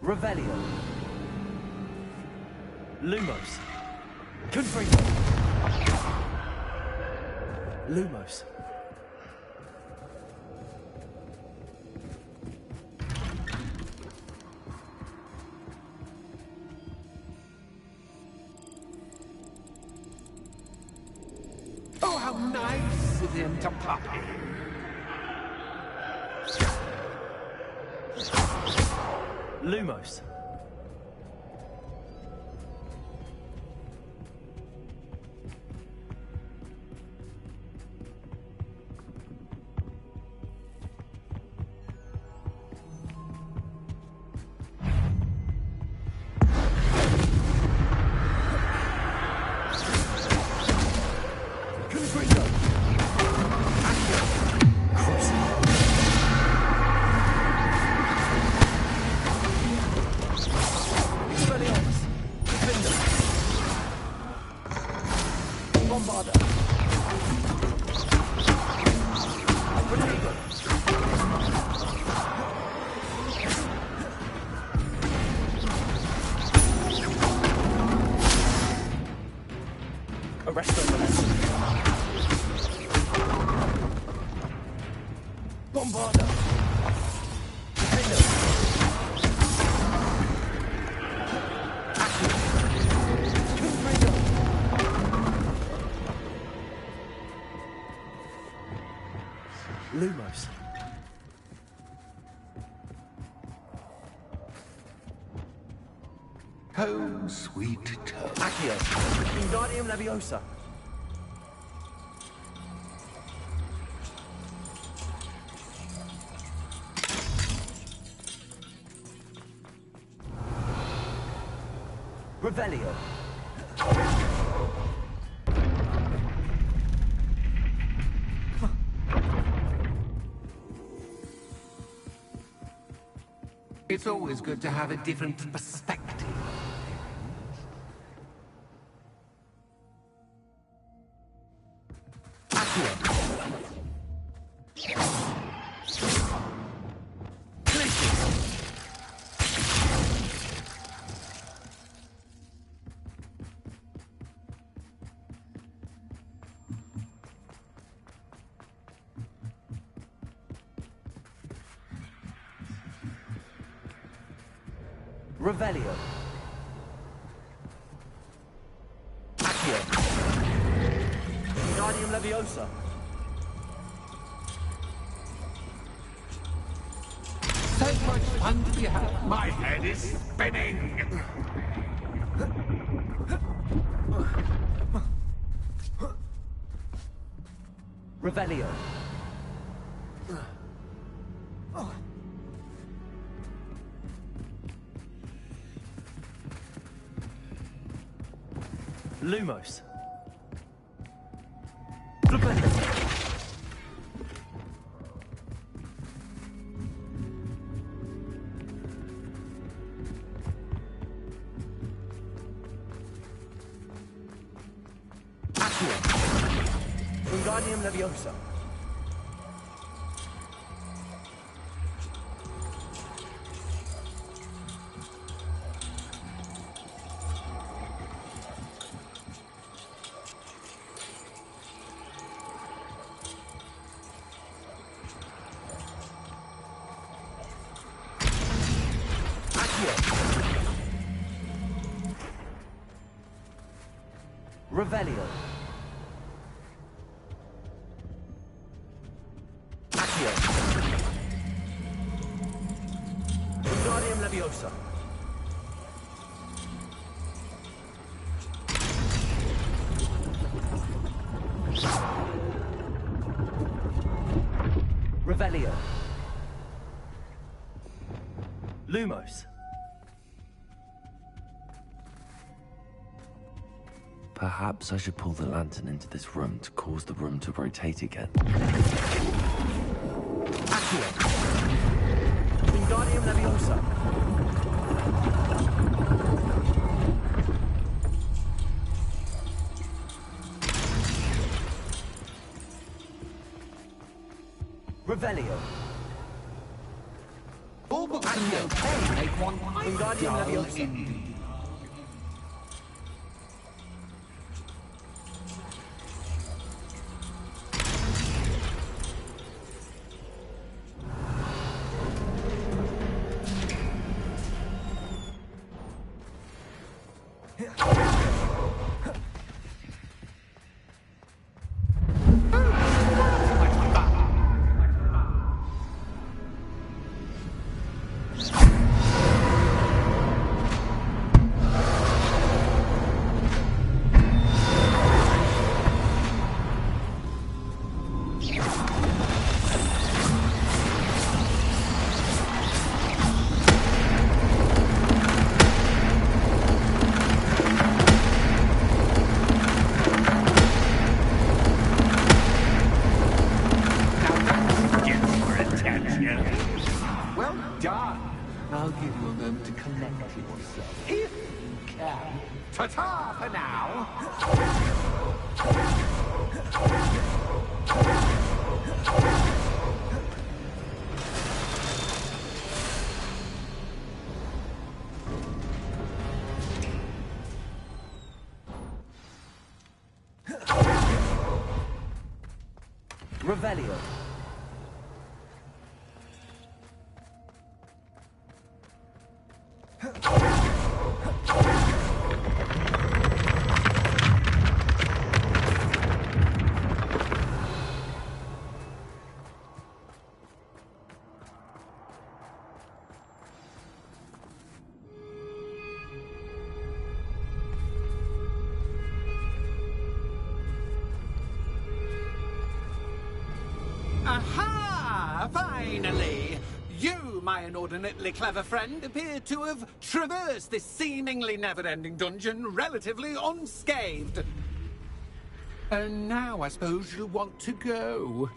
Revelio. Lumos. Confringo. Lumos. Oh, how nice of him to puppy. Lumos. Lumos. Home, sweet toe. Accio. Wingardium Leviosa. Revelio. It's always good to have a different perspective. Revelio. Accio. Wingardium Leviosa. So much fun to be had. My head is spinning. Revelio. Lumos. Revelio. Accio. Wingardium Leviosa. Revelio. Accio. Wingardium Leviosa. Revelio. Lumos. Perhaps I should pull the lantern into this room to cause the room to rotate again. Accio. Wingardium Leviosa. Revelio. All And no pain make one Wingardium dull Leviosa. indeed. Well done. I'll give you a moment to collect yourself, if you can. Ta-ta for now. Revelio. Aha! Finally! You, my inordinately clever friend, appear to have traversed this seemingly never-ending dungeon relatively unscathed. And now I suppose you'll want to go.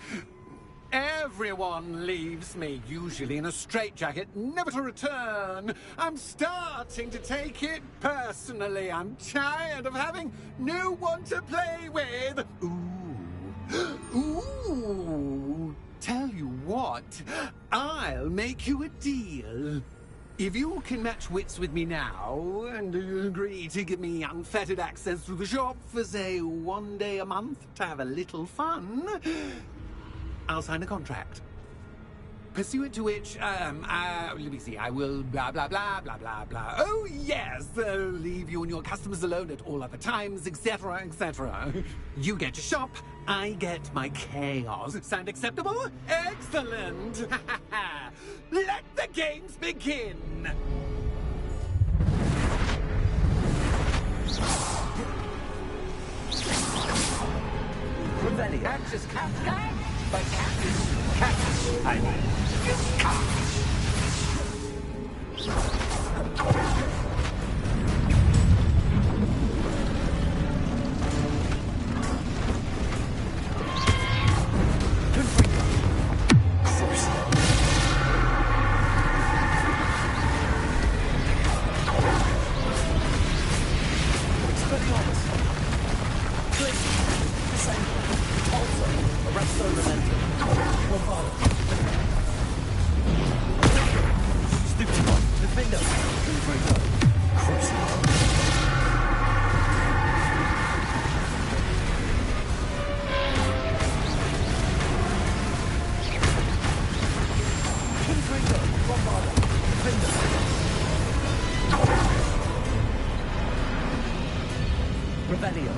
Everyone leaves me, usually in a straitjacket, never to return. I'm starting to take it personally. I'm tired of having no one to play with. Ooh. Tell you what, I'll make you a deal. If you can match wits with me now, and agree to give me unfettered access to the shop for, say, 1 day a month to have a little fun, I'll sign a contract. Pursuant to which, let me see, I will blah, blah, blah, blah, blah, blah. Oh, yes, leave you and your customers alone at all other times, etc., etc. You get your shop, I get my chaos. Sound acceptable? Excellent! Let the games begin! Revelio. Cactus, but cactus, I mean, Revelio.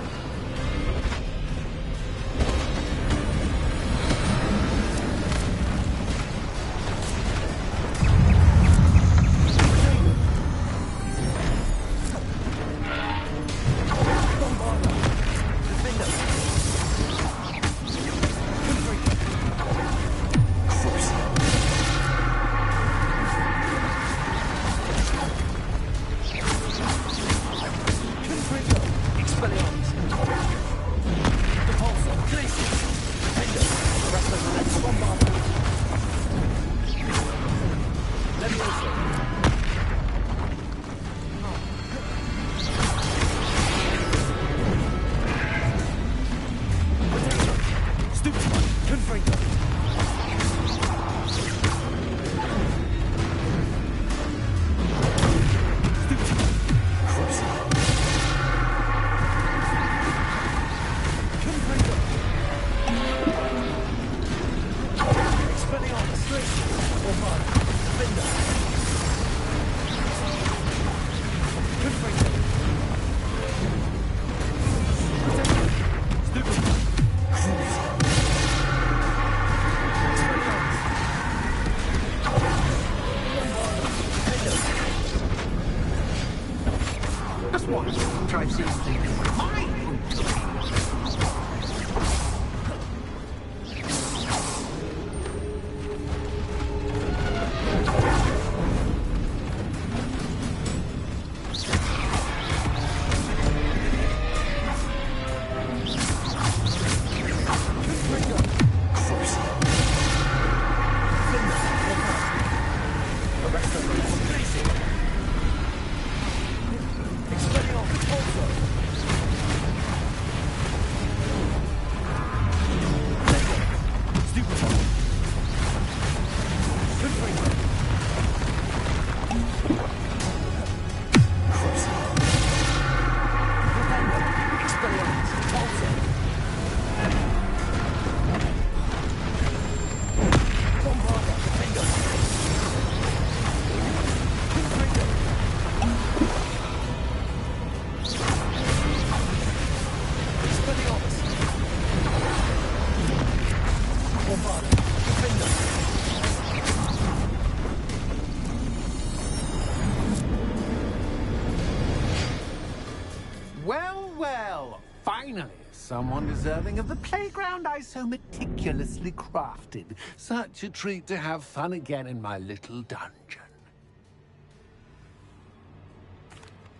Finally, someone deserving of the playground I so meticulously crafted. Such a treat to have fun again in my little dungeon.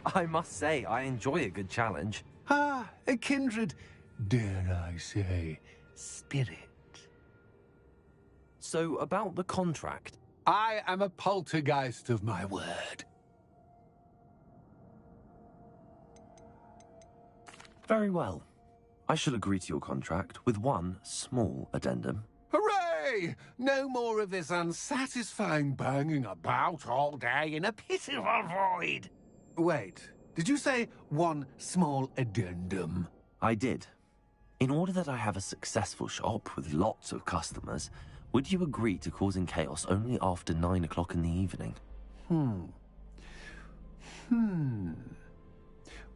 I must say, I enjoy a good challenge. Ah, a kindred, dare I say, spirit. So, about the contract. I am a poltergeist of my word. Very well. I shall agree to your contract with one small addendum. Hooray! No more of this unsatisfying banging about all day in a pitiful void. Wait, did you say one small addendum? I did. In order that I have a successful shop with lots of customers, would you agree to causing chaos only after 9 o'clock in the evening?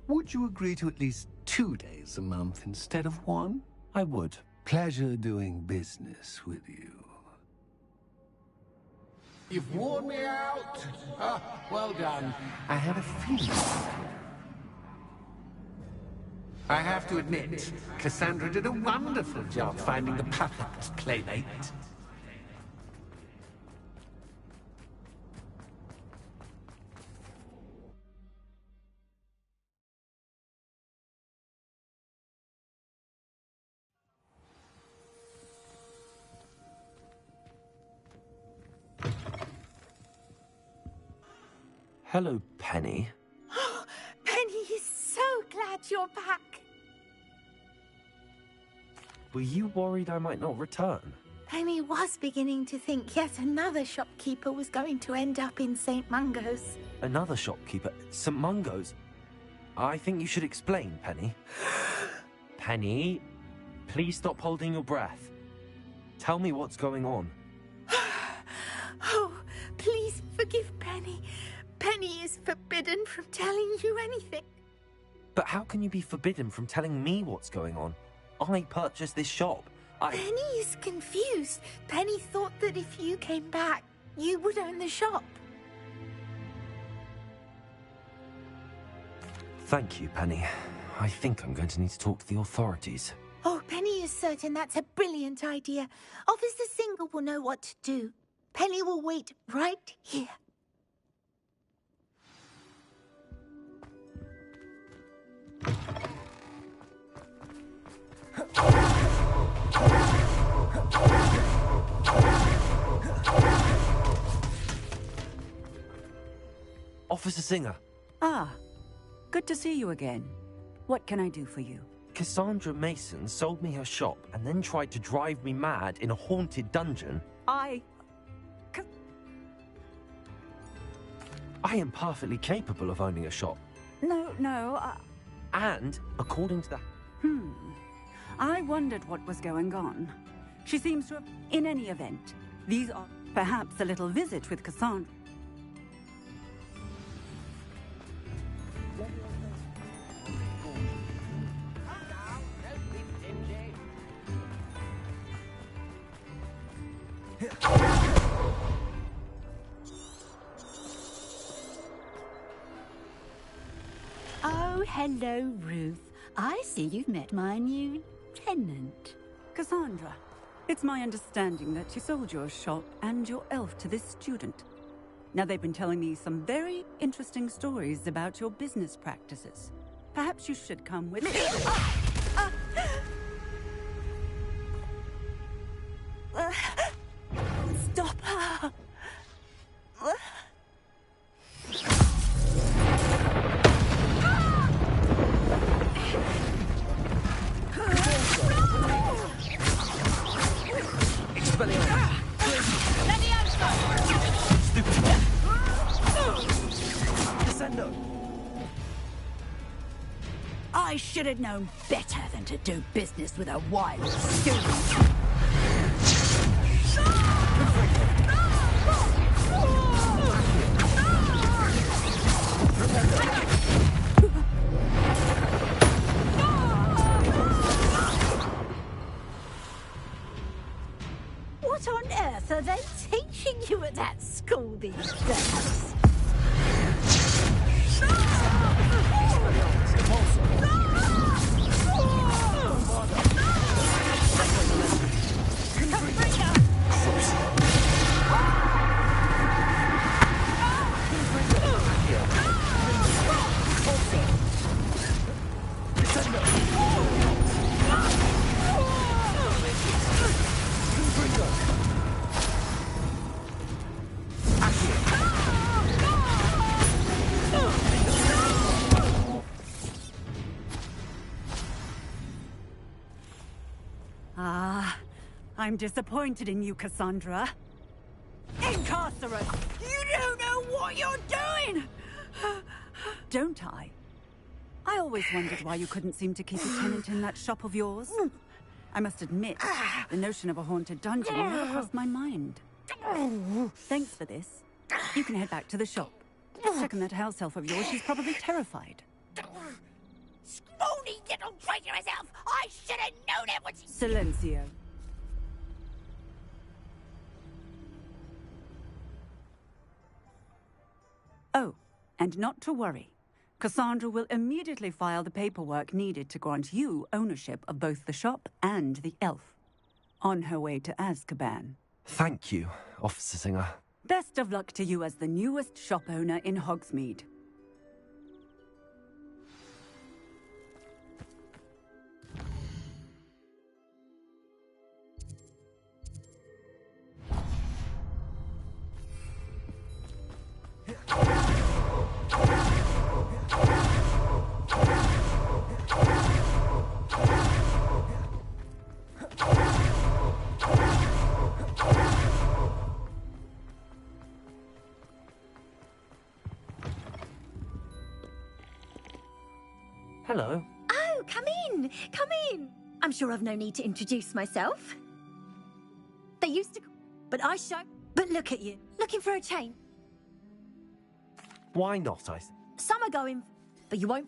Would you agree to at least 2 days a month instead of one? I would. Pleasure doing business with you. You've worn me out. Ah, well done. I have a feeling. I have to admit, Cassandra did a wonderful job finding the puppet playmate. Hello, Penny. Penny is so glad you're back. Were you worried I might not return? Penny was beginning to think yet another shopkeeper was going to end up in St. Mungo's. Another shopkeeper? St. Mungo's? I think you should explain, Penny. Penny, please stop holding your breath. Tell me what's going on. Oh, please forgive Penny. Penny is forbidden from telling you anything. But how can you be forbidden from telling me what's going on? I purchased this shop. Penny is confused. Penny thought that if you came back, you would own the shop. Thank you, Penny. I think I'm going to need to talk to the authorities. Oh, Penny is certain that's a brilliant idea. Officer Singer will know what to do. Penny will wait right here. Officer Singer. Ah, good to see you again. What can I do for you? Cassandra Mason sold me her shop and then tried to drive me mad in a haunted dungeon. I am perfectly capable of owning a shop. No, And, according to the... I wondered what was going on. She seems to have... In any event, these are perhaps a little visit with Cassandra. Oh, hello, Ruth. I see you've met my new tenant. Cassandra, it's my understanding that you sold your shop and your elf to this student. Now, they've been telling me some very interesting stories about your business practices. Perhaps you should come with me. Stop her! I should have known better than to do business with a wild student. What on earth are they teaching you at that school these days? Ah, I'm disappointed in you, Cassandra. Incarcerate! You don't know what you're doing! Don't I? I always wondered why you couldn't seem to keep a tenant in that shop of yours. I must admit, the notion of a haunted dungeon never crossed my mind. Thanks for this. You can head back to the shop. Check on that house elf of yours, she's probably terrified. Scrawny little traitor herself! I should have known it was... Silencio. Oh, and not to worry. Cassandra will immediately file the paperwork needed to grant you ownership of both the shop and the elf. On her way to Azkaban. Thank you, Officer Singer. Best of luck to you as the newest shop owner in Hogsmeade. Hello. Oh, come in! Come in! I'm sure I've no need to introduce myself. They used to... But I show... But look at you, looking for a chain. Why not, Some are going... But you won't...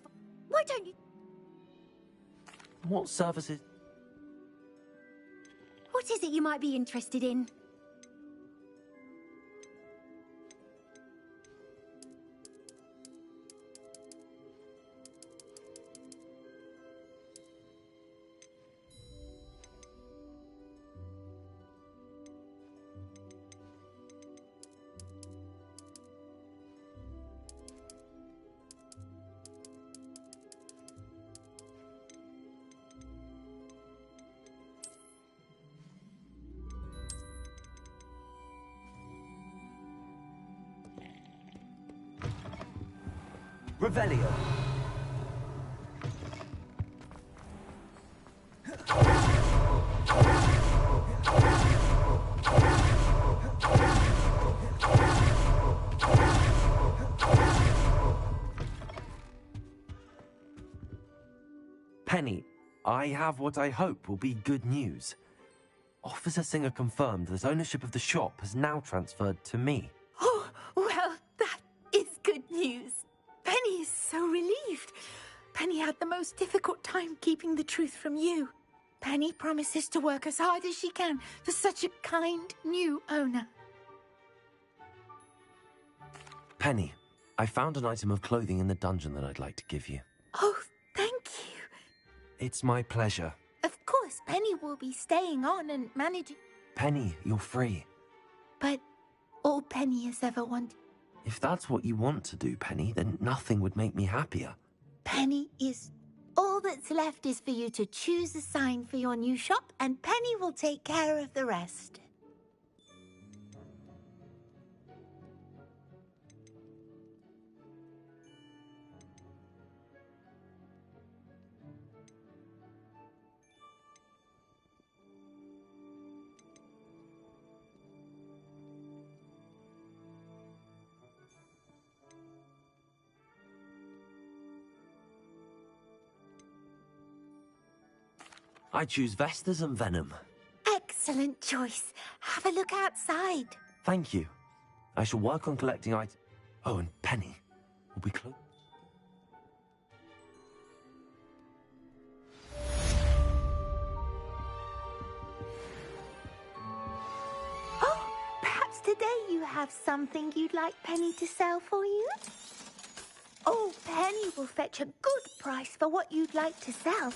Why don't you... What services? What is it you might be interested in? Revelio. Penny, I have what I hope will be good news. Officer Singer confirmed that ownership of the shop has now transferred to me. Oh, well, that is good news. Penny is so relieved. Penny had the most difficult time keeping the truth from you. Penny promises to work as hard as she can for such a kind new owner. Penny, I found an item of clothing in the dungeon that I'd like to give you. Oh, thank you. It's my pleasure. Of course, Penny will be staying on and managing. Penny, you're free. But all Penny has ever wanted... If that's what you want to do, Penny, then nothing would make me happier. Penny is... All that's left is for you to choose a sign for your new shop, and Penny will take care of the rest. I choose Vestas and Venom. Excellent choice. Have a look outside. Thank you. I shall work on collecting items. Oh, and Penny. Will be close. Oh, perhaps today you have something you'd like Penny to sell for you? Oh, Penny will fetch a good price for what you'd like to sell.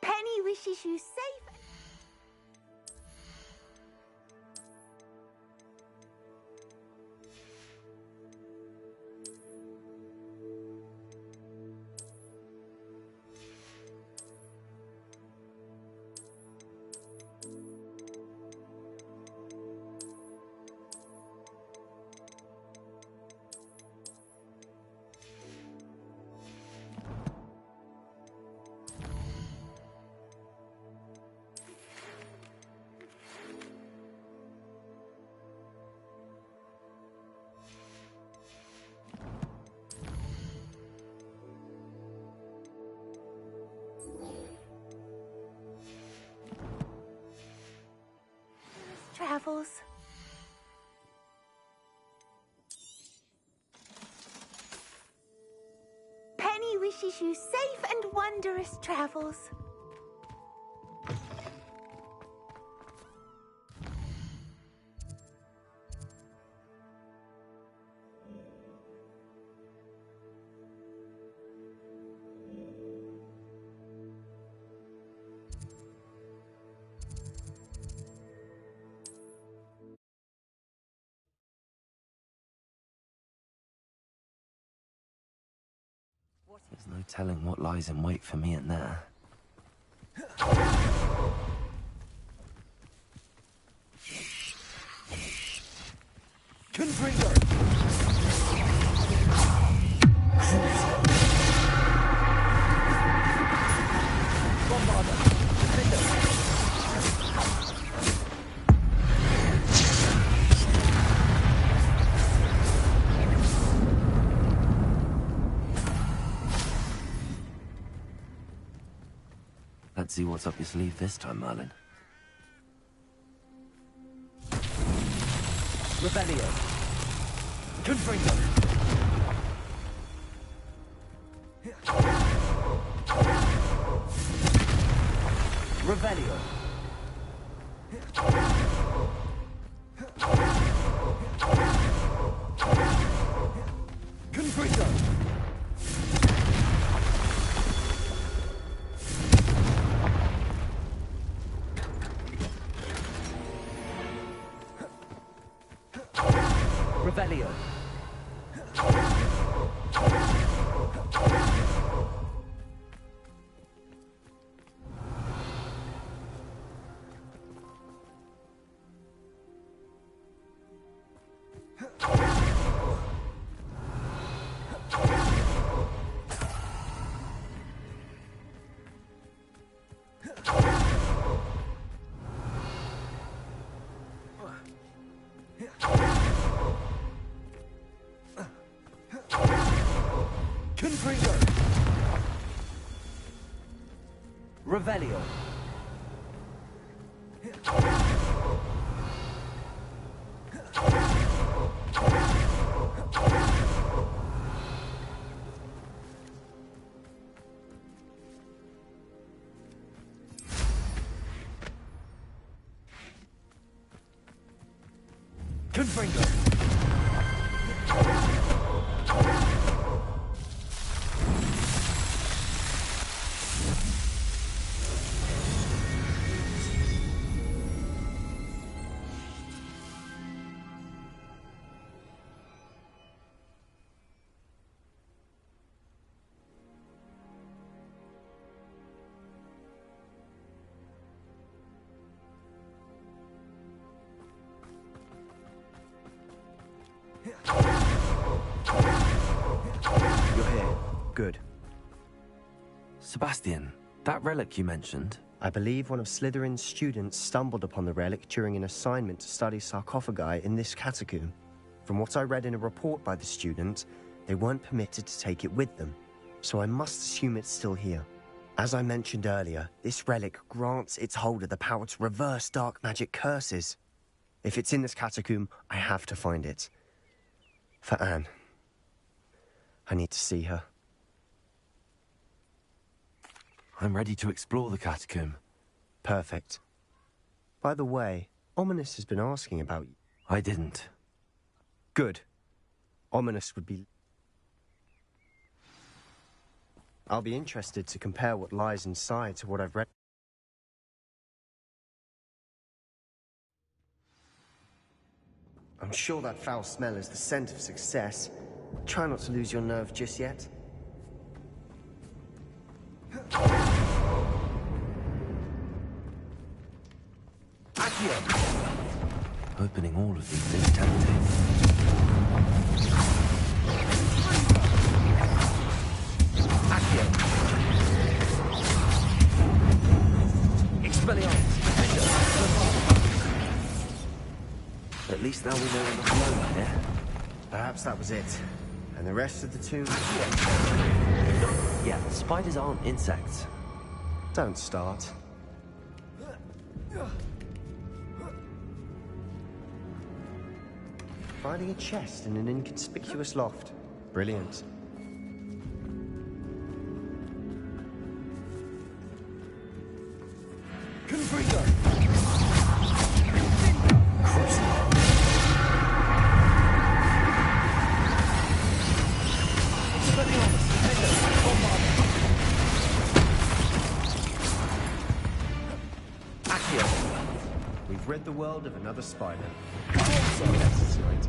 Penny wishes you safe. travels. Penny wishes you safe and wondrous travels. There's no telling what lies in wait for me in there. Confringo! Bombarder! Defender! Let's see what's up your sleeve this time, Merlin. Revelio! Confringo! Revelio! Confringo! Revelio. Confringo. Revelio. Confringo. You're here. Good. Sebastian, that relic you mentioned, I believe one of Slytherin's students stumbled upon the relic during an assignment to study sarcophagi in this catacomb. From what I read in a report by the student, they weren't permitted to take it with them, so I must assume it's still here. As I mentioned earlier, this relic grants its holder the power to reverse dark magic curses. If it's in this catacomb, I have to find it. For Anne. I need to see her. I'm ready to explore the catacomb. Perfect. By the way, Ominous has been asking about you. I didn't. Good. Ominous would be... I'll be interested to compare what lies inside to what I've read. I'm sure that foul smell is the scent of success. Try not to lose your nerve just yet. Accio. Opening all of these is tempting. Accio. Expelliarmus. At least now we know enough alone here. Perhaps that was it. And the rest of the tomb... Yeah, spiders aren't insects. Don't start. finding a chest in an inconspicuous loft. Brilliant. Confringo! We've rid the world of another spider. So that's tonight.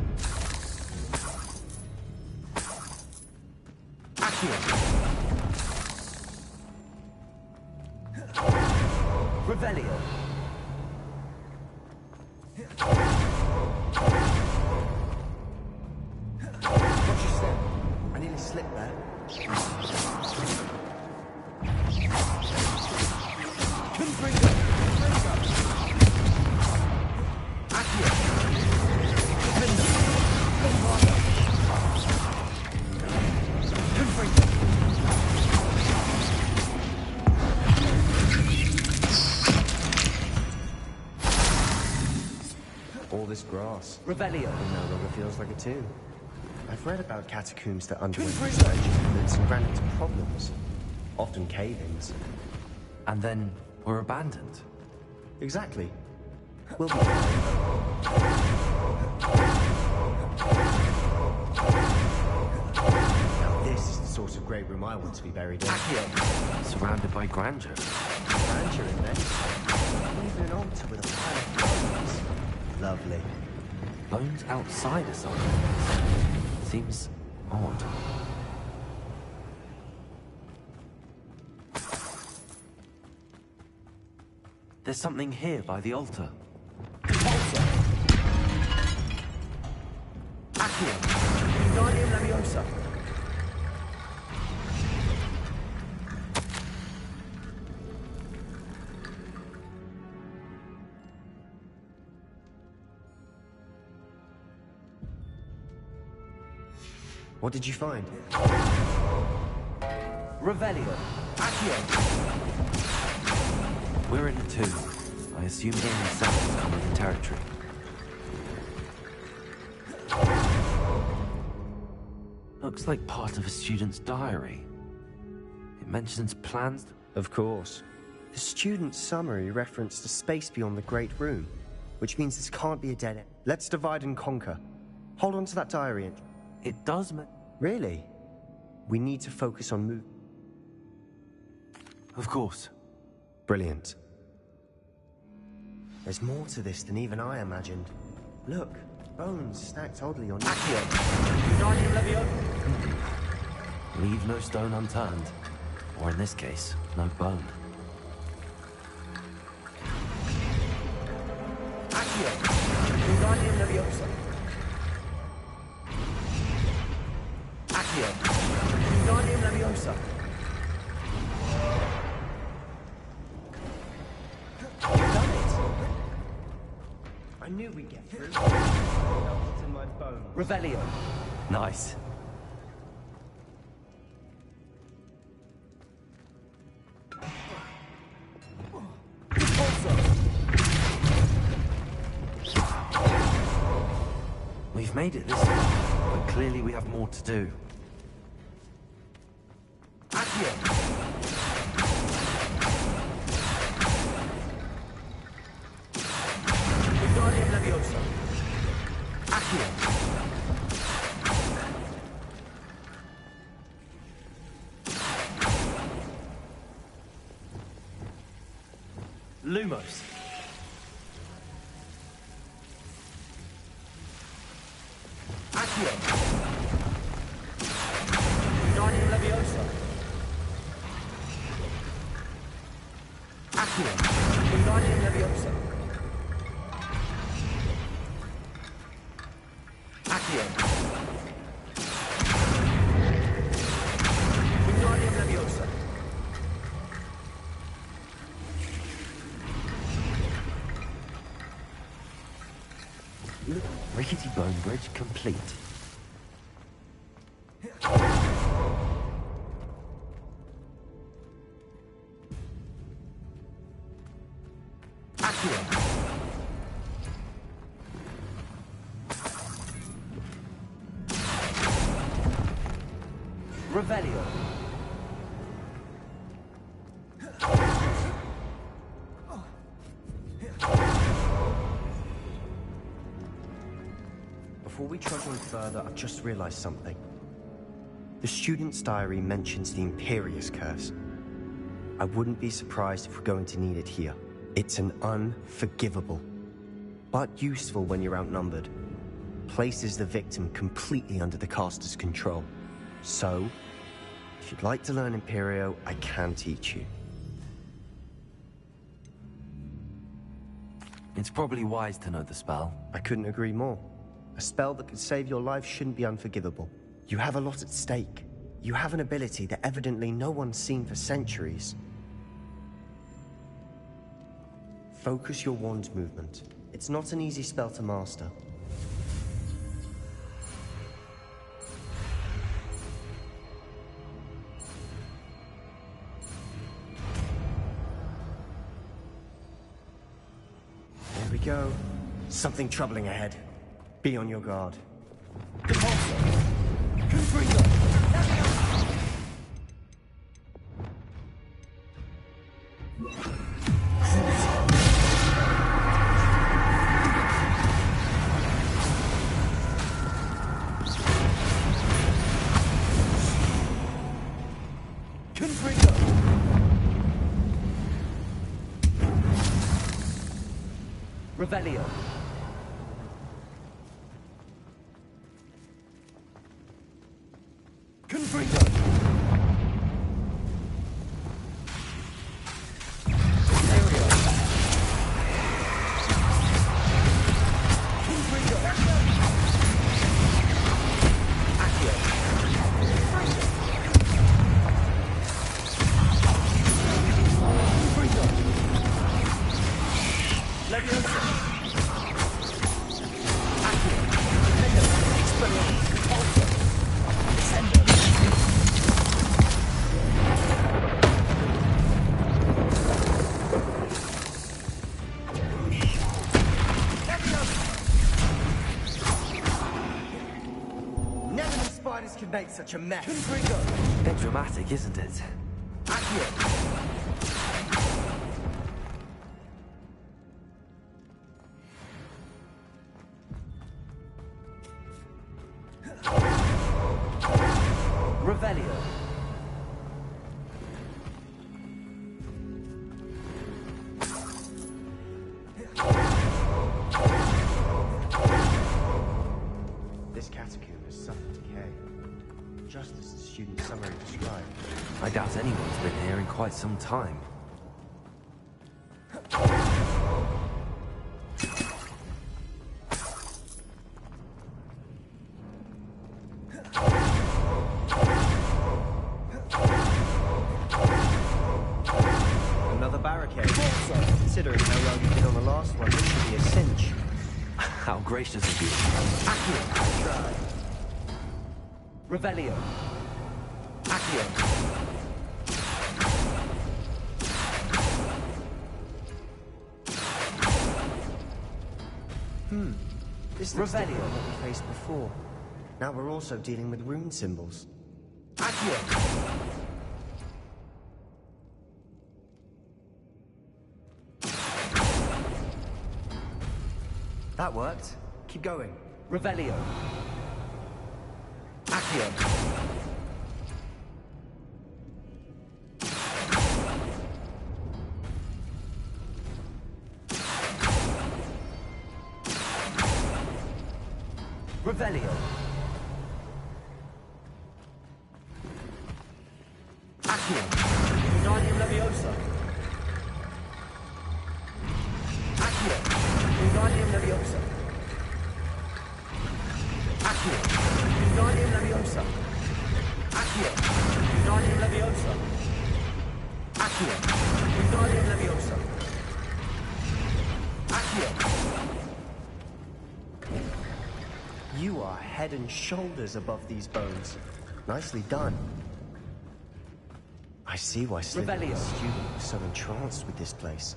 Revelio. Watch your step. I nearly slipped there. Confringo! Accio! Defender! Commander! Confringo! All this grass. Revelio. It no longer feels like a tomb. I've read about catacombs that underwent Confringo. resurgence and ran into problems. Often cave-ins. And then we're abandoned. Exactly. We'll be fine. Now this is the sort of great room I want to be buried in. Accio! Surrounded by grandeur. Grandeur in there. Even an altar with a pile of bones. Lovely. Bones outside a sarcophagus. Seems odd. There's something here by the altar. Pulsar! Accio! Wingardium Leviosa! What did you find? Revelio. Accio! We're in a tomb. I assume hearing sounds come with the territory. Looks like part of a student's diary. It mentions plans. Of course. The student's summary referenced a space beyond the Great Room, which means this can't be a dead end. Let's divide and conquer. Hold on to that diary and... It does Really? We need to focus on move. Of course. Brilliant. There's more to this than even I imagined. Look, bones stacked oddly on... Accio! Wingardium Leviosa! Leave no stone unturned. Or in this case, no bone. Accio! Wingardium Leviosa! Accio! Wingardium Leviosa! You've done it! I knew we'd get through. I felt it in my bones. Revelio. Nice. We've made it this far, but clearly we have more to do. Accio! Wingardium Leviosa! Accio! Lumos. Accio! Wingardium Leviosa! Accio! Wingardium Leviosa! Accio! Wingardium Leviosa! Look, rickety bone bridge complete. Accio! Revelio. Before we trudge on further, I've just realized something. The student's diary mentions the Imperious Curse. I wouldn't be surprised if we're going to need it here. It's an unforgivable, but useful when you're outnumbered. Places the victim completely under the caster's control. So, if you'd like to learn Imperio, I can teach you. It's probably wise to know the spell. I couldn't agree more. A spell that could save your life shouldn't be unforgivable. You have a lot at stake. You have an ability that evidently no one's seen for centuries. Focus your wand movement. It's not an easy spell to master. There we go. Something troubling ahead. Be on your guard. Revelio. Confringo. Can make such a mess. Bit dramatic, isn't it? Revelio. This catacomb has suffered decay, just as the student's summary described. I doubt anyone's been here in quite some time. Another barricade. Considering how well you did on the last one, this should be a cinch. How gracious of you. I tried. Revelio. This looks different than what we faced before. Now we're also dealing with rune symbols. That worked. Keep going. Revelio. Revelio. Wingardium Leviosa. Wingardium Leviosa. Wingardium Leviosa. Wingardium Leviosa. Wingardium Leviosa. You are head and shoulders above these bones. Nicely done. I see why Slytherin's student was so entranced with this place.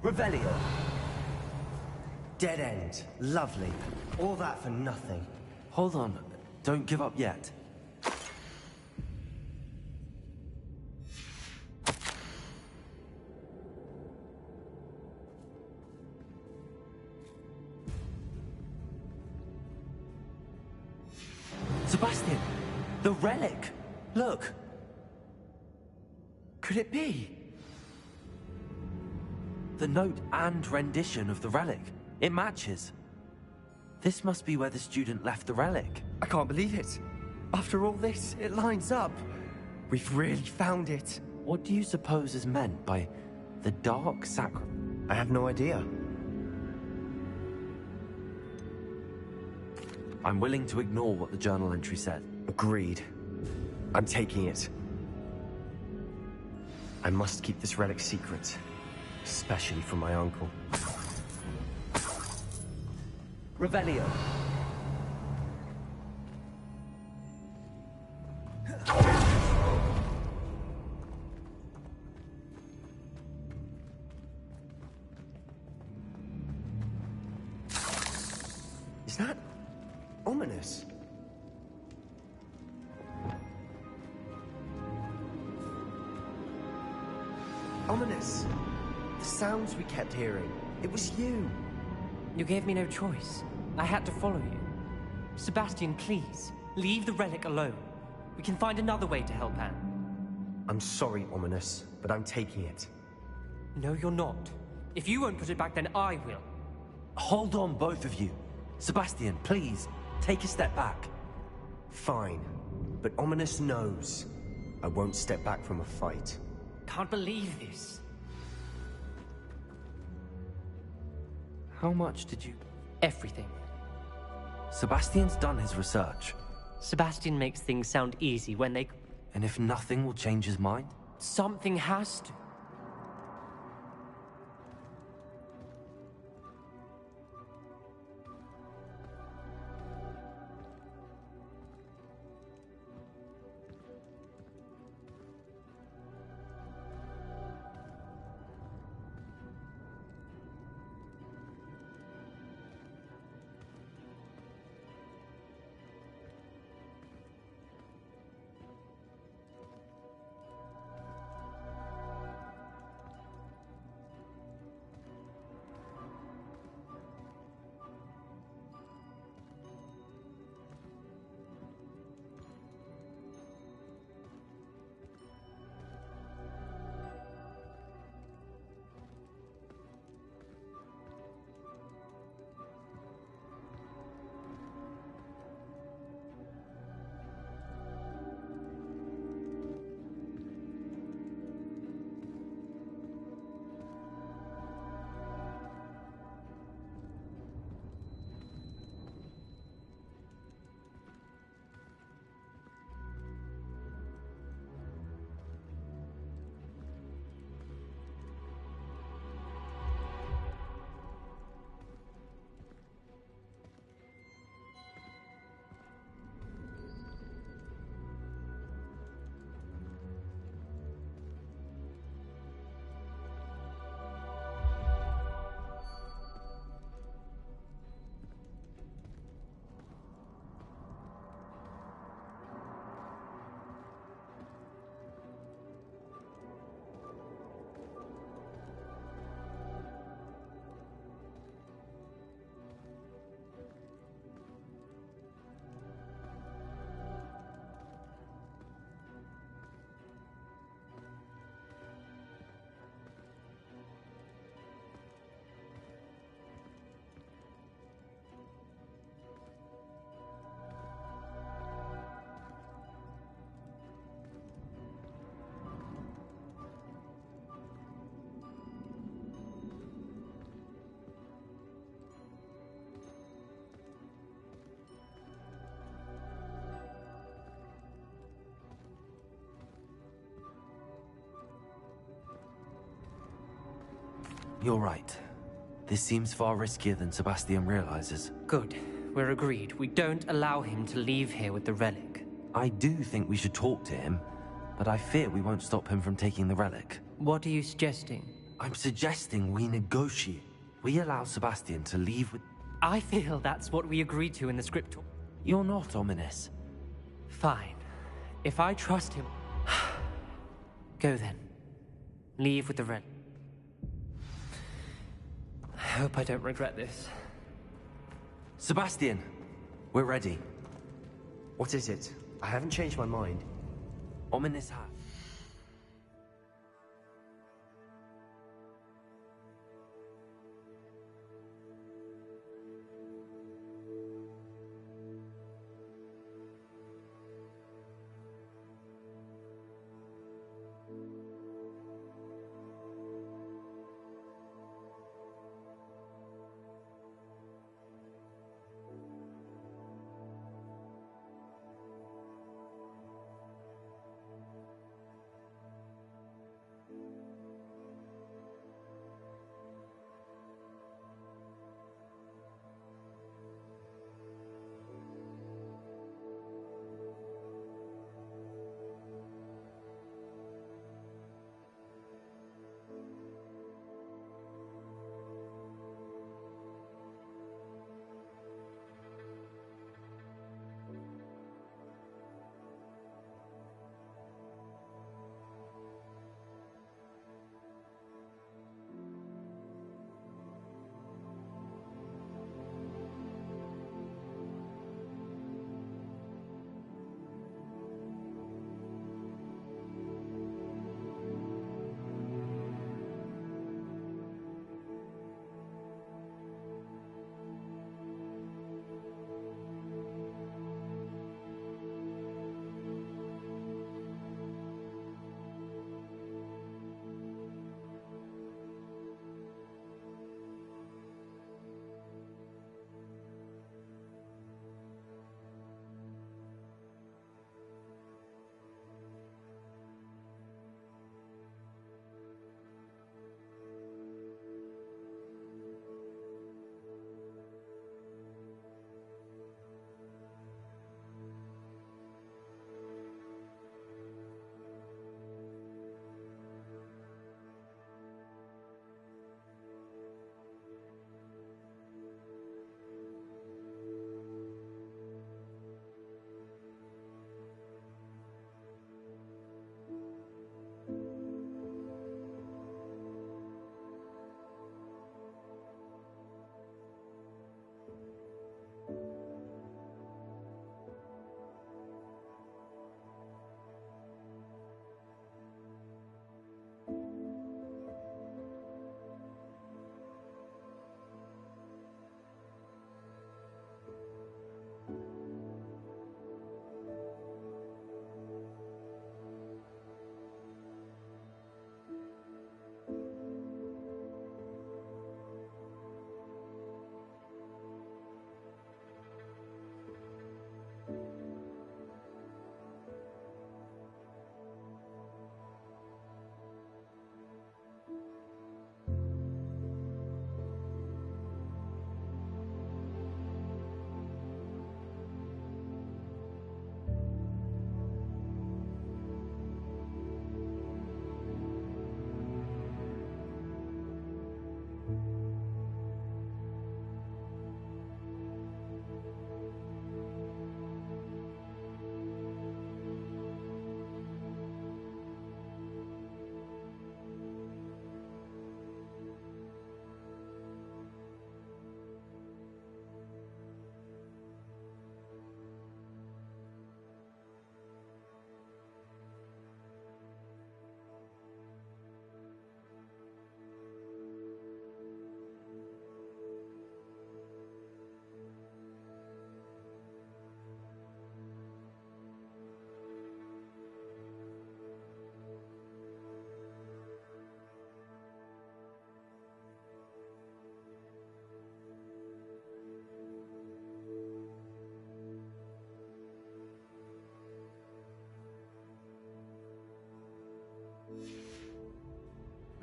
Revelio. Dead end. Lovely. All that for nothing. Hold on. Don't give up yet. Sebastian! The relic! Look! Could it be? The note and rendition of the relic. It matches. This must be where the student left the relic. I can't believe it. After all this, it lines up. We've really found it. What do you suppose is meant by the dark sacrament? I have no idea. I'm willing to ignore what the journal entry said. Agreed. I'm taking it. I must keep this relic secret, especially from my uncle. Revelio. Is that ominous? Ominous. The sounds we kept hearing. It was you. You gave me no choice. I had to follow you. Sebastian, please, leave the relic alone. We can find another way to help Anne. I'm sorry, Ominous, but I'm taking it. No, you're not. If you won't put it back, then I will. Hold on, both of you. Sebastian, please, take a step back. Fine, but Ominous knows I won't step back from a fight. Can't believe this. How much did you... Everything. Sebastian's done his research. Sebastian makes things sound easy when they... And if nothing will change his mind? Something has to. You're right. This seems far riskier than Sebastian realizes. Good. We're agreed. We don't allow him to leave here with the relic. I do think we should talk to him, but I fear we won't stop him from taking the relic. What are you suggesting? I'm suggesting we negotiate. We allow Sebastian to leave with... I feel that's what we agreed to in the script. You're not ominous. Fine. If I trust him... Go then. Leave with the relic. I hope I don't regret this. Sebastian! We're ready. What is it? I haven't changed my mind. Ominous hat.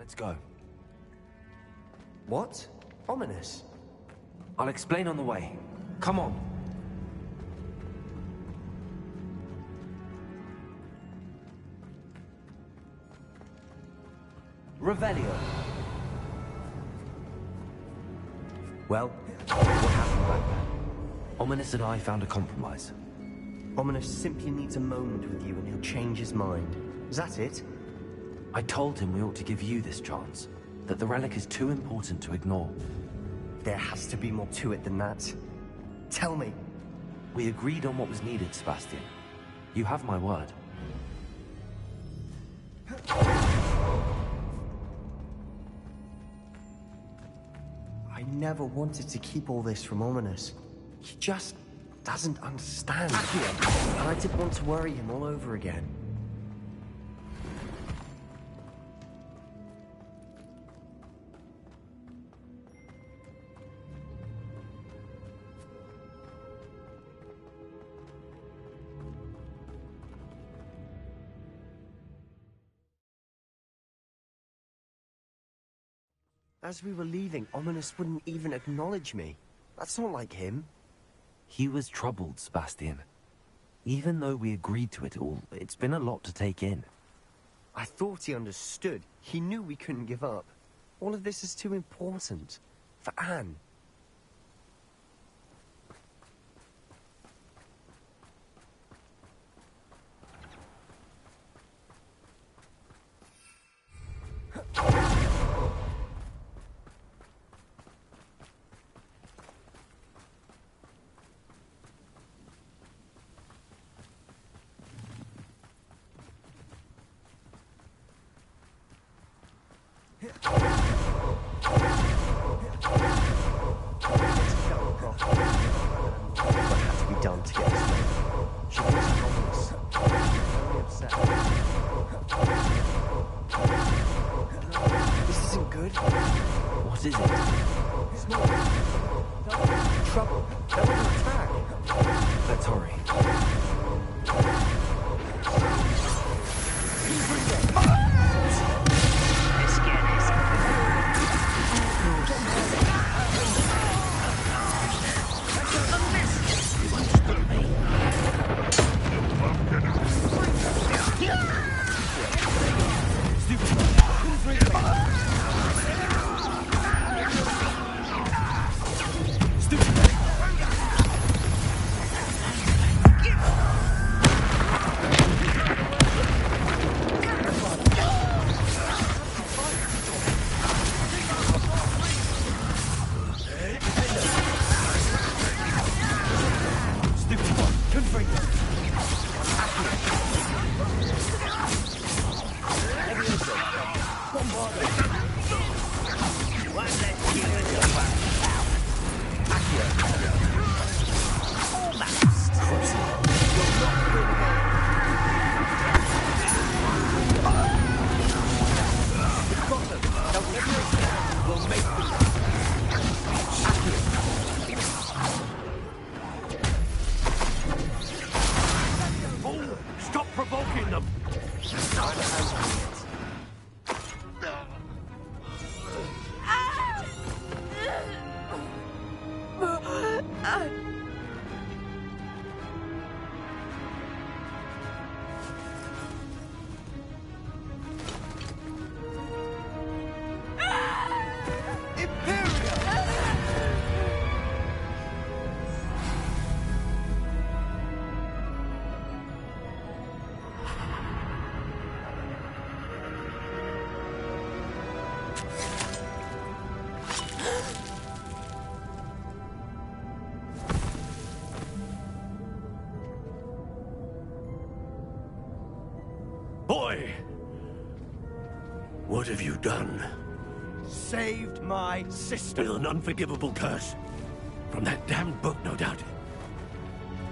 Let's go. What? Ominous? I'll explain on the way. Come on. Revelio. Well, what happened back then? Ominous and I found a compromise. Ominous simply needs a moment with you and he'll change his mind. Is that it? I told him we ought to give you this chance, that the relic is too important to ignore. There has to be more to it than that. Tell me. We agreed on what was needed, Sebastian. You have my word. I never wanted to keep all this from Ominous. He just doesn't understand. And I didn't want to worry him all over again. As we were leaving, Ominous wouldn't even acknowledge me. That's not like him. He was troubled, Sebastian. Even though we agreed to it all, it's been a lot to take in. I thought he understood. He knew we couldn't give up. All of this is too important. For Anne. Boy! What have you done? Saved my sister. With an unforgivable curse. From that damned book, no doubt.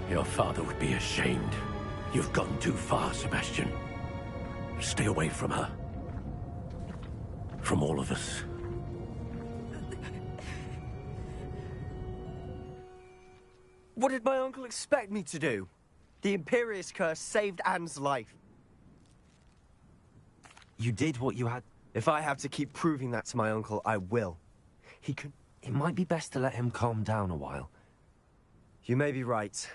Your father would be ashamed. You've gone too far, Sebastian. Stay away from her. From all of us. What did my uncle expect me to do? The Imperius curse saved Anne's life. You did what you had. If I have to keep proving that to my uncle, I will. He could... It might be best to let him calm down a while. You may be right.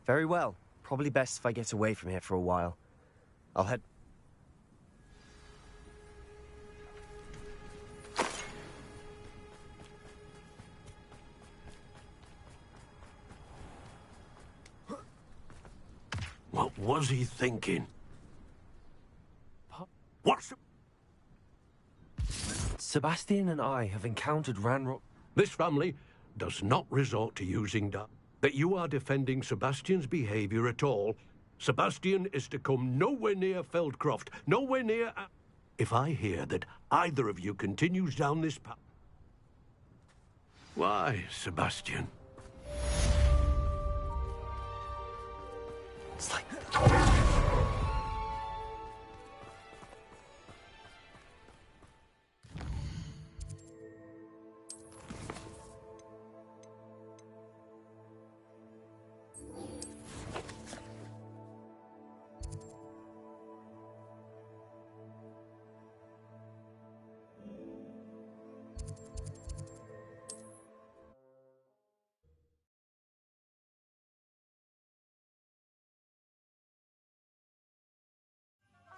Very well. Probably best if I get away from here for a while. I'll head... What was he thinking? What's... Sebastian and I have encountered Ranrock... This family does not resort to using that you are defending Sebastian's behavior at all. Sebastian is to come nowhere near Feldcroft, nowhere near... If I hear that either of you continues down this path... Why, Sebastian? It's like...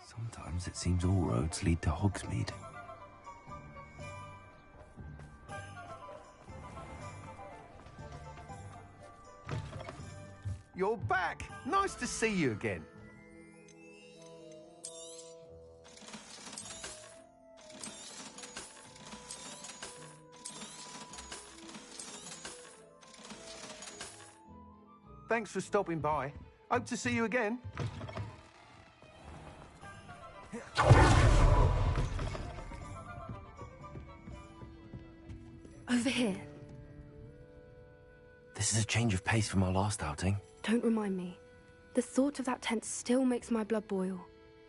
Sometimes it seems all roads lead to Hogsmeade. You're back. Nice to see you again. Thanks for stopping by. Hope to see you again. Over here. This is a change of pace from our last outing. Don't remind me. The thought of that tent still makes my blood boil.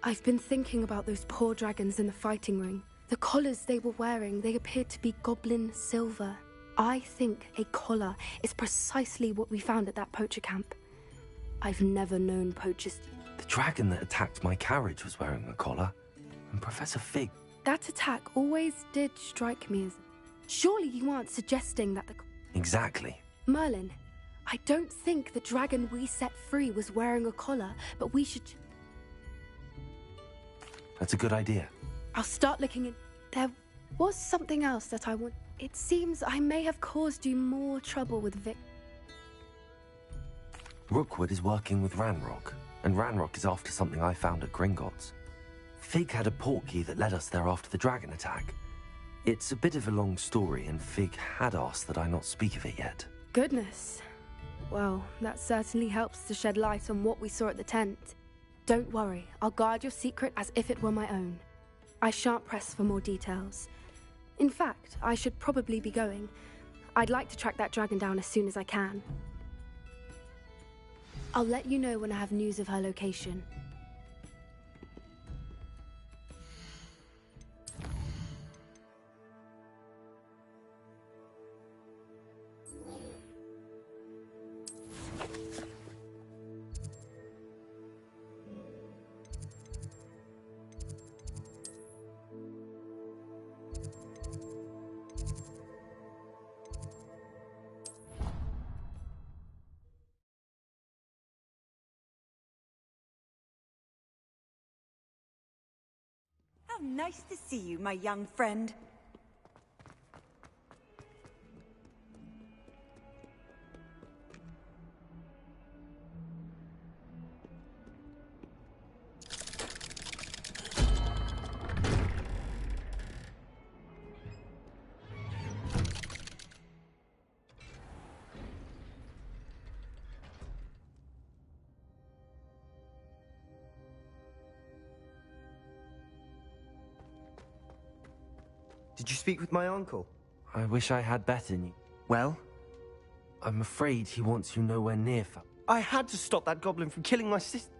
I've been thinking about those poor dragons in the fighting ring. The collars they were wearing, they appeared to be goblin silver. I think a collar is precisely what we found at that poacher camp. I've never known poachers... The dragon that attacked my carriage was wearing a collar. And Professor Fig... That attack always did strike me as... Surely you aren't suggesting that the... Exactly. Merlin, I don't think the dragon we set free was wearing a collar, but we should... That's a good idea. I'll start looking in... There was something else that I want... It seems I may have caused you more trouble with Vic... Rookwood is working with Ranrock, and Ranrock is after something I found at Gringotts. Fig had a portkey that led us there after the dragon attack. It's a bit of a long story, and Fig had asked that I not speak of it yet. Goodness. Well, that certainly helps to shed light on what we saw at the tent. Don't worry, I'll guard your secret as if it were my own. I shan't press for more details. In fact, I should probably be going. I'd like to track that dragon down as soon as I can. I'll let you know when I have news of her location. How nice to see you, my young friend. Did you speak with my uncle? I wish I had better news. Well? I'm afraid he wants you nowhere near I had to stop that goblin from killing my sister.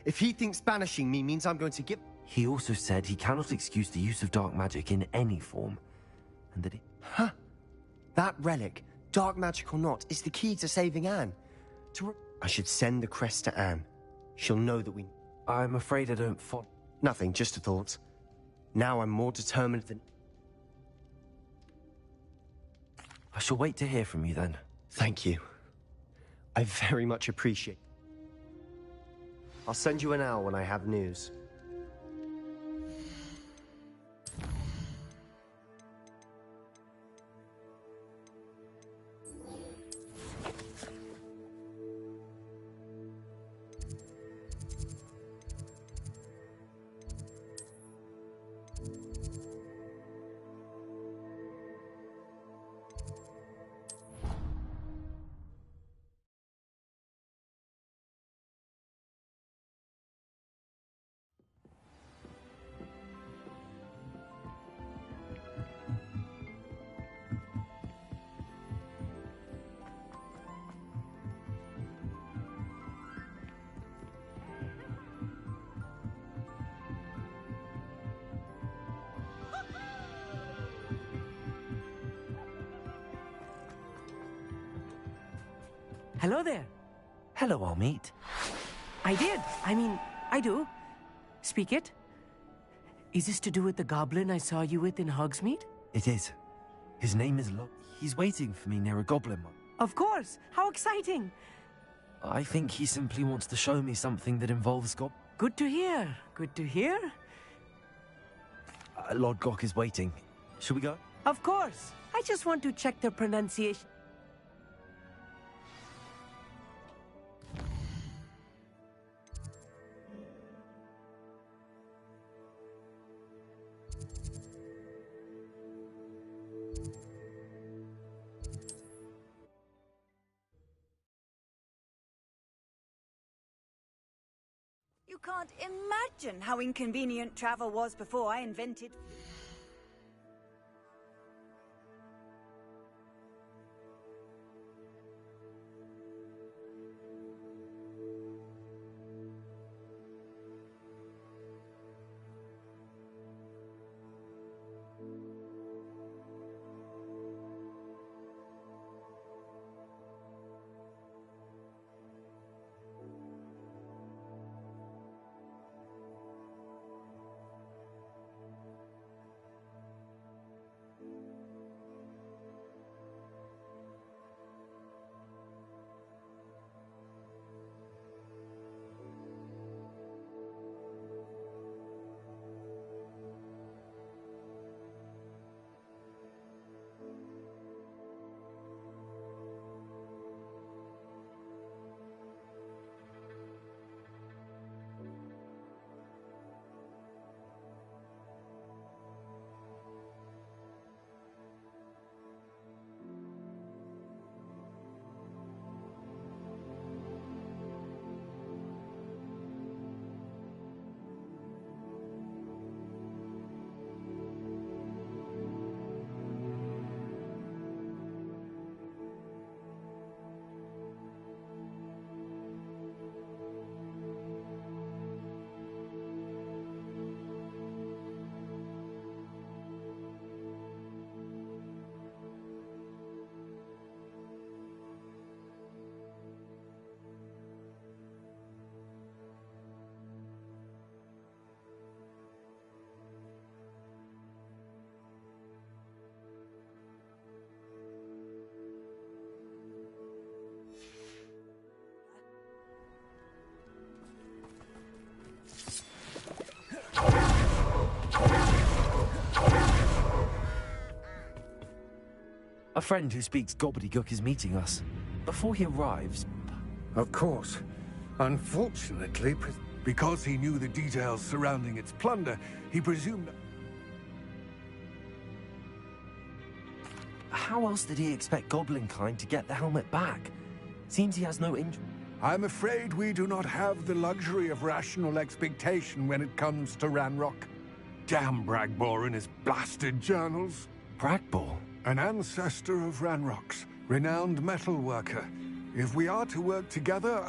If he thinks banishing me means I'm going to give... He also said he cannot excuse the use of dark magic in any form, and that he... Huh? That relic, dark magic or not, is the key to saving Anne. I should send the crest to Anne. She'll know that we... I'm afraid I don't follow... Nothing, just a thought. Now I'm more determined than... I shall wait to hear from you then. Thank you. I very much appreciate. I'll send you an owl when I have news. Hello there. Hello, Amit. I did. I do. Speak it. Is this to do with the goblin I saw you with in Hogsmeade? It is. His name is He's waiting for me near a goblin mine. Of course. How exciting. I think he simply wants to show me something that involves Good to hear. Good to hear. Lord Glock is waiting. Shall we go? Of course. I just want to check the pronunciation. You can't imagine how inconvenient travel was before I invented... A friend who speaks gobbledygook is meeting us. Before he arrives... Of course. Unfortunately, because he knew the details surrounding its plunder, he presumed... How else did he expect Goblinkind to get the helmet back? Seems he has no interest. I'm afraid we do not have the luxury of rational expectation when it comes to Ranrock. Damn Bragbor and his blasted journals. Bragbor? An ancestor of Ranrock's, renowned metal worker. If we are to work together,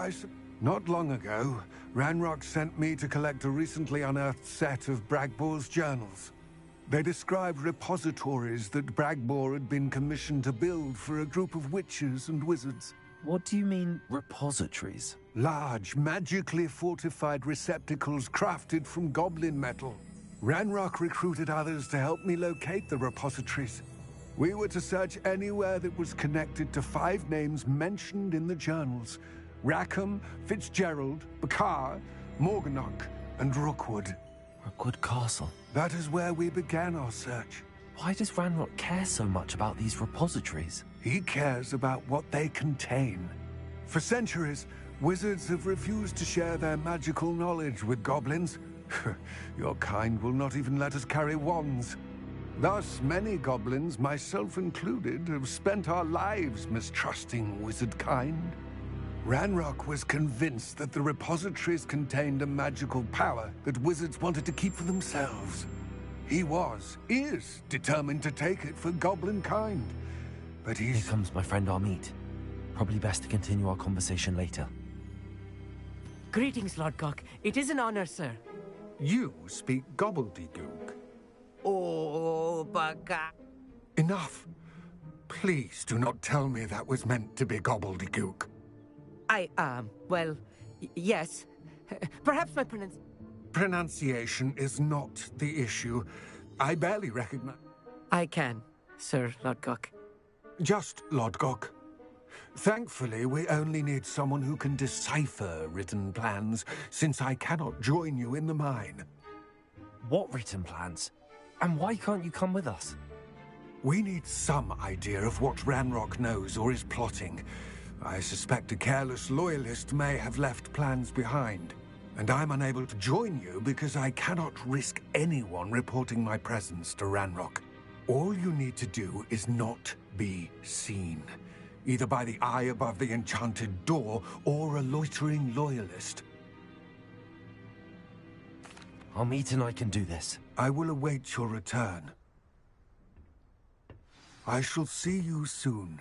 Not long ago, Ranrock sent me to collect a recently unearthed set of Bragbor's journals. They described repositories that Bragbor had been commissioned to build for a group of witches and wizards. What do you mean, repositories? Large, magically fortified receptacles crafted from goblin metal. Ranrock recruited others to help me locate the repositories. We were to search anywhere that was connected to 5 names mentioned in the journals. Rackham, Fitzgerald, Bakar, Morganach, and Rookwood. Rookwood Castle. That is where we began our search. Why does Ranrock care so much about these repositories? He cares about what they contain. For centuries, wizards have refused to share their magical knowledge with goblins. Your kind will not even let us carry wands. Thus, many goblins, myself included, have spent our lives mistrusting wizard kind. Ranrock was convinced that the repositories contained a magical power that wizards wanted to keep for themselves. He is determined to take it for goblin kind. But Here comes my friend Amit. Probably best to continue our conversation later. Greetings, Lord Cock. It is an honor, sir. You speak gobbledygook. Oh, Baka. Enough. Please do not tell me that was meant to be gobbledygook. Well, yes. Perhaps my Pronunciation is not the issue. I barely recognize... I can, Sir Lodgok. Just Lodgok. Thankfully, we only need someone who can decipher written plans, since I cannot join you in the mine. What written plans? And why can't you come with us? We need some idea of what Ranrock knows or is plotting. I suspect a careless loyalist may have left plans behind. And I'm unable to join you because I cannot risk anyone reporting my presence to Ranrock. All you need to do is not be seen. Either by the eye above the enchanted door, or a loitering loyalist. Amit and I can do this. I will await your return. I shall see you soon.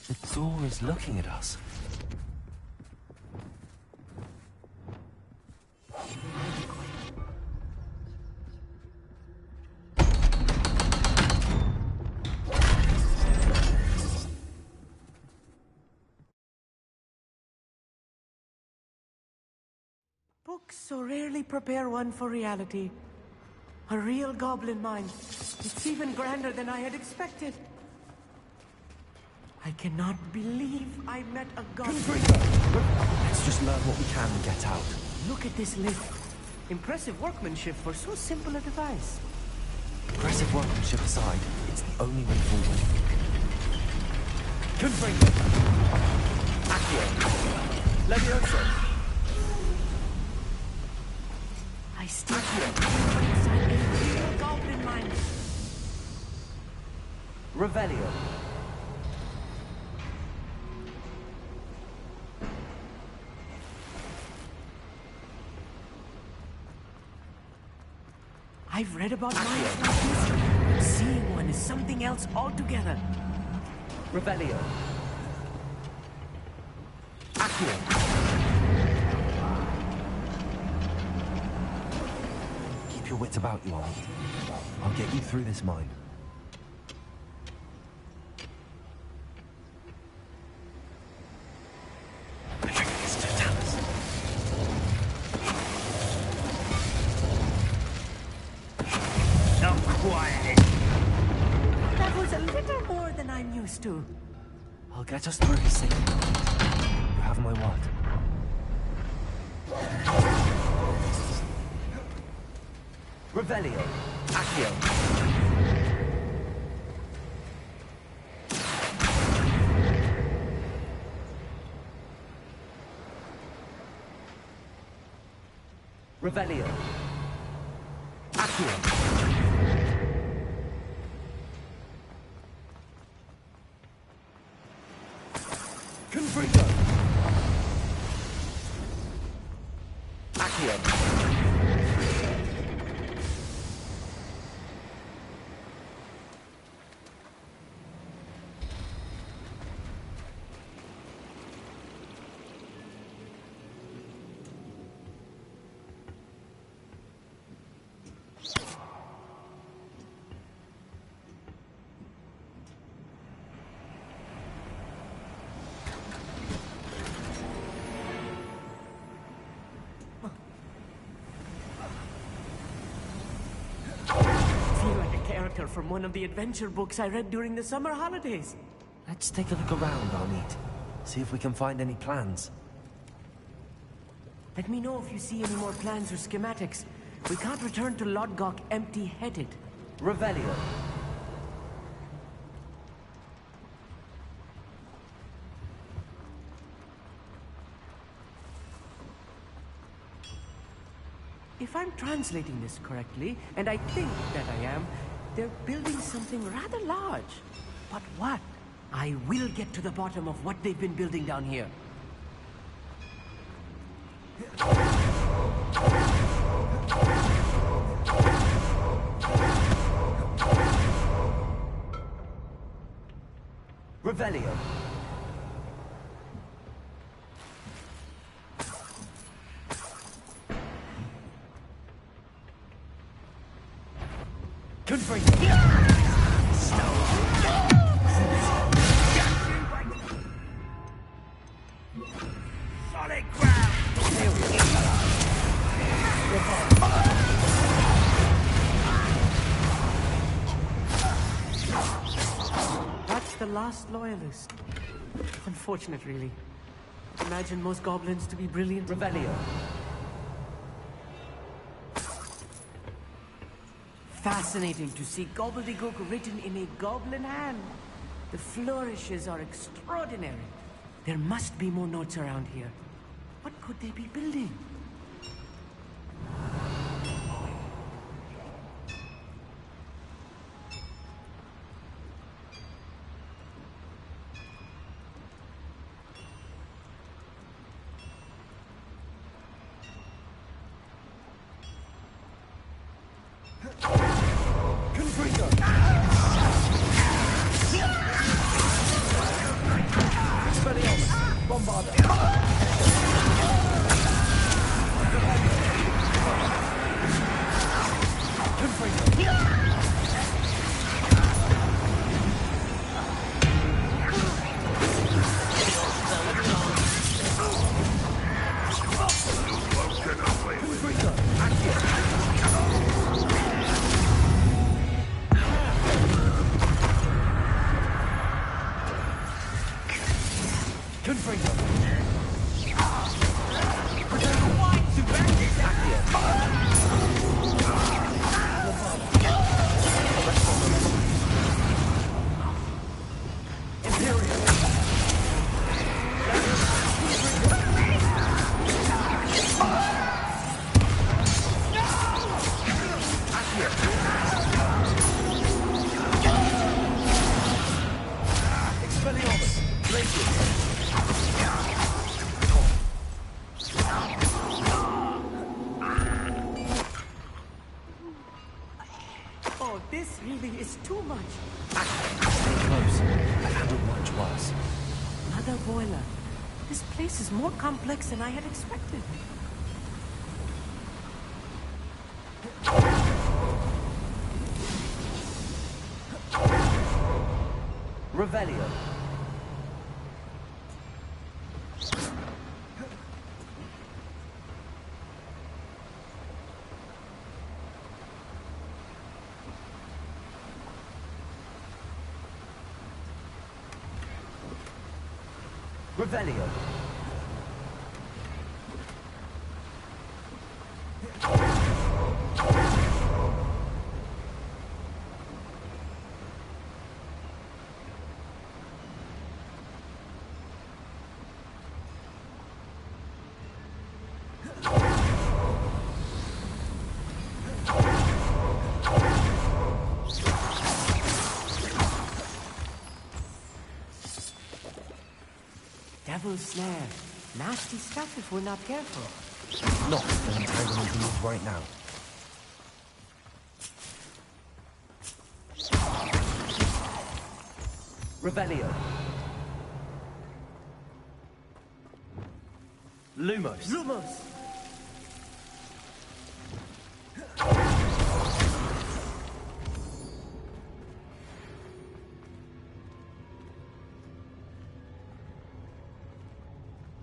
The door is looking at us. Books so rarely prepare one for reality. A real goblin mine. It's even grander than I had expected. I cannot believe I met a goblin. Let's just learn what we can and get out. Look at this lift. Impressive workmanship for so simple a device. Impressive workmanship aside, it's the only way forward. Confringo. Accio. Levioso. I still feel inside a real goblin mine. Revelio. I've read about mines like this, but seeing one is something else altogether. Revelio. Accio. Keep your wits about you, Amit. I'll get you through this mine. The trick is to tell us. Now quiet. That was a little more than I'm used to. I'll get us through his safety. You have my word. Revelio. Accio. Revelio. Accio. Confringo. Accio. character from one of the adventure books I read during the summer holidays. Let's take a look around, Arneet. See if we can find any plans. Let me know if you see any more plans or schematics. We can't return to Lodgok empty-headed. Revelio. If I'm translating this correctly, and I think that I am, they're building something rather large. But what? I will get to the bottom of what they've been building down here. Revelio. Confront. Solid ground. That's the last loyalist. Unfortunate, really. Imagine most goblins to be brilliant. Revelio. Fascinating to see gobbledygook written in a goblin hand. The flourishes are extraordinary. There must be more notes around here. What could they be building? Oh, this really is too much. Stay close. I've handled much worse. Mother Boiler. This place is more complex than I had expected. Revelio. Revelio. Devil's Snare. Nasty stuff if we're not careful. Not the entanglement we need right now. Revelio. Lumos. Lumos!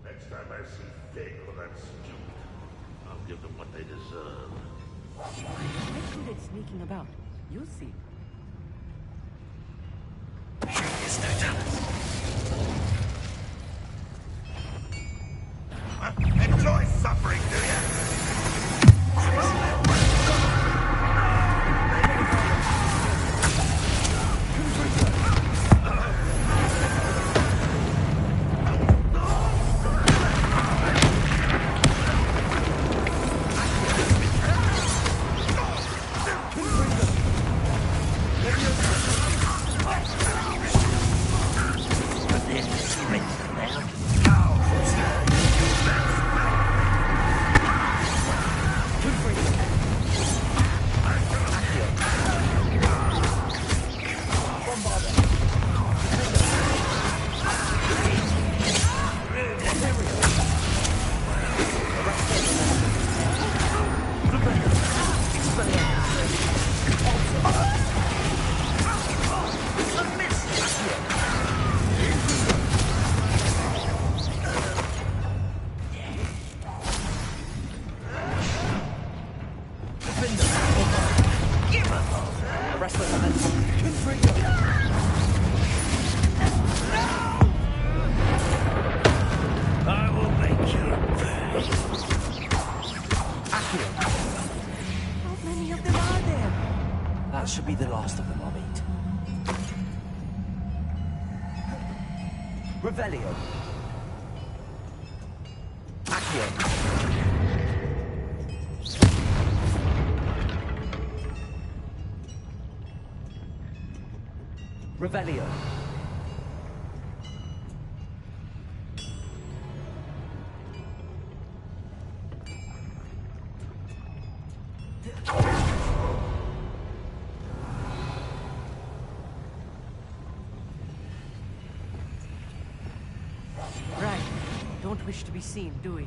Next time I see Fig or that student, I'll give them what they deserve. Let's do that sneaking about. You'll see. Wrestler momentum. I will make you pay. How many of them are there? That should be the last of them, I'll meet. Revelio. Accio. Revelio. Right. Don't wish to be seen, do we?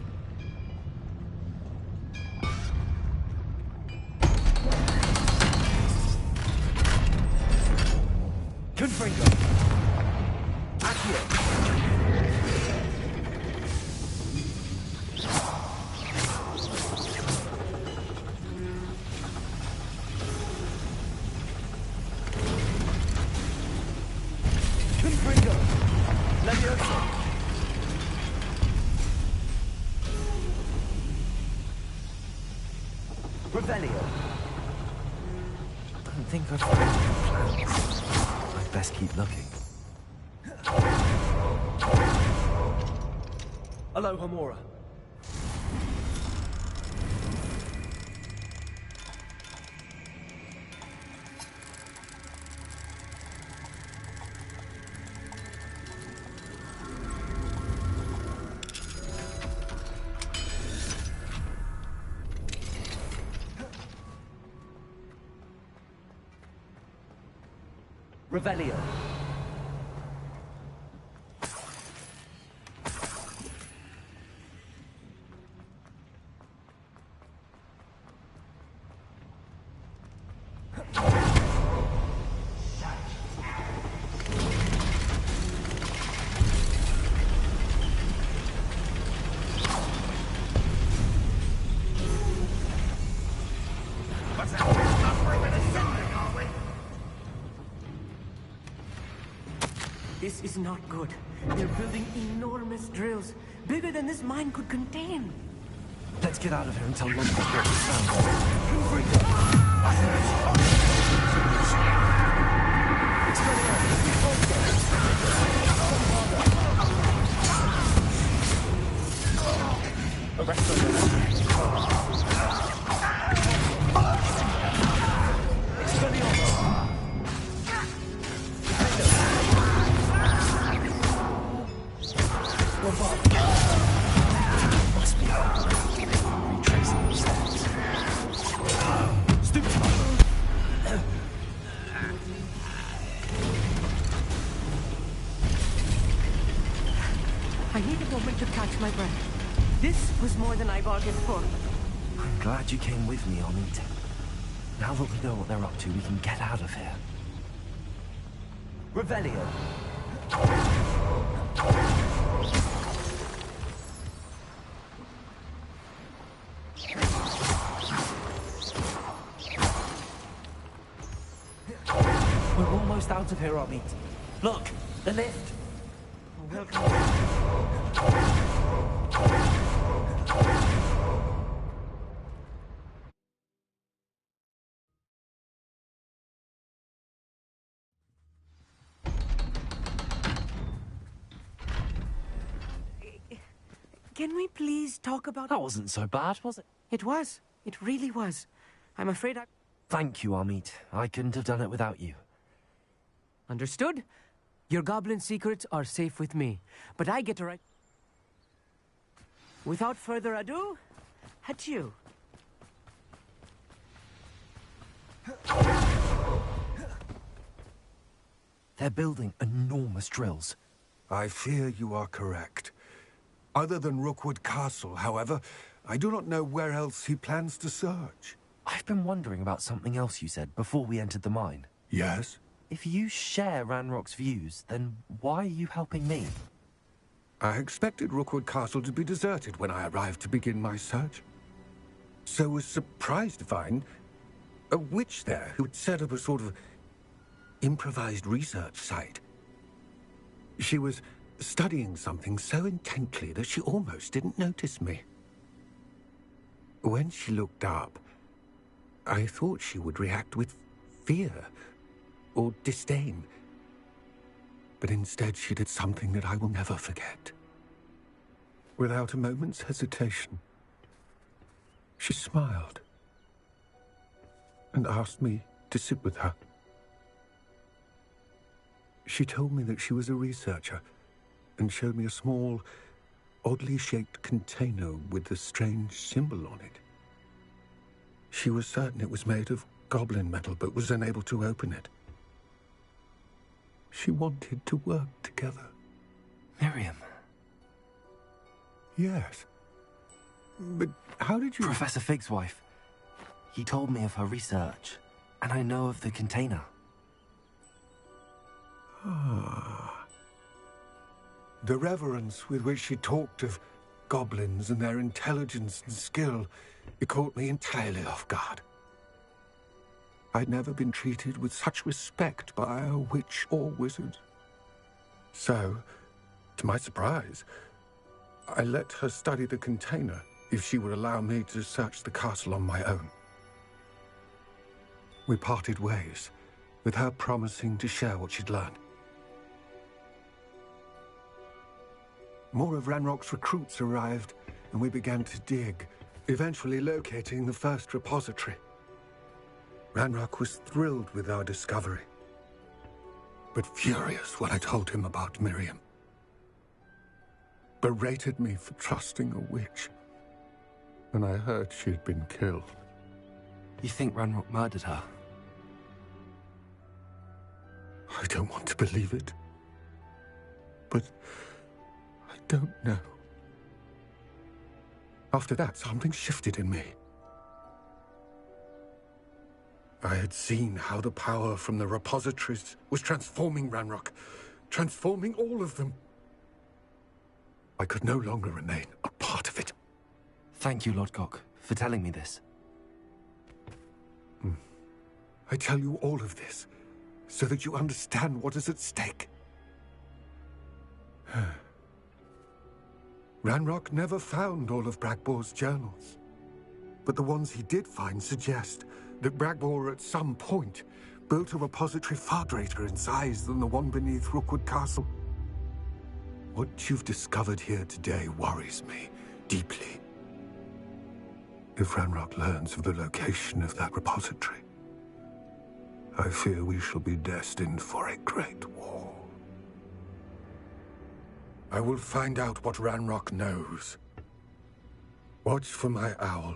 Confringo. Accio. Confringo. Levioso. Revelio. I don't think I've found any plans. I'd best keep looking. Hello, Homura. Revelio. What's that? Not breathing a sending, are we? This is not good. They're building enormous drills, bigger than this mine could contain. Let's get out of here and tell London what we found. Must be retracing the steps. Stupid. I need a moment to catch my breath. This was more than I bargained for. I'm glad you came with me, Amit. Now that we know what they're up to, we can get out of here. Revelio. We're almost out of here, Amit. Look, the lift. Can we please talk about... That wasn't so bad, was it? It was. It really was. I'm afraid I... Thank you, Amit. I couldn't have done it without you. Understood? Your goblin secrets are safe with me, but I get to write... Without further ado, adieu. They're building enormous drills. I fear you are correct. Other than Rookwood Castle, however, I do not know where else he plans to search. I've been wondering about something else you said before we entered the mine. Yes? If you share Ranrock's views, then why are you helping me? I expected Rookwood Castle to be deserted when I arrived to begin my search. So was surprised to find a witch there who'd set up a sort of improvised research site. She was studying something so intently that she almost didn't notice me. When she looked up, I thought she would react with fear or disdain. But instead she did something that I will never forget. Without a moment's hesitation, she smiled and asked me to sit with her. She told me that she was a researcher and showed me a small, oddly shaped container with a strange symbol on it. She was certain it was made of goblin metal, but was unable to open it. She wanted to work together. Miriam. Yes. But how did you... Professor Fig's wife. He told me of her research, and I know of the container. Ah. The reverence with which she talked of goblins and their intelligence and skill, it caught me entirely off guard. I'd never been treated with such respect by a witch or wizard. So, to my surprise, I let her study the container if she would allow me to search the castle on my own. We parted ways, with her promising to share what she'd learned. More of Ranrock's recruits arrived, and we began to dig, eventually locating the first repository. Ranrock was thrilled with our discovery, but furious when I told him about Miriam. Berated me for trusting a witch, and I heard she had been killed. You think Ranrock murdered her? I don't want to believe it, but I don't know. After that, something shifted in me. I had seen how the power from the repositories was transforming Ranrock, transforming all of them. I could no longer remain a part of it. Thank you, Lodgok, for telling me this. I tell you all of this so that you understand what is at stake. Ranrock never found all of Bragbor's journals, but the ones he did find suggest that Bragbor at some point built a repository far greater in size than the one beneath Rookwood Castle. What you've discovered here today worries me deeply. If Ranrock learns of the location of that repository, I fear we shall be destined for a great war. I will find out what Ranrock knows. Watch for my owl.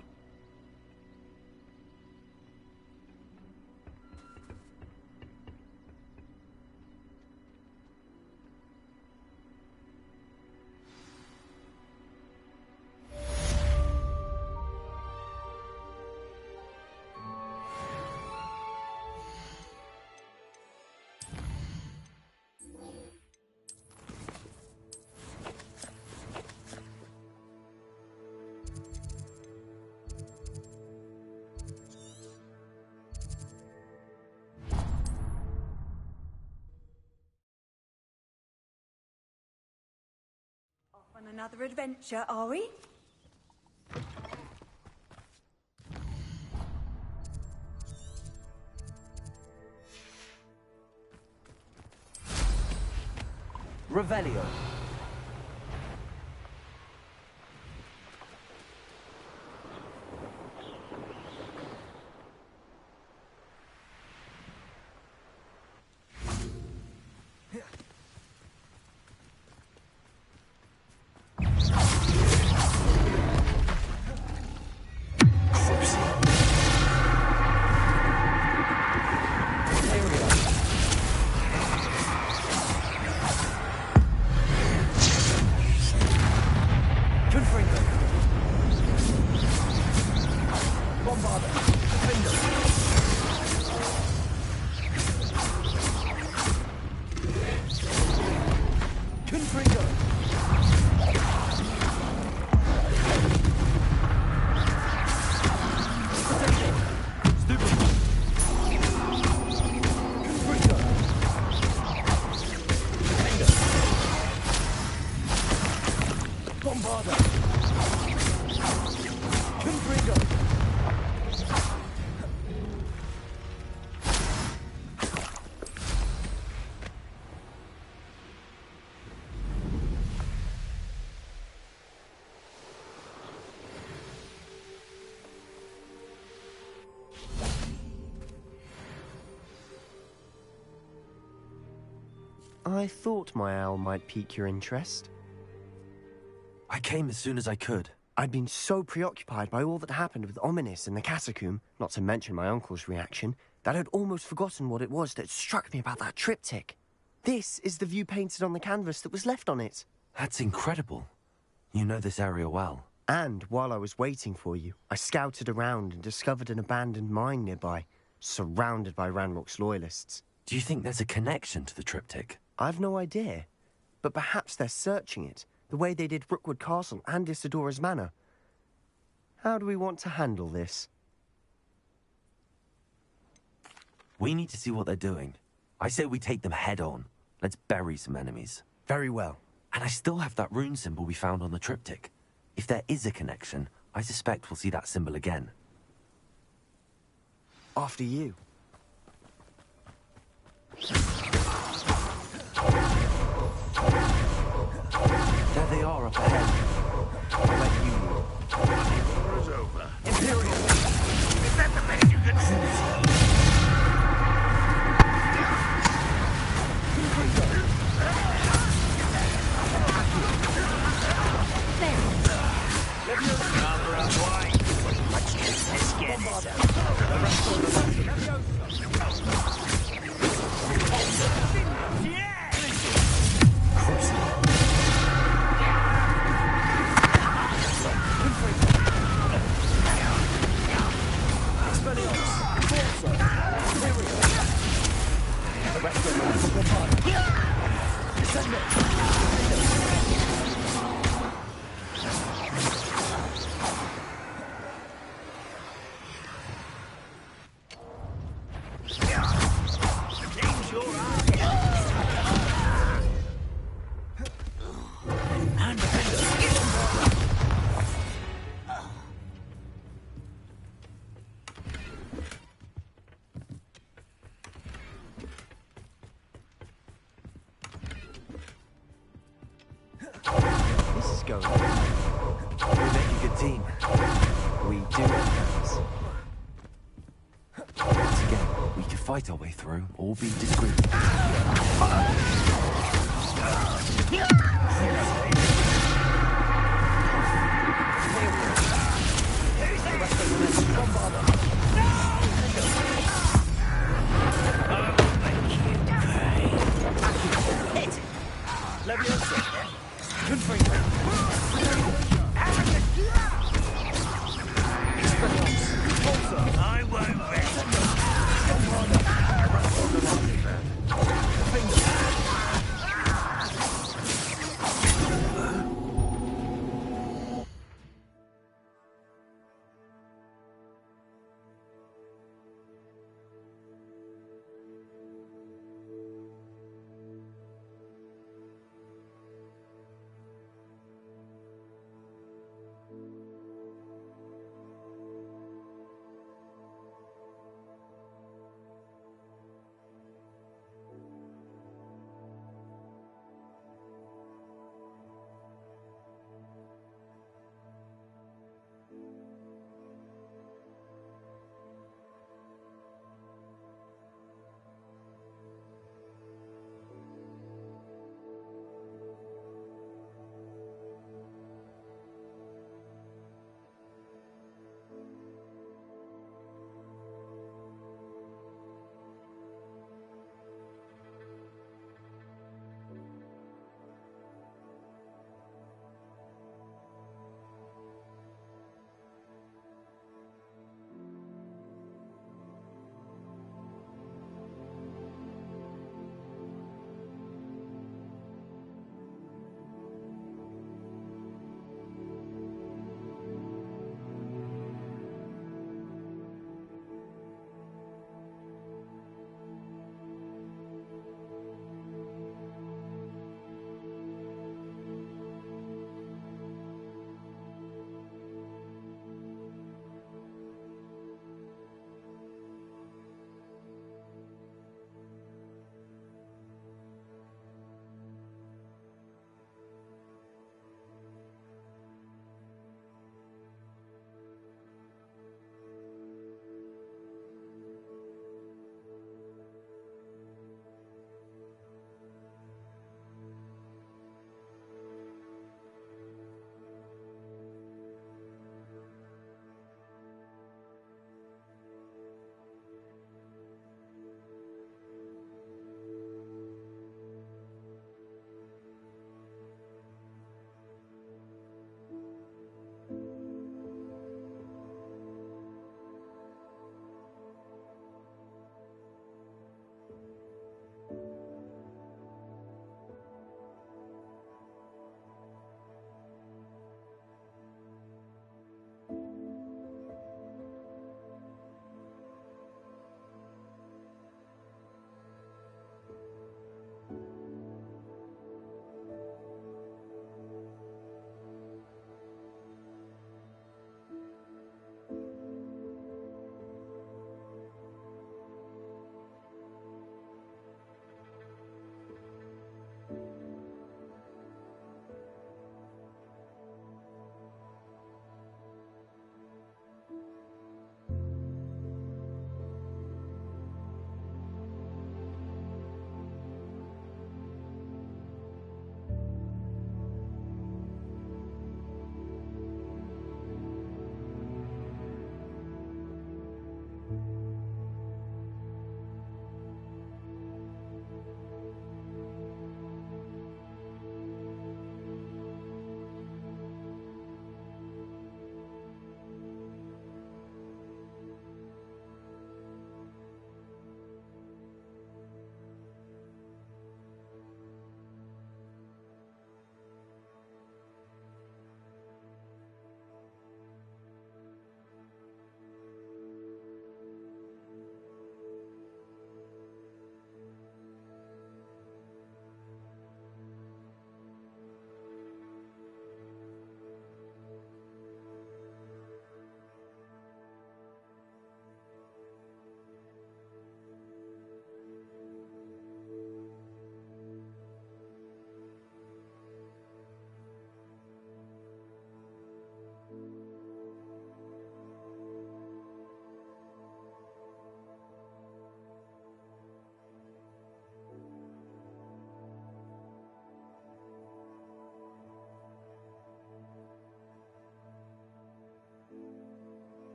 On another adventure, are we? Revelio. I thought my owl might pique your interest. I came as soon as I could. I'd been so preoccupied by all that happened with Ominis and the catacomb, not to mention my uncle's reaction, that I'd almost forgotten what it was that struck me about that triptych. This is the view painted on the canvas that was left on it. That's incredible. You know this area well. And while I was waiting for you, I scouted around and discovered an abandoned mine nearby, surrounded by Ranrock's loyalists. Do you think there's a connection to the triptych? I've no idea, but perhaps they're searching it, the way they did Rookwood Castle and Isidora's Manor. How do we want to handle this? We need to see what they're doing. I say we take them head on. Let's bury some enemies. Very well. And I still have that rune symbol we found on the triptych. If there is a connection, I suspect we'll see that symbol again. After you. There they are up ahead. I'll let you lead. The war is over. Imperial! Is that the man you can see? This is going on. We make a good team. We do it, friends. Once again, we could fight our way through, or be discreet. I won't rest.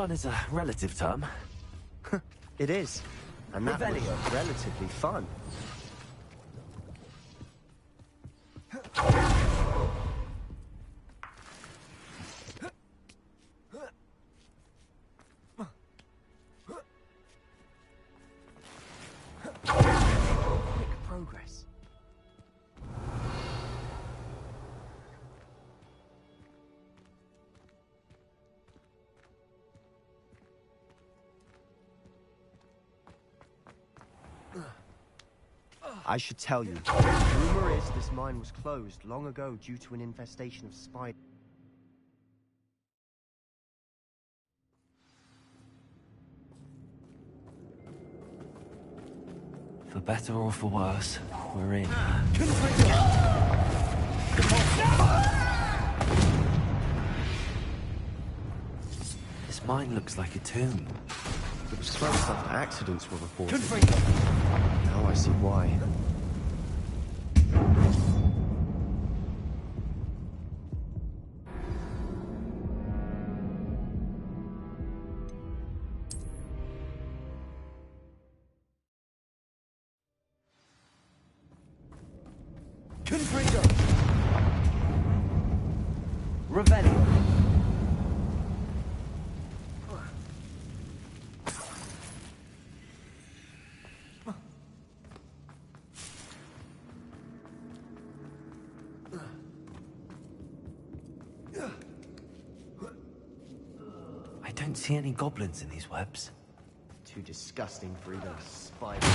Fun is a relative term. It is. And that was Revelio. relatively fun. Quick progress. I should tell you. Rumor is this mine was closed long ago due to an infestation of spiders. For better or for worse, we're in. This mine looks like a tomb. It was closed after accidents were reported. Now I see why. Revelio. I don't see any goblins in these webs. Too disgusting for even a spider.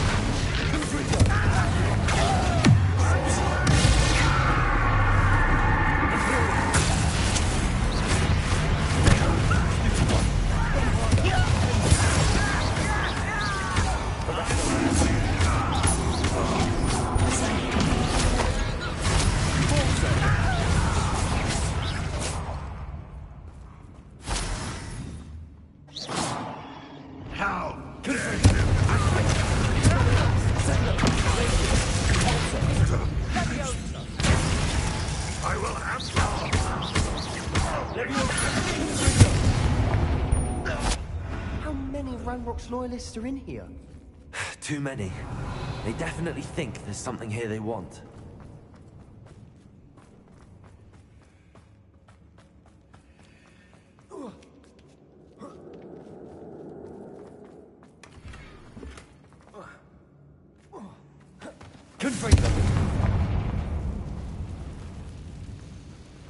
How many of Ranrock's loyalists are in here? Too many. They definitely think there's something here they want.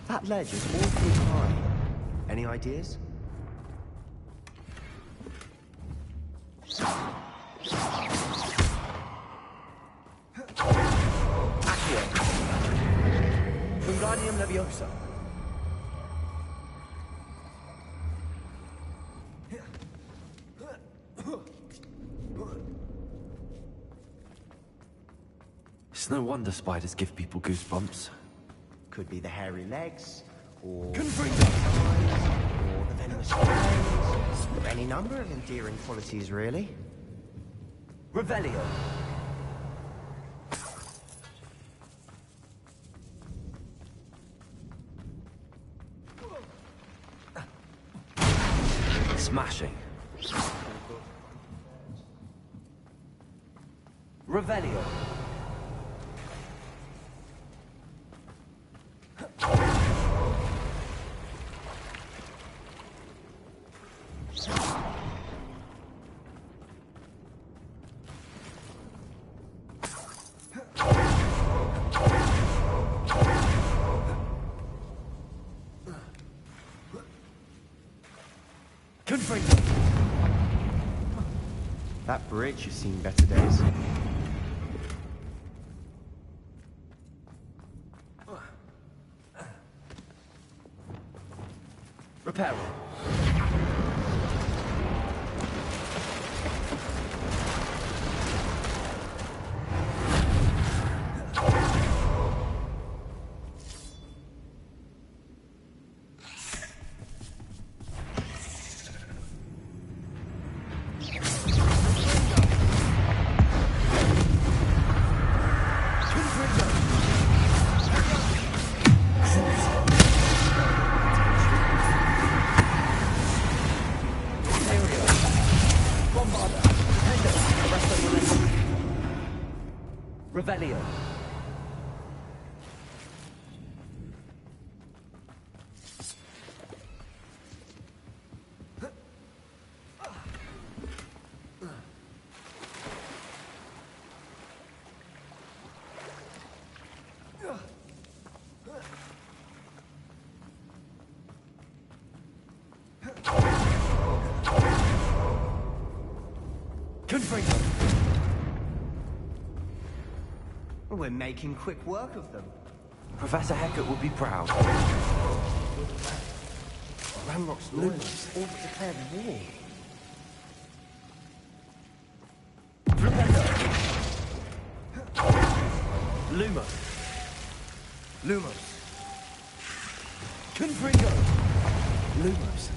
That ledge is awfully high. Any ideas? Accio. Wingardium Leviosa. It's no wonder spiders give people goosebumps. Could be the hairy legs, or the eyes, or the venomous fangs. Any number of endearing qualities, really. Revelio. Smashing. Revelio. That bridge has seen better days. Repair. Revelio. We're making quick work of them. Professor Hecat would be proud. Ranrock's loyalists all but declared war. Lumos. Lumos. Confringo. Lumos.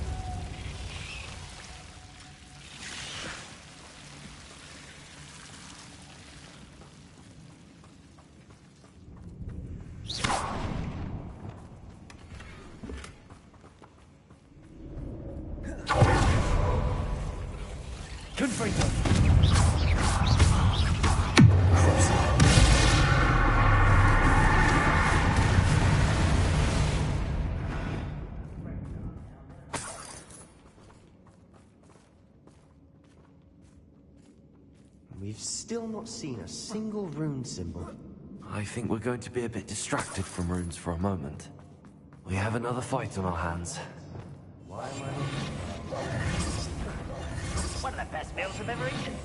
We've still not seen a single rune symbol. I think we're going to be a bit distracted from runes for a moment. We have another fight on our hands. Why am I not... One of the best meals I've ever eaten.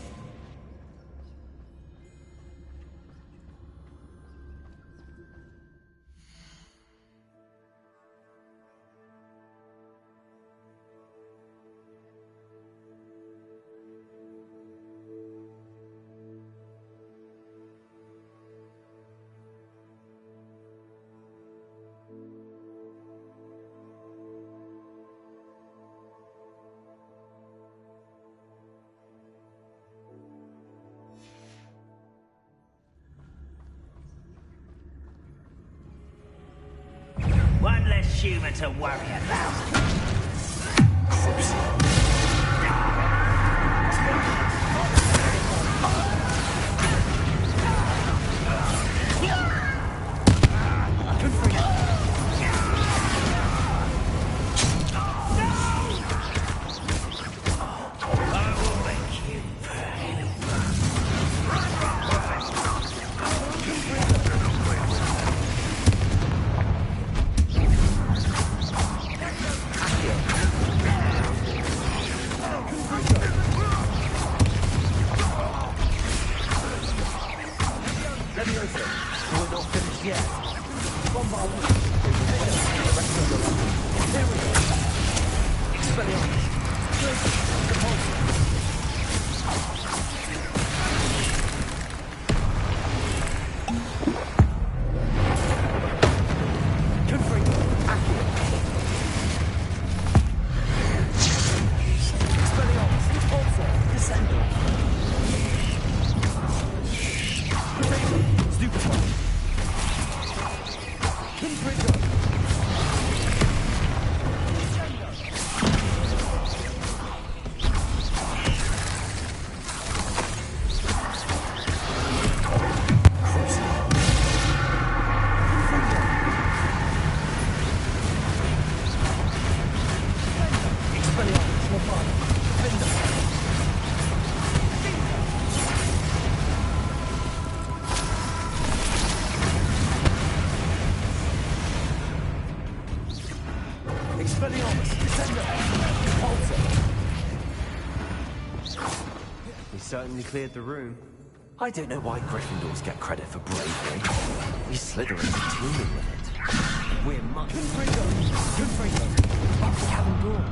One less human to worry about. He certainly cleared the room. I don't know why Gryffindors get credit for bravery. We Slytherins are teeming with it. We're much... That's the cabin door.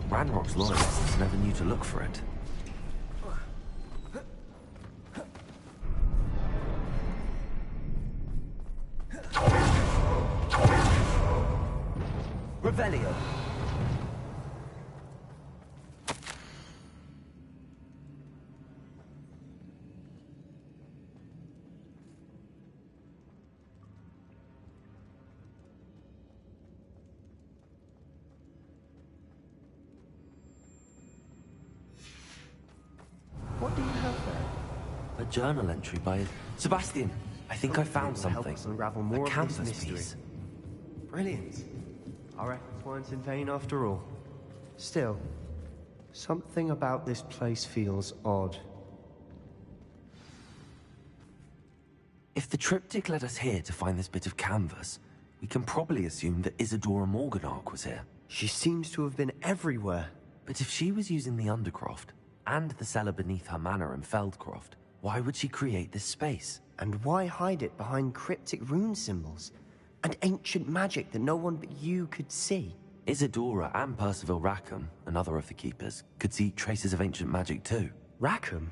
Ranrock's loyalists never knew to look for it. Revelio. What do you have there? A A journal entry by... Sebastian, I think I found something. Help us unravel more A of this canvas mystery. piece. Brilliant. Our efforts weren't in vain after all. Still, something about this place feels odd. If the triptych led us here to find this bit of canvas, we can probably assume that Isadora Morganark was here. She seems to have been everywhere. But if she was using the Undercroft, and the cellar beneath her manor in Feldcroft, why would she create this space? And why hide it behind cryptic rune symbols? And ancient magic that no one but you could see? Isadora and Percival Rackham, another of the Keepers, could see traces of ancient magic too. Rackham?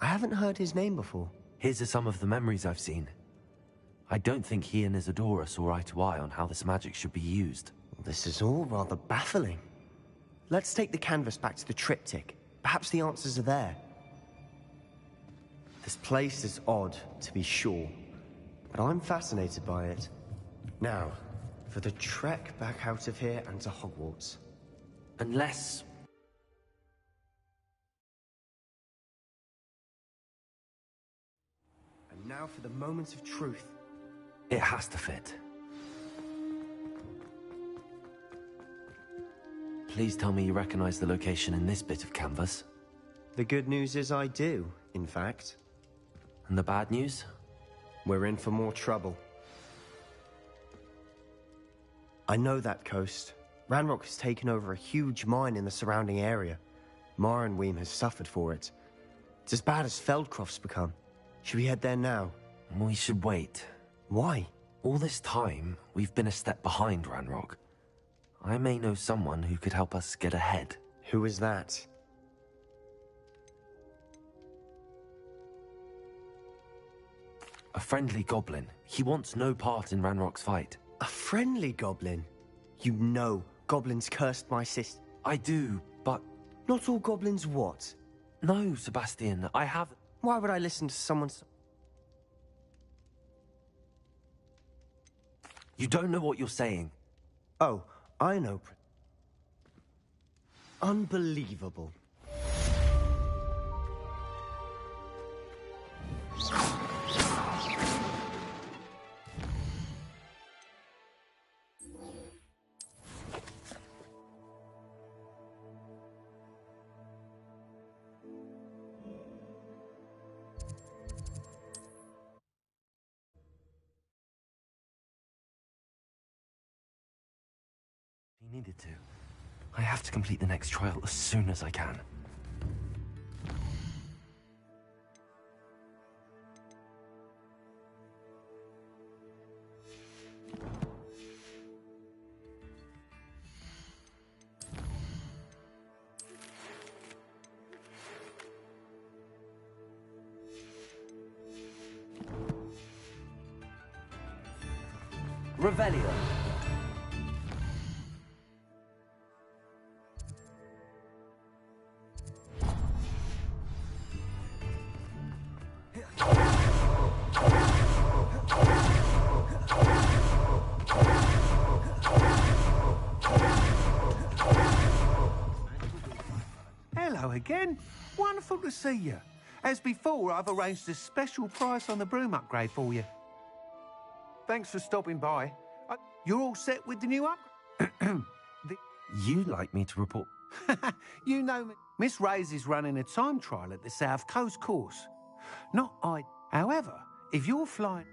I haven't heard his name before. His are some of the memories I've seen. I don't think he and Isadora saw eye to eye on how this magic should be used. This is all rather baffling. Let's take the canvas back to the triptych. Perhaps the answers are there. This place is odd, to be sure, but I'm fascinated by it. Now, for the trek back out of here and to Hogwarts. Unless... And now for the moment of truth. It has to fit. Please tell me you recognize the location in this bit of canvas. The good news is I do, in fact. And the bad news? We're in for more trouble. I know that coast. Ranrock has taken over a huge mine in the surrounding area. Marrenweem has suffered for it. It's as bad as Feldcroft's become. Should we head there now? We should wait. Why? All this time, we've been a step behind Ranrock. I may know someone who could help us get ahead. Who is that? A friendly goblin. He wants no part in Ranrock's fight. A friendly goblin? You know goblins cursed my sister. I do, but... Not all goblins what? No, Sebastian, I have... Why would I listen to someone so... You don't know what you're saying. Oh, I know. Unbelievable. He needed to. I have to complete the next trial as soon as I can. Revelio. Hello again. Wonderful to see you. As before, I've arranged a special price on the broom upgrade for you. Thanks for stopping by. You're all set with the new up? You'd like me to report... You know me. Miss Ray's is running a time trial at the South Coast course. Not I. However, if you're flying...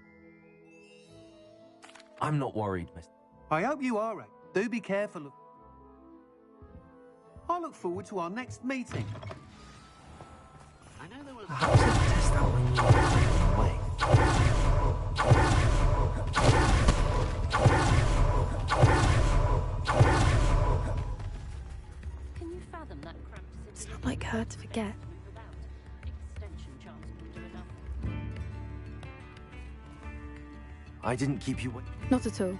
I'm not worried, Miss... I hope you are, Ray. Do be careful of... I look forward to our next meeting. I know there was... Perhaps I could test out my new way. Can you fathom that cramped city? It's not like her to forget. Extension chance will do enough. I didn't keep you... Not at all.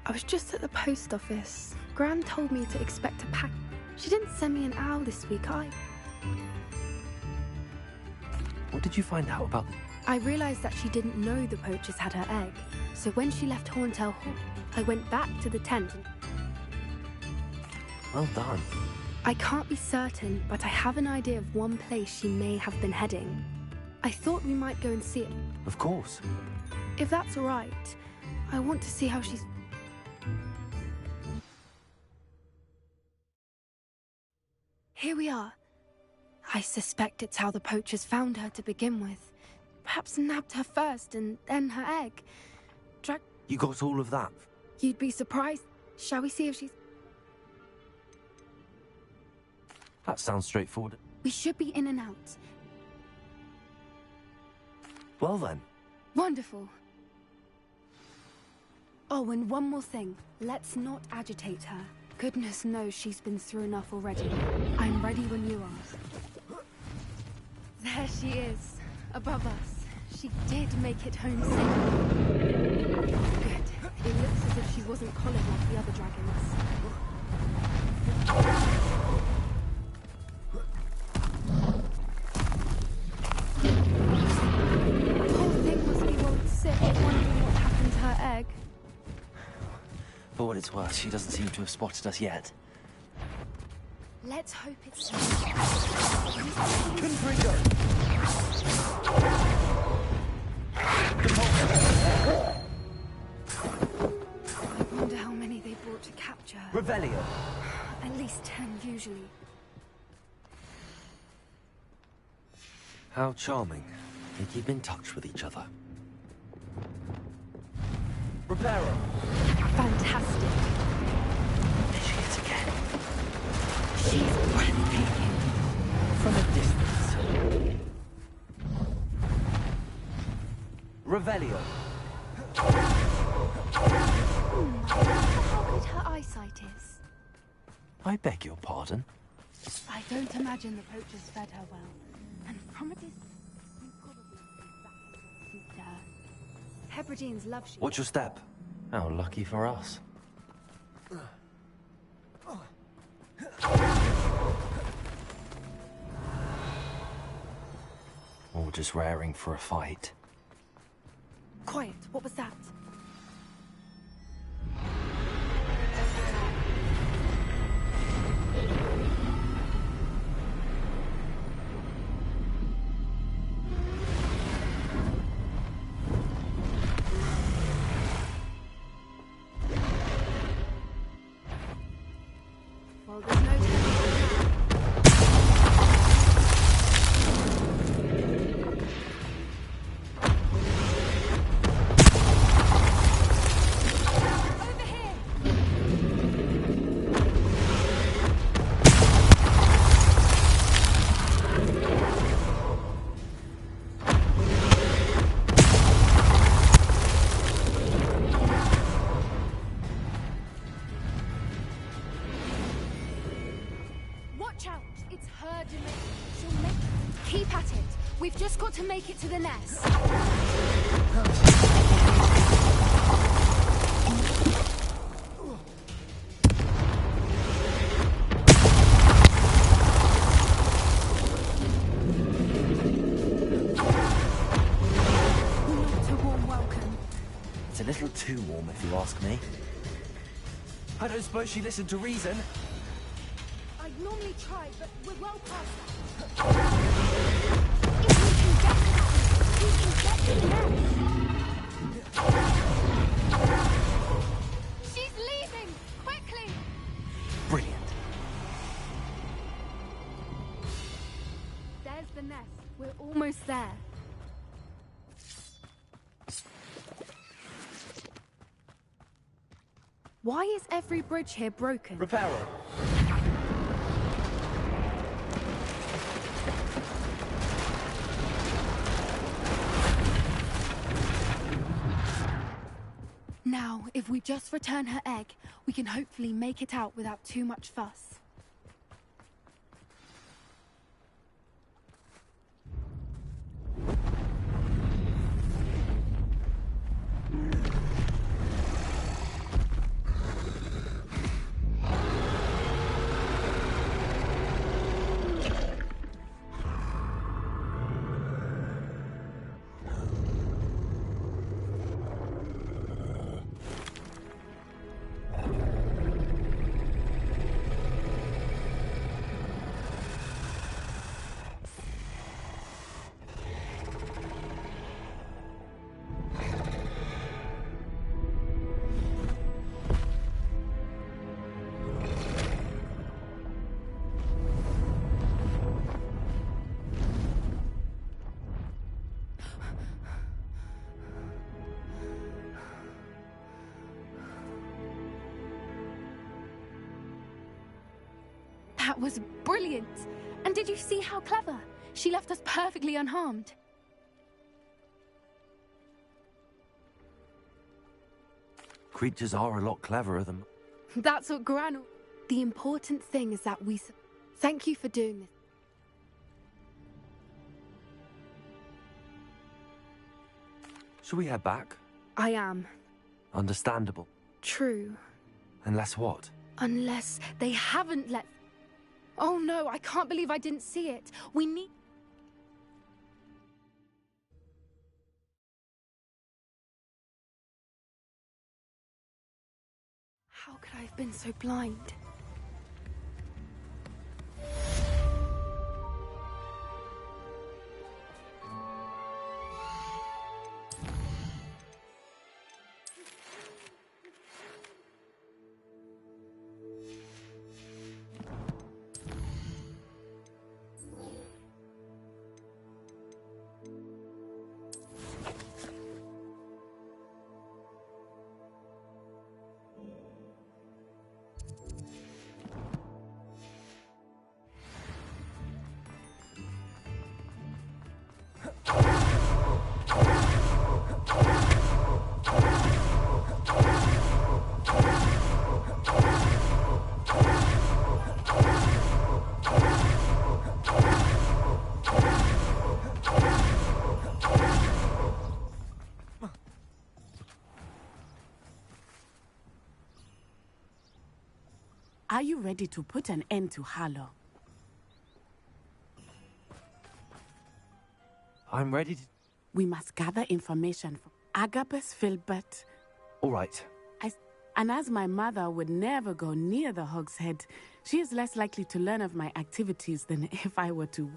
I was just at the post office. Gran told me to expect a pack. She didn't send me an owl this week, What did you find out about... I realised that she didn't know the poachers had her egg. So when she left Horntail Hall, I went back to the tent and... Well done. I can't be certain, but I have an idea of one place she may have been heading. I thought we might go and see it. Of course. If that's all right, I want to see how she's... Here we are. I suspect it's how the poachers found her to begin with. Perhaps nabbed her first and then her egg. You got all of that? You'd be surprised. Shall we see if she's... That sounds straightforward. We should be in and out. Well then. Wonderful. Oh, and one more thing. Let's not agitate her. Goodness knows she's been through enough already. I'm ready when you are. There she is, above us. She did make it home safe. Good. It looks as if she wasn't collared like the other dragons. The whole thing must be worried sick, wondering what happened to her egg. For what it's worth, she doesn't seem to have spotted us yet. Let's hope it's... Confringo! I wonder how many they brought to capture her. Revelio! At least 10 usually. How charming. They keep in touch with each other. Reparo! Fantastic. There she is again. She's breathtaking. From a distance. Revelio. How good her eyesight is. I beg your pardon? I don't imagine the poachers fed her well. And from a distance, we probably suited her. Hebrideans love sheep. What's your step? How lucky for us. Or just raring for a fight. Quiet, what was that? Well, there's no Watch out! It's her domain. She'll make it. Keep at it. We've just got to make it to the nest. Not a warm welcome. It's a little too warm, if you ask me. I don't suppose she listened to reason. I'd normally try, but we're well past that. If we can get to that, we can get to the nest. She's leaving! Quickly! Brilliant. There's the nest. We're almost there. Why is every bridge here broken? Reparo. Now, if we just return her egg, we can hopefully make it out without too much fuss. That was brilliant. And did you see how clever? She left us perfectly unharmed. Creatures are a lot cleverer than... That's what Gran... The important thing is that we... Thank you for doing this. Shall we head back? I am. Understandable. True. Unless what? Unless they haven't let... Oh no, I can't believe I didn't see it. We need... How could I have been so blind? Are you ready to put an end to Harlow? I'm ready to... We must gather information from Agabus Filbert. All right. And as my mother would never go near the Hog's Head, she is less likely to learn of my activities than if I were to.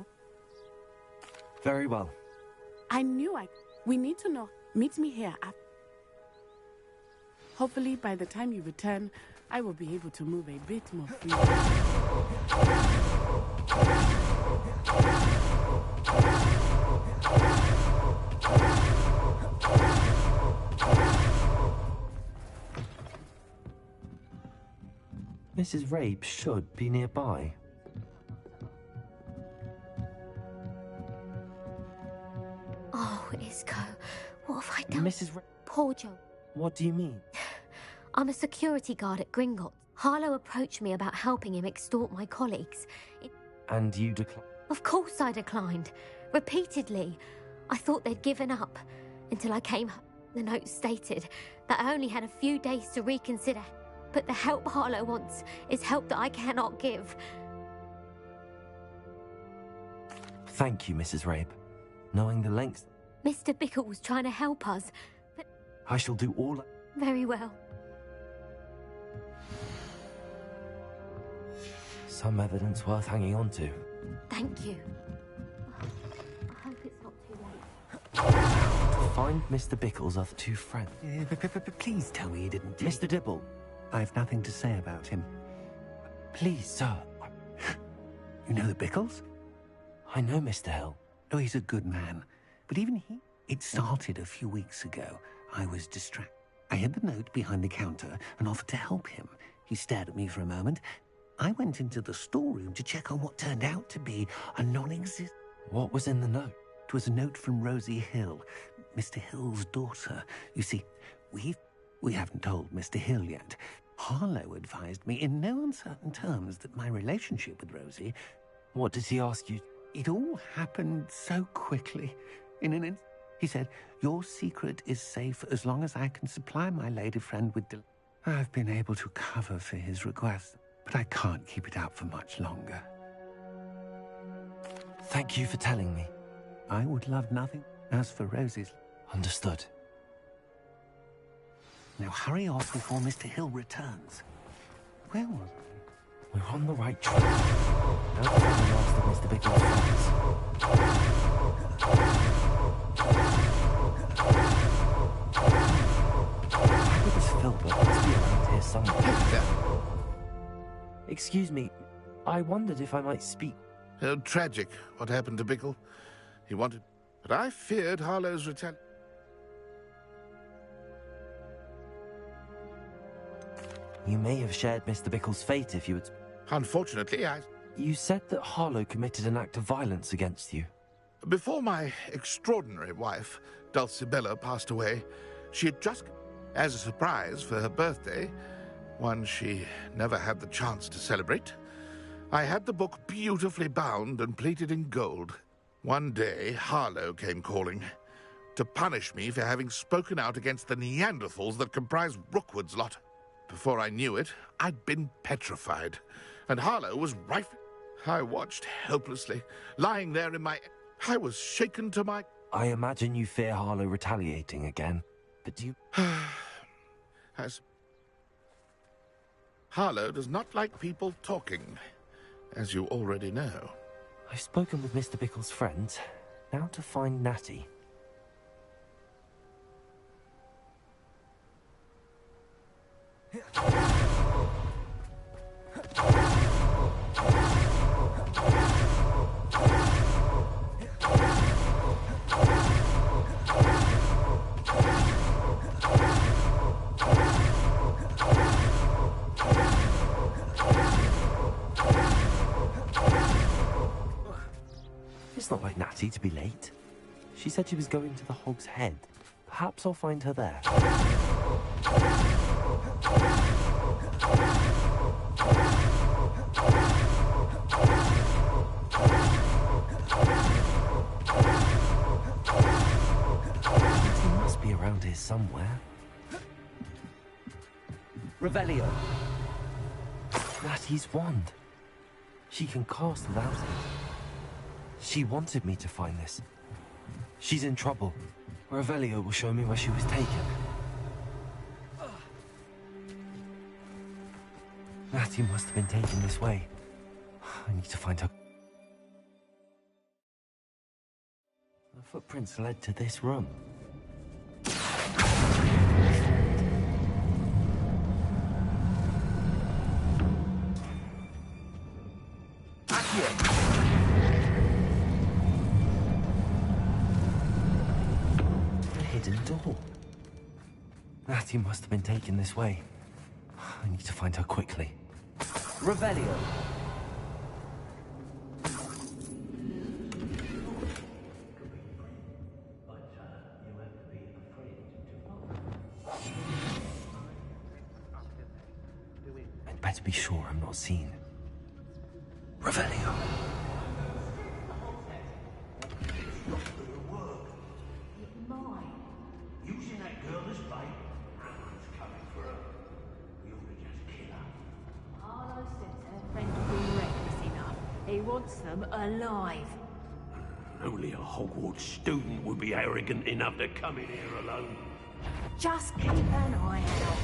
Very well. I knew We need to know. Meet me here. Hopefully, by the time you return, I will be able to move a bit more freely. Mrs. Rabe should be nearby. Oh, Isco, what have I done? Mrs. Rabe... Poor Joe. What do you mean? I'm a security guard at Gringotts. Harlow approached me about helping him extort my colleagues. And you declined? Of course I declined. Repeatedly. I thought they'd given up. Until I came home. The note stated that I only had a few days to reconsider. But the help Harlow wants is help that I cannot give. Thank you, Mrs. Rabe. Knowing the lengths... Mr. Bickle was trying to help us, but... I shall do all... Very well. Some evidence worth hanging on to. Thank you. I hope it's not too late. To find Mr. Bickle's other two friends. Please tell me you didn't... Mr. Dibble. I've nothing to say about him. Please, sir. You know the Bickles? I know Mr. Hill. Oh, he's a good man. But even he... It started a few weeks ago. I was distracted. I hid the note behind the counter and offered to help him. He stared at me for a moment. I went into the storeroom to check on what turned out to be a non-existent... What was in the note? It was a note from Rosie Hill, Mr. Hill's daughter. You see, we haven't told Mr. Hill yet. Harlow advised me in no uncertain terms that my relationship with Rosie... What did he ask you? It all happened so quickly. He said, your secret is safe as long as I can supply my lady friend with... I've been able to cover for his request, but I can't keep it out for much longer. Thank you for telling me. I would love nothing. As for Rosie's... Understood. Now hurry off before Mr. Hill returns. Where was I? We're on the right track. Now to find the last of Mr. Bickle's friends. Agabus Filbert must be around here somewhere. Excuse me, I wondered if I might speak. Tragic, what happened to Bickle. He wanted... But I feared Harlow's return. You may have shared Mr. Bickle's fate if you had... Unfortunately, You said that Harlow committed an act of violence against you. Before my extraordinary wife, Dulcibella, passed away, she had just, as a surprise for her birthday, one she never had the chance to celebrate, I had the book beautifully bound and plated in gold. One day, Harlow came calling to punish me for having spoken out against the Neanderthals that comprise Rookwood's lot. Before I knew it, I'd been petrified, and Harlow was right. I watched helplessly, lying there in my... I was shaken to my... I imagine you fear Harlow retaliating again, but do you... As... Harlow does not like people talking, as you already know. I've spoken with Mr. Bickle's friends. Now to find Natty. It's not like Natty to be late. She said she was going to the Hog's Head. Perhaps I'll find her there. Natty must be around here somewhere. Revelio. Natty's wand. She can cast without it. She wanted me to find this. She's in trouble. Revelio will show me where she was taken. Natty must have been taken this way. I need to find her. The footprints led to this room. Door. Natty must have been taken this way. I need to find her quickly. Revelio. I'd better be sure I'm not seen. Revelio. Using that girl as bait. Everyone's coming for her. We ought to just kill her. Harlow says her friend will be reckless enough. He wants them alive. Only a Hogwarts student would be arrogant enough to come in here alone. Just keep an eye out.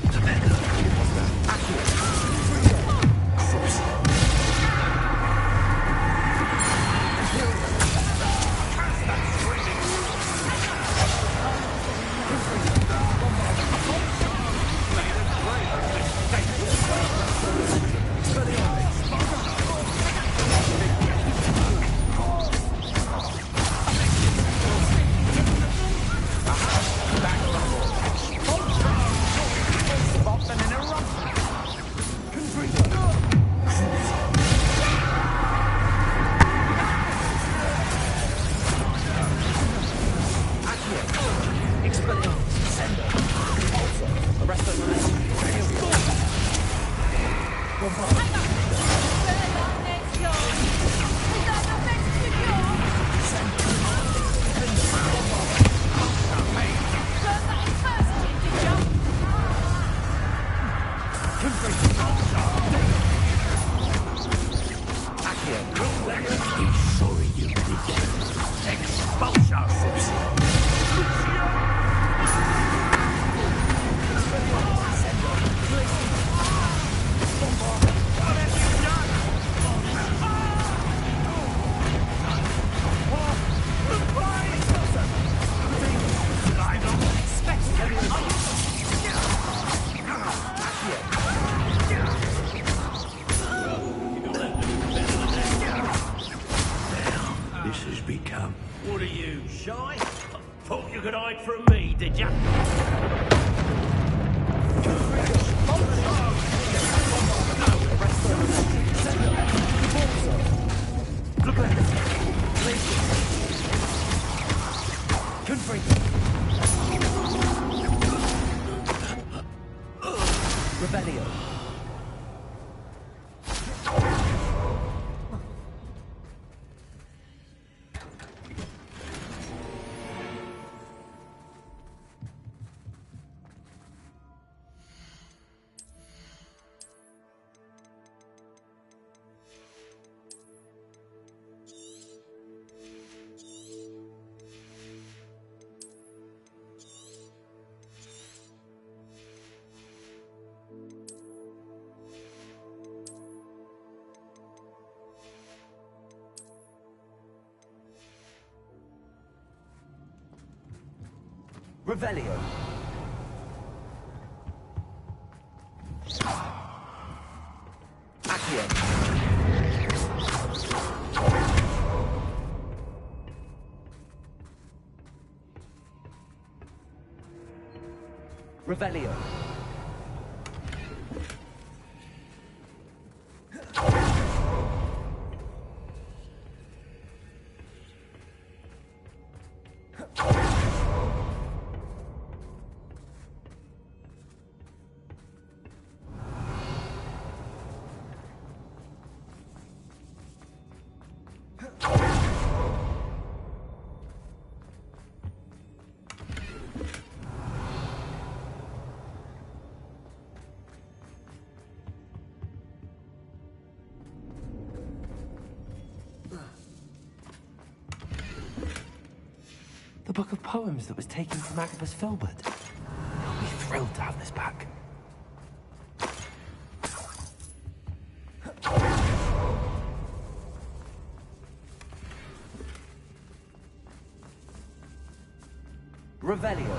What are you, shy? Thought you could hide from me, did ya? Rebellion. Revelio. Accio. Revelio. The book of poems that was taken from Agabus Filbert. I'll be thrilled to have this back. Revelio.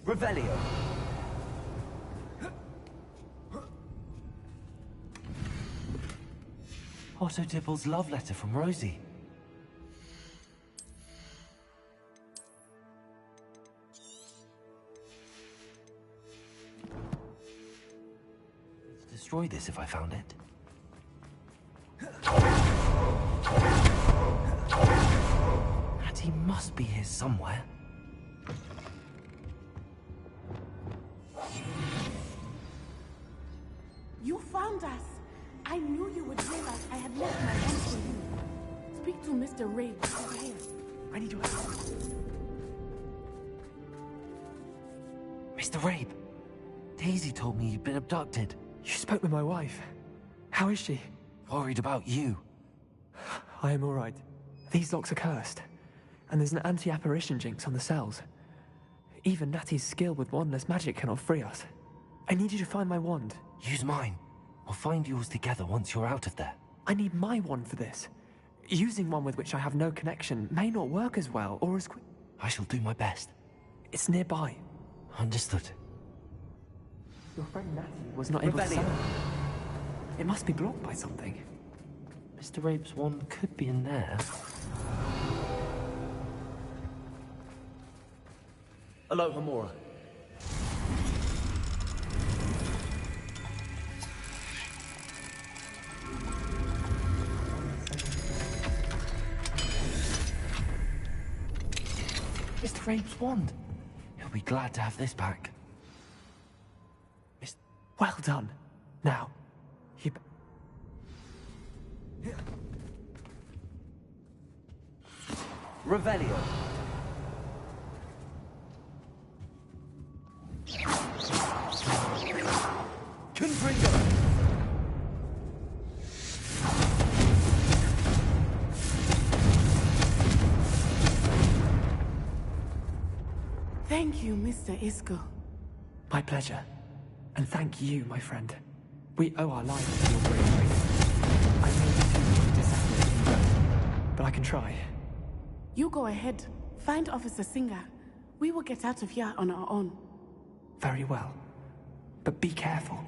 Revelio. Otto Dibble's love letter from Rosie. I'd destroy this if I found it. And he must be here somewhere. You found us! I knew you would realize I had left my wand for you. Speak to Mr. Ray over here. I need your help. Mr. Rabe, Daisy told me you'd been abducted. You spoke with my wife. How is she? Worried about you. I am all right. These locks are cursed, and there's an anti-apparition jinx on the cells. Even Natty's skill with wandless magic cannot free us. I need you to find my wand. Use mine. We'll find yours together once you're out of there. I need my wand for this. Using one with which I have no connection may not work as well or as quick. I shall do my best. It's nearby. Understood. Your friend Natty was not able to summon it. It must be blocked by something. Mr. Rabe's wand could be in there. Hello, Hamura. Mr. Rabe's wand. He'll be glad to have this back. Well done. Now, you... Revelio. Confringo. Thank you, Mr. Isco. My pleasure. And thank you, my friend. We owe our lives to your bravery. but I can try. You go ahead. Find Officer Singer. We will get out of here on our own. Very well. But be careful.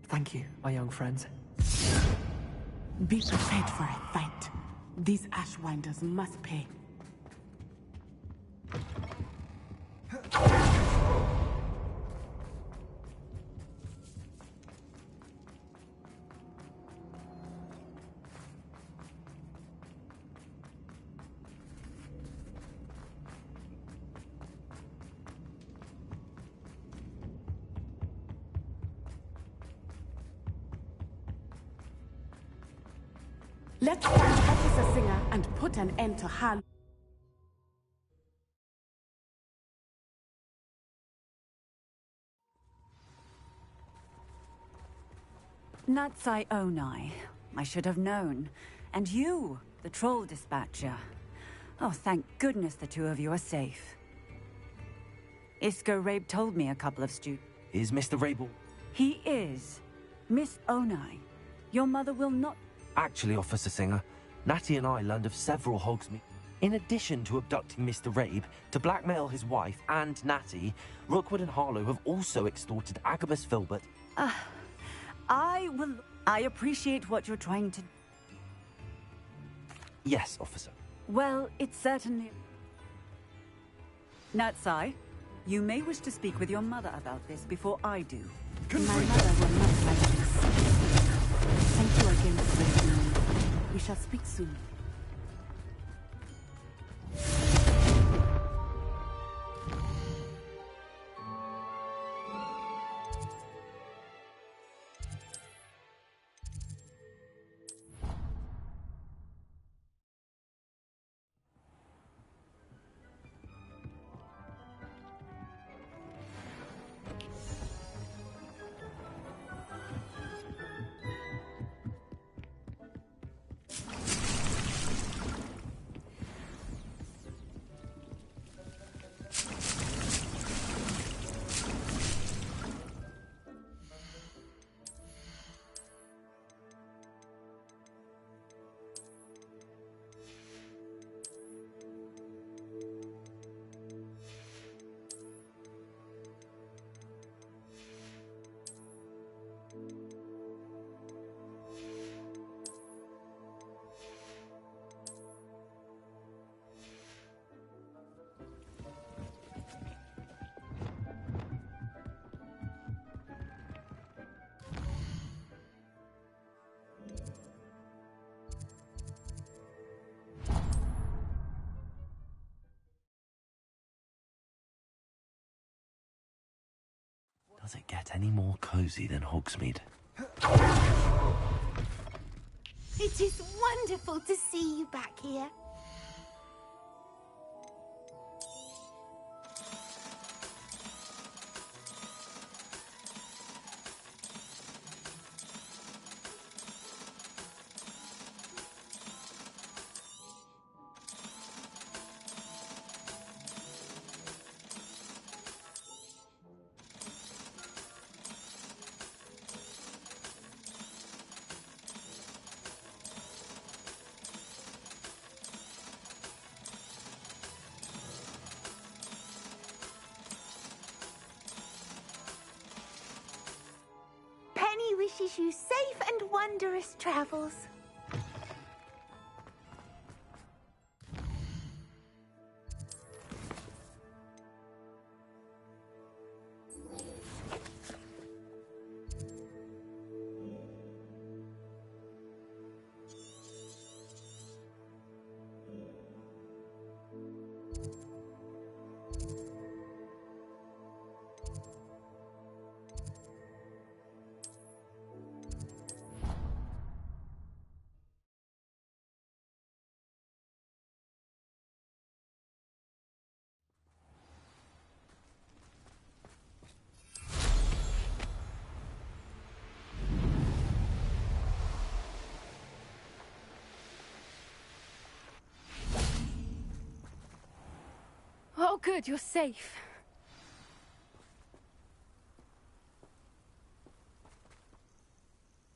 Thank you, my young friends. Be prepared for a fight. These Ashwinders must pay. Let's find Officer Singer and put an end to Harlow. Natsai Onai. I should have known. And you, the troll dispatcher. Oh, thank goodness the two of you are safe. Isco Rabe told me a couple of students. Is Mr. Rabel? He is. Miss Onai, your mother will not... Actually, Officer Singer, Natty and I learned of several Hogsmeade. In addition to abducting Mr. Rabe to blackmail his wife and Natty, Rookwood and Harlow have also extorted Agabus Filbert. I appreciate what you're trying to... Yes, officer. Well, it's certainly... Natsai, you may wish to speak with your mother about this before I do. My mother will not like this. Thank you again for listening. We shall speak soon. Does it get any more cozy than Hogsmeade? It is wonderful to see you back here. Penny wishes you safe and wondrous travels. Oh, good, you're safe.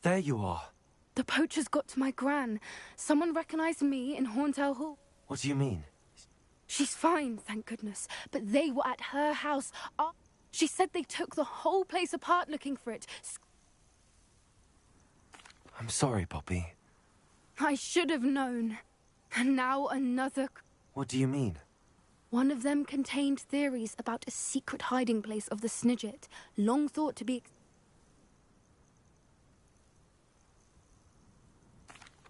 There you are. The poachers got to my gran. Someone recognized me in Horntail Hall. What do you mean? She's fine, thank goodness. But they were at her house. She said they took the whole place apart looking for it. I'm sorry, Poppy. I should have known. And now another... What do you mean? One of them contained theories about a secret hiding place of the Snidget, long thought to be...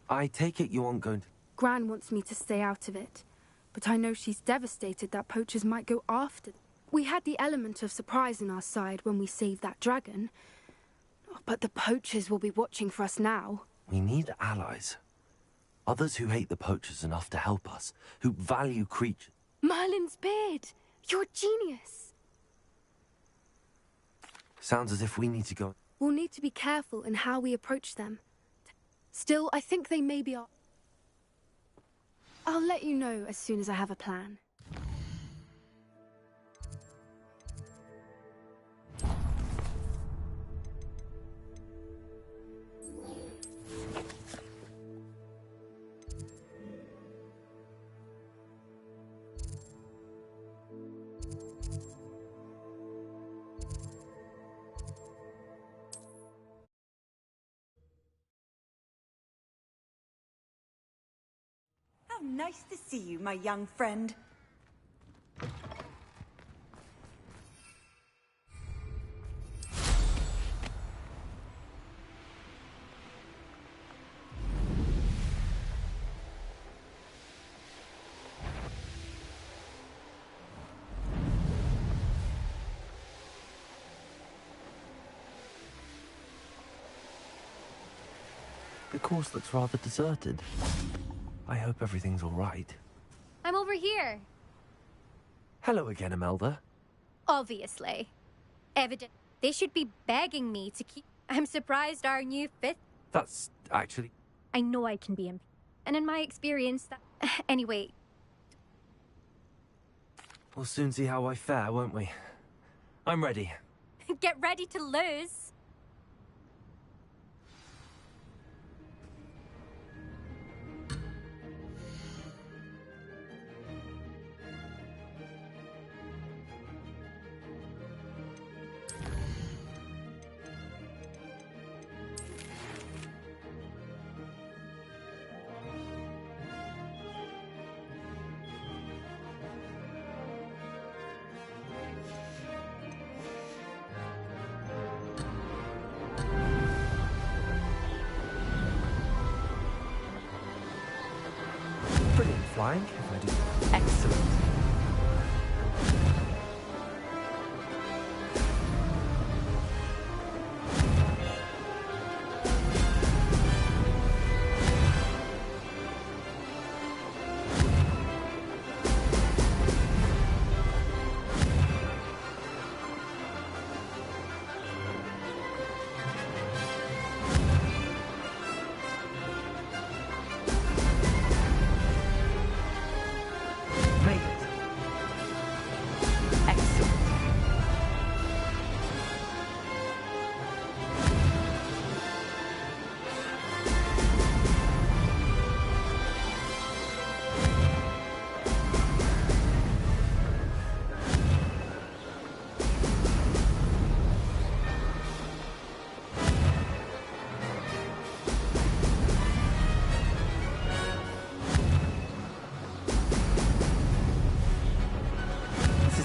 I take it you aren't going to... Gran wants me to stay out of it. But I know she's devastated that poachers might go after them. We had the element of surprise on our side when we saved that dragon. But the poachers will be watching for us now. We need allies. Others who hate the poachers enough to help us, who value creatures. Merlin's beard! You're a genius! Sounds as if we need to go... We'll need to be careful in how we approach them. Still, I think they may be our... I'll let you know as soon as I have a plan. How nice to see you, my young friend. The course looks rather deserted. I hope everything's all right. I'm over here. Hello again, Imelda. Obviously. Evident. They should be begging me to keep... I'm surprised our new fifth... That's actually... I know I can be... And in my experience, that... Anyway. We'll soon see how I fare, won't we? I'm ready. Get ready to lose. Flying, if I do. Excellent.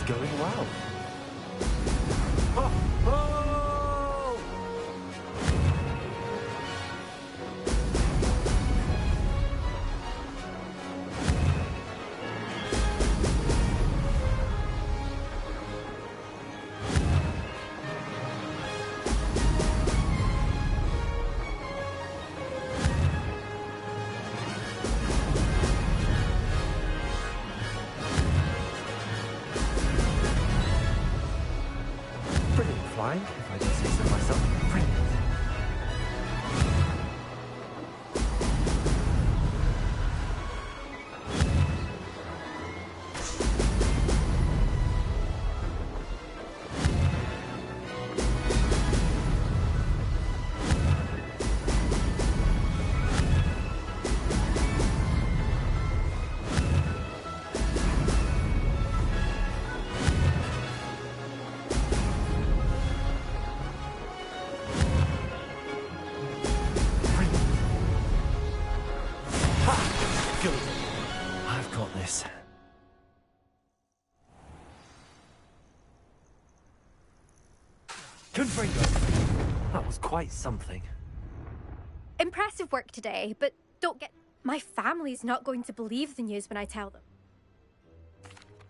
Going well. Oh, oh! Flying, if I do say so myself. Brilliant. Confringo! That was quite something. Impressive work today, but don't get... My family's not going to believe the news when I tell them.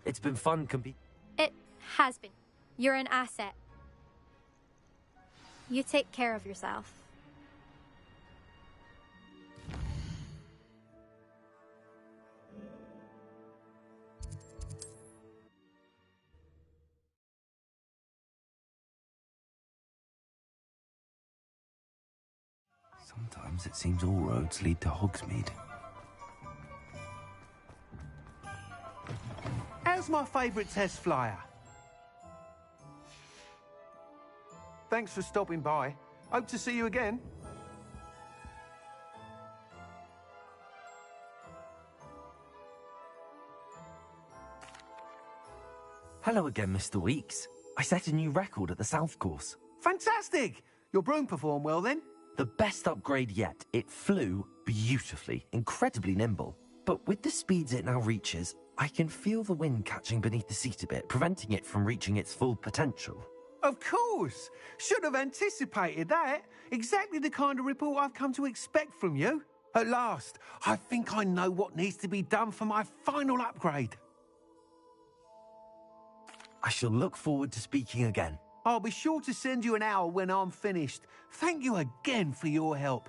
It's been fun It has been. You're an asset. You take care of yourself. Sometimes it seems all roads lead to Hogsmeade. How's my favourite test flyer? Thanks for stopping by. Hope to see you again. Hello again, Mr. Weeks. I set a new record at the South Course. Fantastic! Your broom performed well then? The best upgrade yet. It flew beautifully, incredibly nimble. But with the speeds it now reaches, I can feel the wind catching beneath the seat a bit, preventing it from reaching its full potential. Of course! Should have anticipated that. Exactly the kind of report I've come to expect from you. At last, I think I know what needs to be done for my final upgrade. I shall look forward to speaking again. I'll be sure to send you an hour when I'm finished. Thank you again for your help.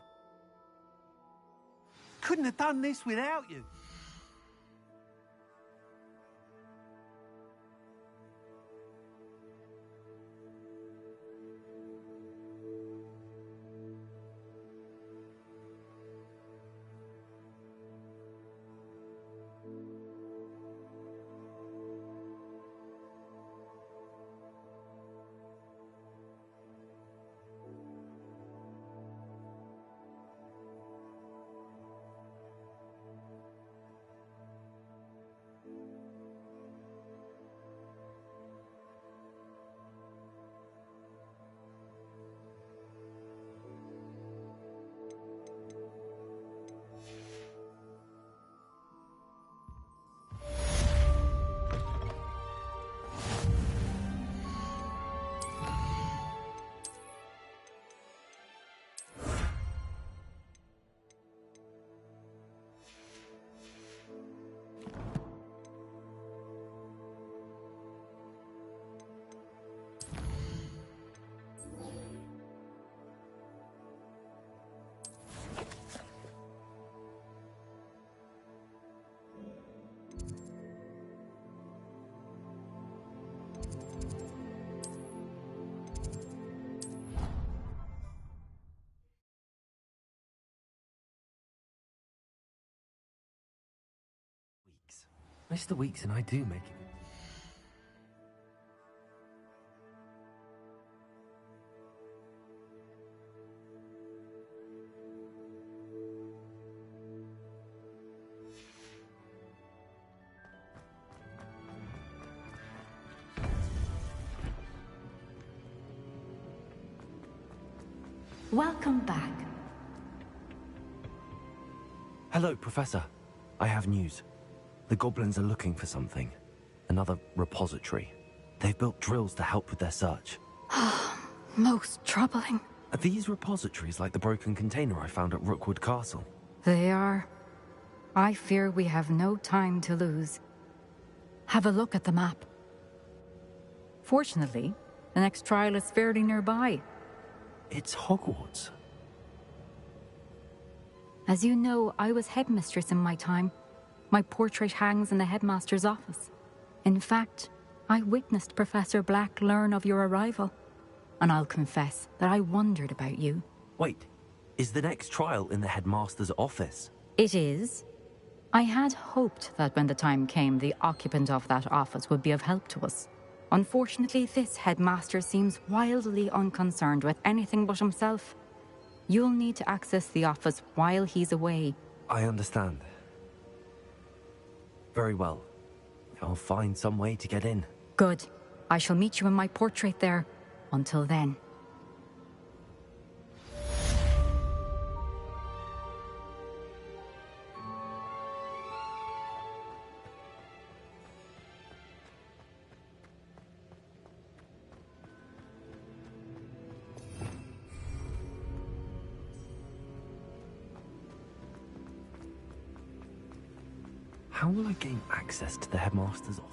Couldn't have done this without you. Mr. Weeks and I do make it. Welcome back. Hello, Professor. I have news. The goblins are looking for something. Another repository. They've built drills to help with their search. Most troubling. Are these repositories like the broken container I found at Rookwood Castle? They are. I fear we have no time to lose. Have a look at the map. Fortunately, the next trial is fairly nearby. It's Hogwarts. As you know, I was headmistress in my time. My portrait hangs in the headmaster's office. In fact, I witnessed Professor Black learn of your arrival. And I'll confess that I wondered about you. Wait, is the next trial in the headmaster's office? It is. I had hoped that when the time came, the occupant of that office would be of help to us. Unfortunately, this headmaster seems wildly unconcerned with anything but himself. You'll need to access the office while he's away. I understand. Very well. I'll find some way to get in. Good. I shall meet you in my portrait there. Until then. How will I gain access to the headmaster's office?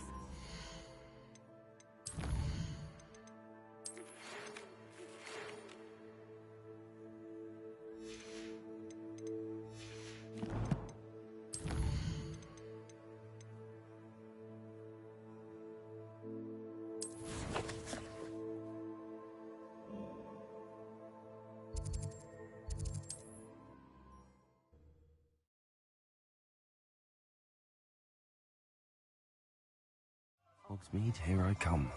Hogsmeade, here I come.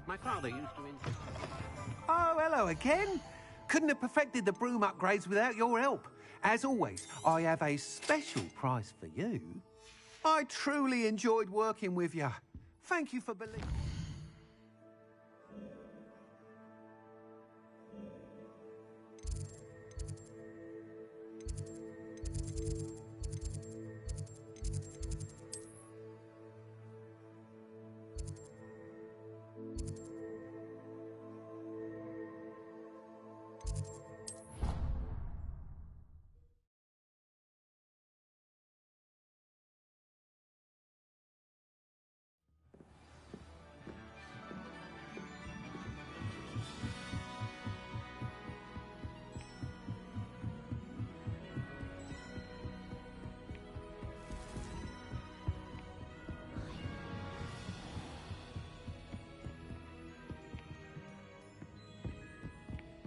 My father used to... Oh, hello again. Couldn't have perfected the broom upgrades without your help. As always, I have a special prize for you. I truly enjoyed working with you. Thank you for believing...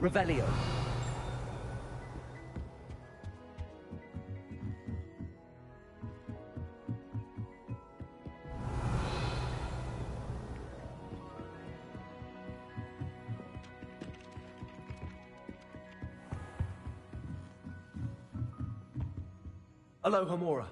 Revelio. Aloha Mora.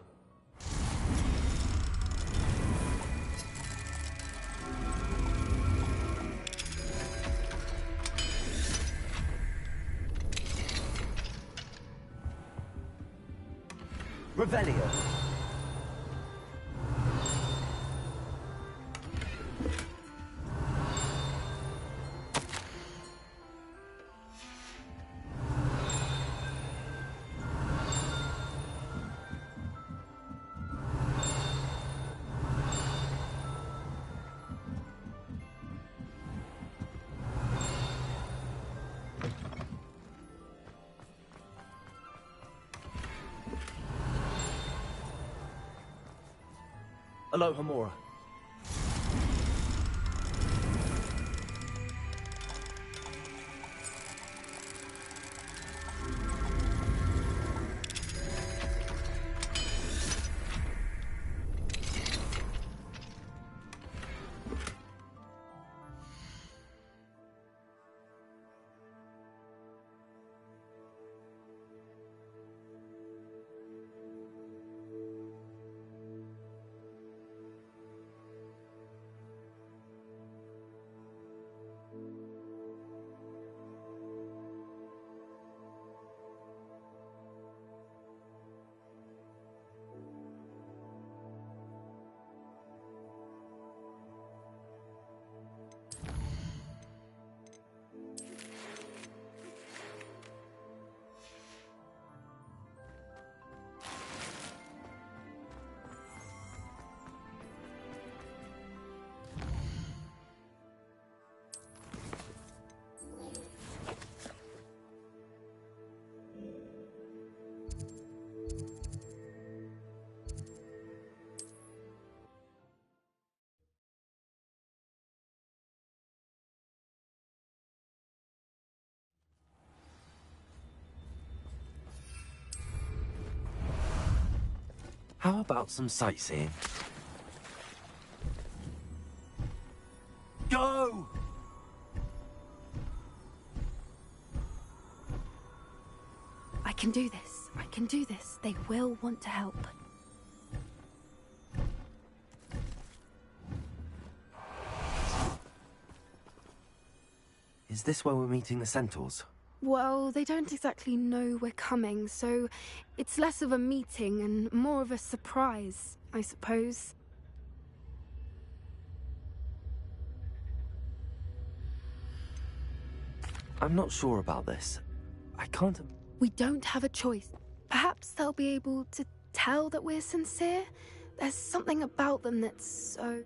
Revelio. Aloha Mora. How about some sightseeing? Go! I can do this. I can do this. They will want to help. Is this where we're meeting the centaurs? Well, they don't exactly know we're coming, so it's less of a meeting and more of a surprise, I suppose. I'm not sure about this. I can't... We don't have a choice. Perhaps they'll be able to tell that we're sincere. There's something about them that's so...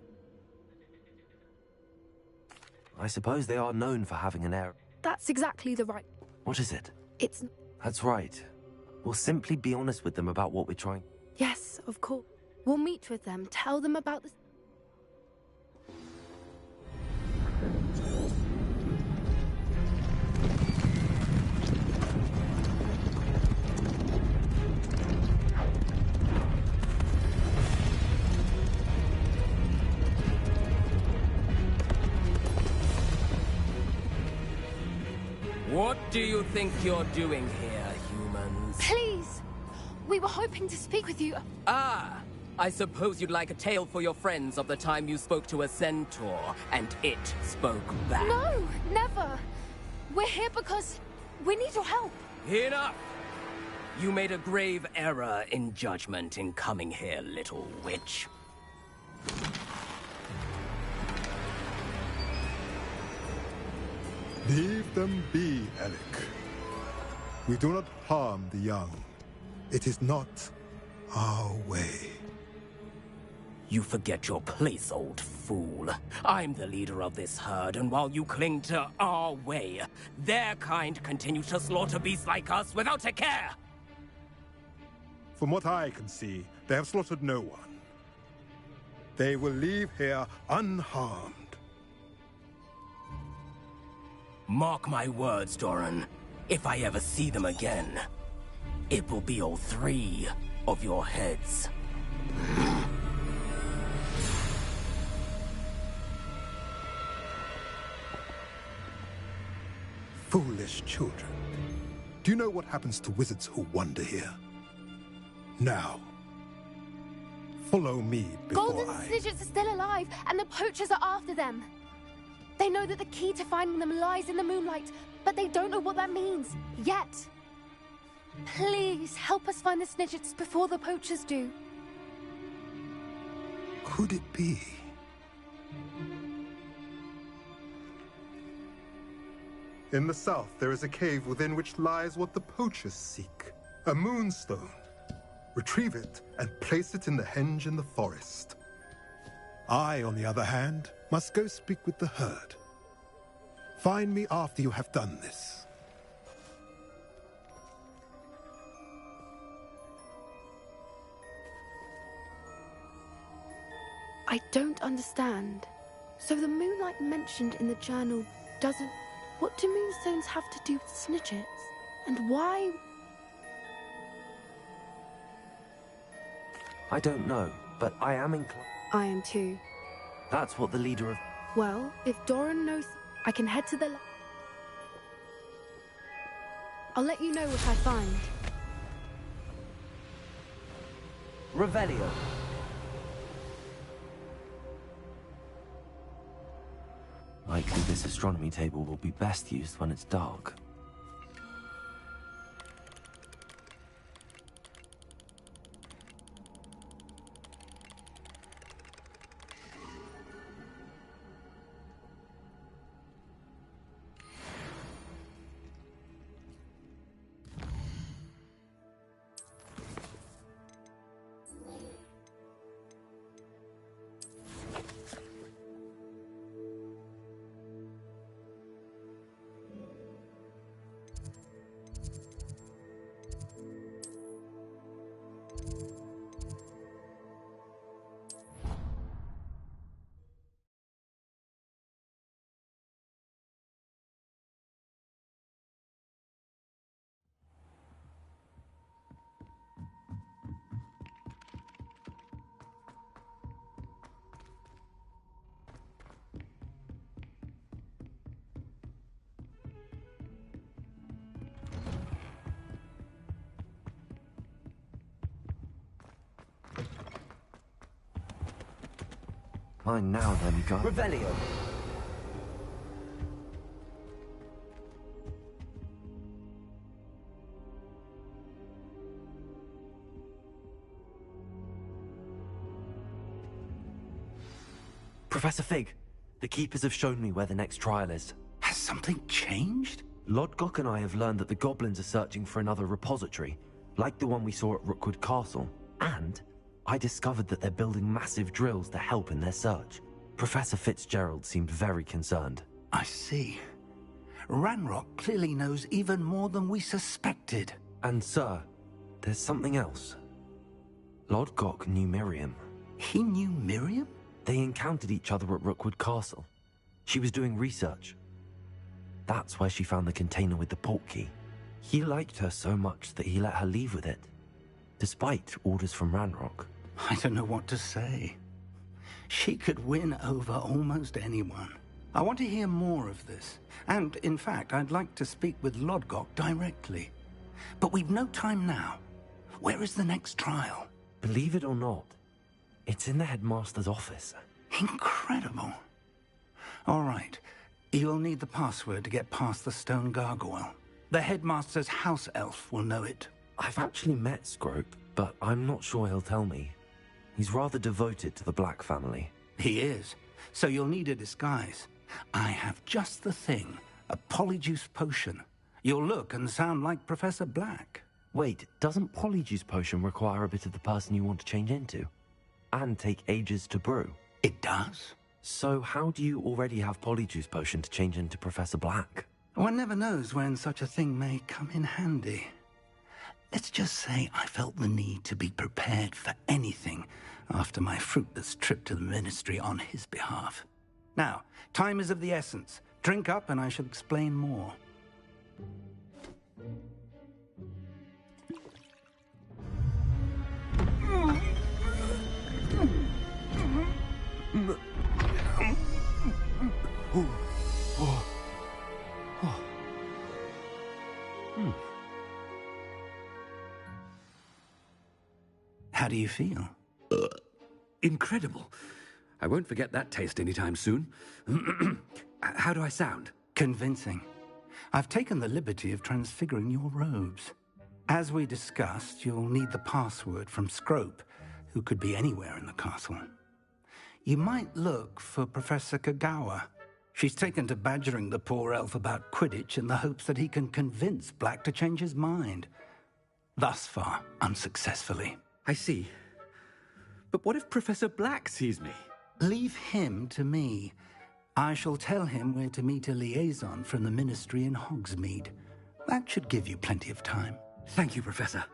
I suppose they are known for having an air. That's exactly the right... What is it? It's... That's right. We'll simply be honest with them about what we're trying. Yes, of course. We'll meet with them, tell them about the... What do you think you're doing here, humans? Please! We were hoping to speak with you. Ah! I suppose you'd like a tale for your friends of the time you spoke to a centaur, and it spoke back. No! Never! We're here because we need your help. Enough! You made a grave error in judgment in coming here, little witch. Leave them be, Alec. We do not harm the young. It is not our way. You forget your place, old fool. I'm the leader of this herd, and while you cling to our way, their kind continue to slaughter beasts like us without a care! From what I can see, they have slaughtered no one. They will leave here unharmed. Mark my words, Doran. If I ever see them again, it will be all 3 of your heads. Foolish children. Do you know what happens to wizards who wander here? Now, follow me before Golden I... Snidgets are still alive, and the poachers are after them. They know that the key to finding them lies in the moonlight, but they don't know what that means, yet. Please, help us find the Snidgets before the poachers do. Could it be? In the south, there is a cave within which lies what the poachers seek. A moonstone. Retrieve it and place it in the henge in the forest. I, on the other hand, must go speak with the herd. Find me after you have done this. I don't understand. So the moonlight mentioned in the journal doesn't... What do moonstones have to do with Snidgets? And why... I don't know, but I am inclined. I am too. That's what the leader of... Well, if Doran knows, I can head to the... I'll let you know what I find. Revelio. Likely this astronomy table will be best used when it's dark. Mine now, then, go. Revelio. Professor Fig, the Keepers have shown me where the next trial is. Has something changed? Lodgok and I have learned that the goblins are searching for another repository. like the one we saw at Rookwood Castle. And I discovered that they're building massive drills to help in their search. Professor Fitzgerald seemed very concerned. I see. Ranrock clearly knows even more than we suspected. And sir, there's something else. Lodgok knew Miriam. He knew Miriam? They encountered each other at Rookwood Castle. She was doing research. That's where she found the container with the portkey. He liked her so much that he let her leave with it, despite orders from Ranrock. I don't know what to say. She could win over almost anyone. I want to hear more of this. And, in fact, I'd like to speak with Lodgok directly. But we've no time now. Where is the next trial? Believe it or not, it's in the headmaster's office. Incredible. All right. You'll need the password to get past the stone gargoyle. The headmaster's house elf will know it. I've actually met Scrope, but I'm not sure he'll tell me. He's rather devoted to the Black family. He is. So you'll need a disguise. I have just the thing. A polyjuice potion. You'll look and sound like Professor Black. Wait, doesn't polyjuice potion require a bit of the person you want to change into? And take ages to brew? It does. So how do you already have polyjuice potion to change into Professor Black? One never knows when such a thing may come in handy. Let's just say I felt the need to be prepared for anything after my fruitless trip to the Ministry on his behalf. Now, time is of the essence. Drink up and I shall explain more. How do you feel? Incredible. I won't forget that taste anytime soon. How do I sound? Convincing. I've taken the liberty of transfiguring your robes. As we discussed, you'll need the password from Scrope, who could be anywhere in the castle. You might look for Professor Kagawa. She's taken to badgering the poor elf about Quidditch in the hopes that he can convince Black to change his mind. Thus far, unsuccessfully. I see. But what if Professor Black sees me? Leave him to me. I shall tell him where to meet a liaison from the Ministry in Hogsmeade. That should give you plenty of time. Thank you, Professor.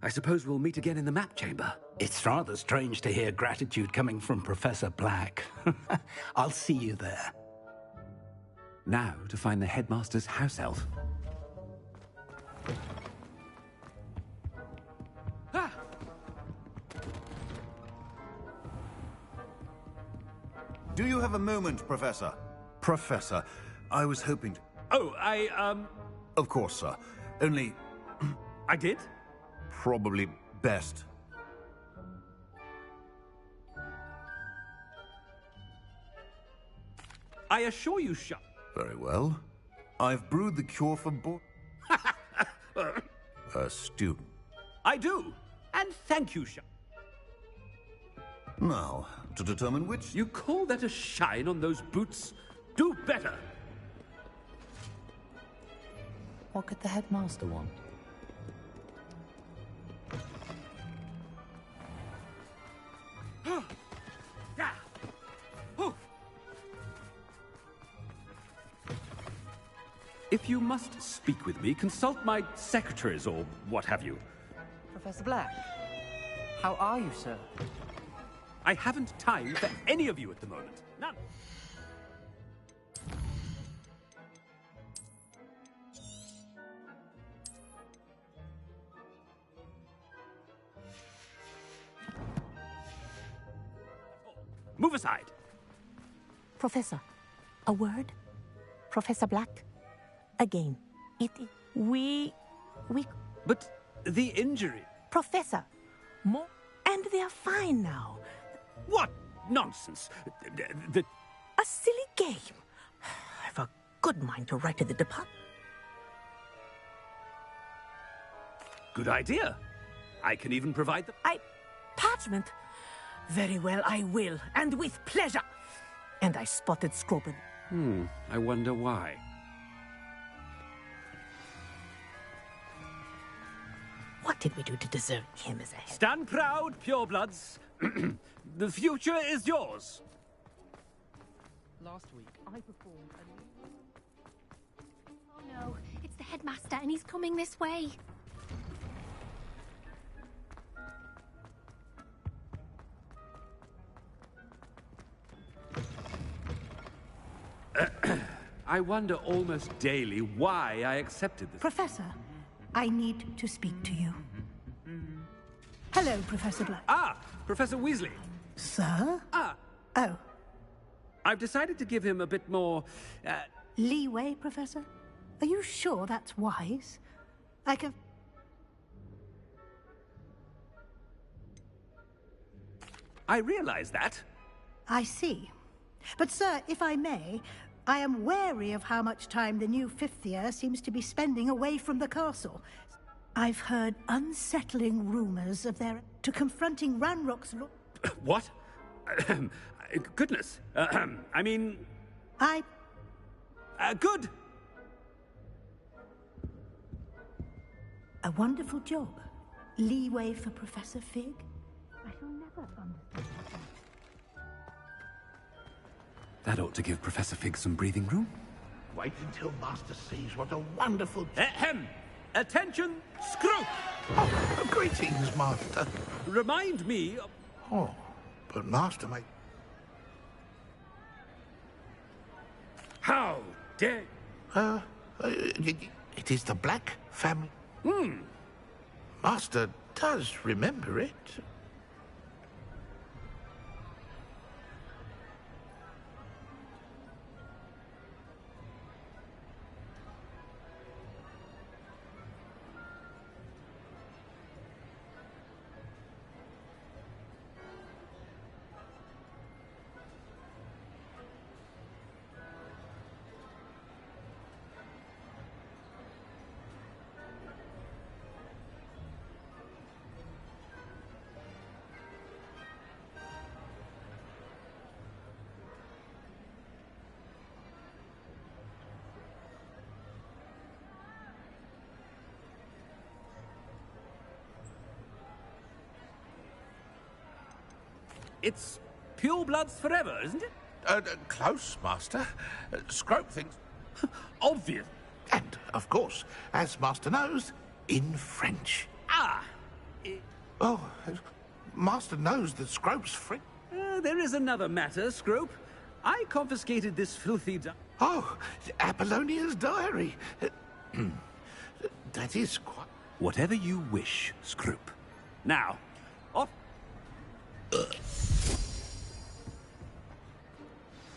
I suppose we'll meet again in the map chamber. It's rather strange to hear gratitude coming from Professor Black. I'll see you there. Now to find the headmaster's house elf. Do you have a moment, Professor? Professor, I was hoping to... Oh, Of course, sir. Only... I did? Probably best. I assure you, Very well. I've brewed the cure for a student. I do. And thank you, Now, to determine which... You call that a shine on those boots? Do better. What could the headmaster want? If you must speak with me, consult my secretaries or what have you. Professor Black, how are you, sir? I haven't time for any of you at the moment. None. Move aside. Professor, a word? Professor Black? Again, we... But the injury... Professor, more... And they're fine now. What nonsense! A silly game. I've a good mind to write to the department. Good idea. I can even provide the... Parchment? Very well, I will, and with pleasure. And I spotted Scrope. I wonder why. What did we do to deserve him as a head? Stand proud, purebloods. The future is yours. Last week, I performed Oh no, it's the headmaster and he's coming this way. I wonder almost daily why I accepted this. Professor, I need to speak to you. Hello, Professor Black. Ah, Professor Weasley. Sir? Ah. Oh. I've decided to give him a bit more... Leeway, Professor? Are you sure that's wise? I can... I realize that. I see. But, sir, if I may, I am wary of how much time the new fifth year seems to be spending away from the castle. I've heard unsettling rumors of their... to confronting Ranrock's... What? Goodness. I mean... Good. A wonderful job. Leeway for Professor Fig? I shall never understand that. That ought to give Professor Fig some breathing room. Wait until Master sees what a wonderful... Ahem! Attention, Scroop! Oh, greetings, Master. Remind me... Oh, but Master may... How dare... it is the Black family. Hmm. Master does remember it. It's purebloods forever, isn't it? Close, Master. Scrope thinks... Obvious. And, of course, as Master knows, in French. Ah! Oh, Master knows that Scrope's French... There is another matter, Scrope. I confiscated this filthy... Oh, Apollonia's diary. That is quite... Whatever you wish, Scrope. Now, off...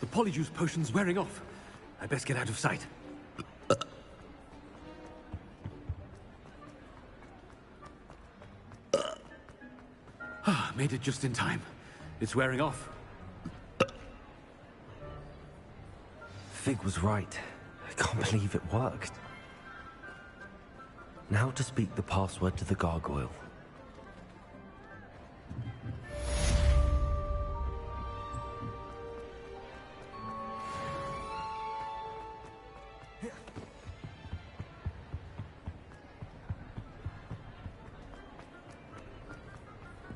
The polyjuice potion's wearing off. I best get out of sight. Made it just in time. It's wearing off. Fig was right. I can't believe it worked. Now to speak the password to the gargoyle.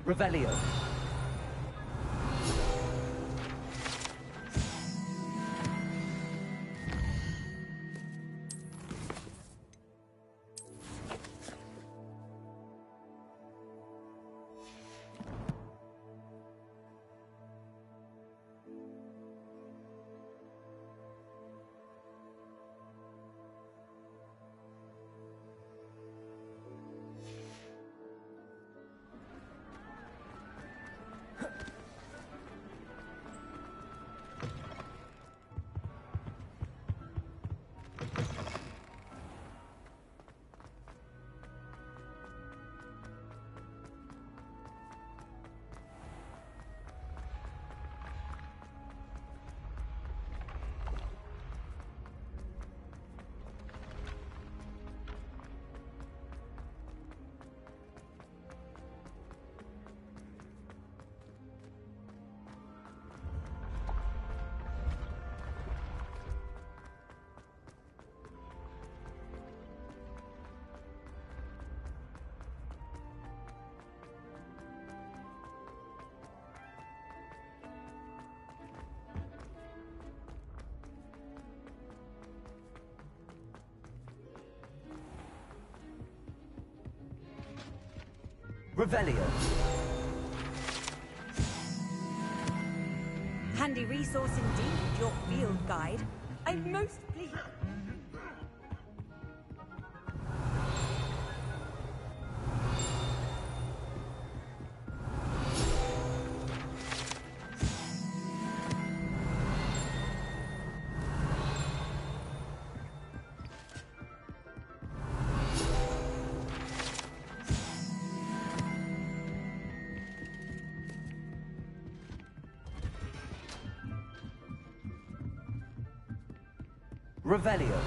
Revelio. Revelio. Handy resource indeed, your field guide. I'm most pleased. Revelio.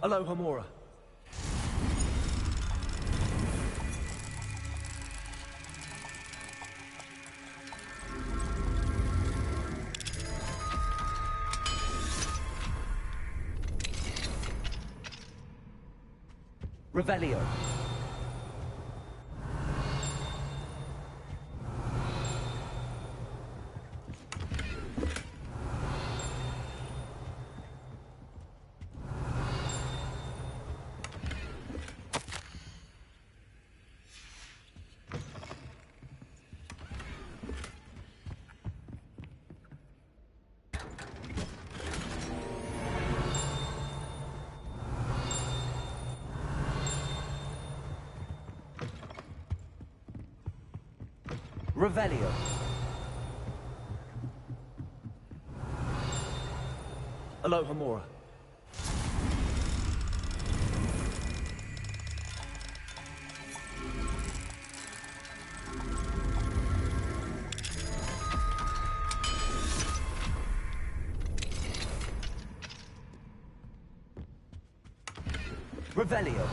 Aloha Mora. Revelio. Revelio. Aloha Mora. Revelio.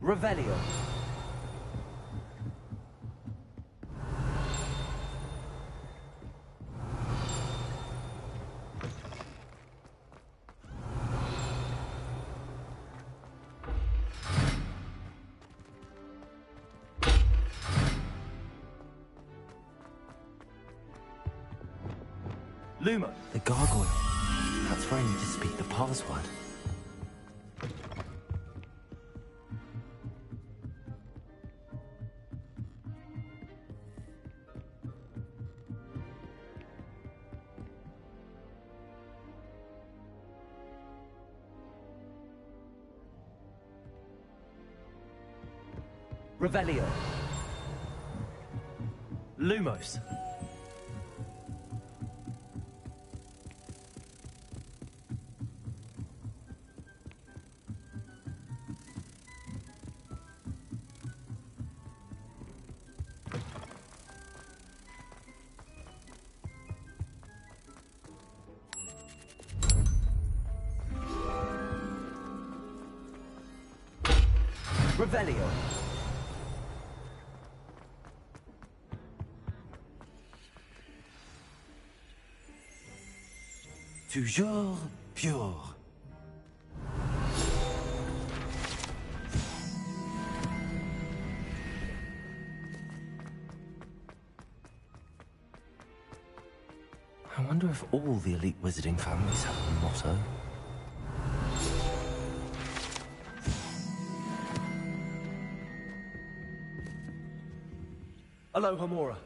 Revelio. Luma. The gargoyle. That's where I need to speak the password. Revelio. Lumos. Revelio. Toujours pure. I wonder if all the elite wizarding families have a motto. Aloha Mora.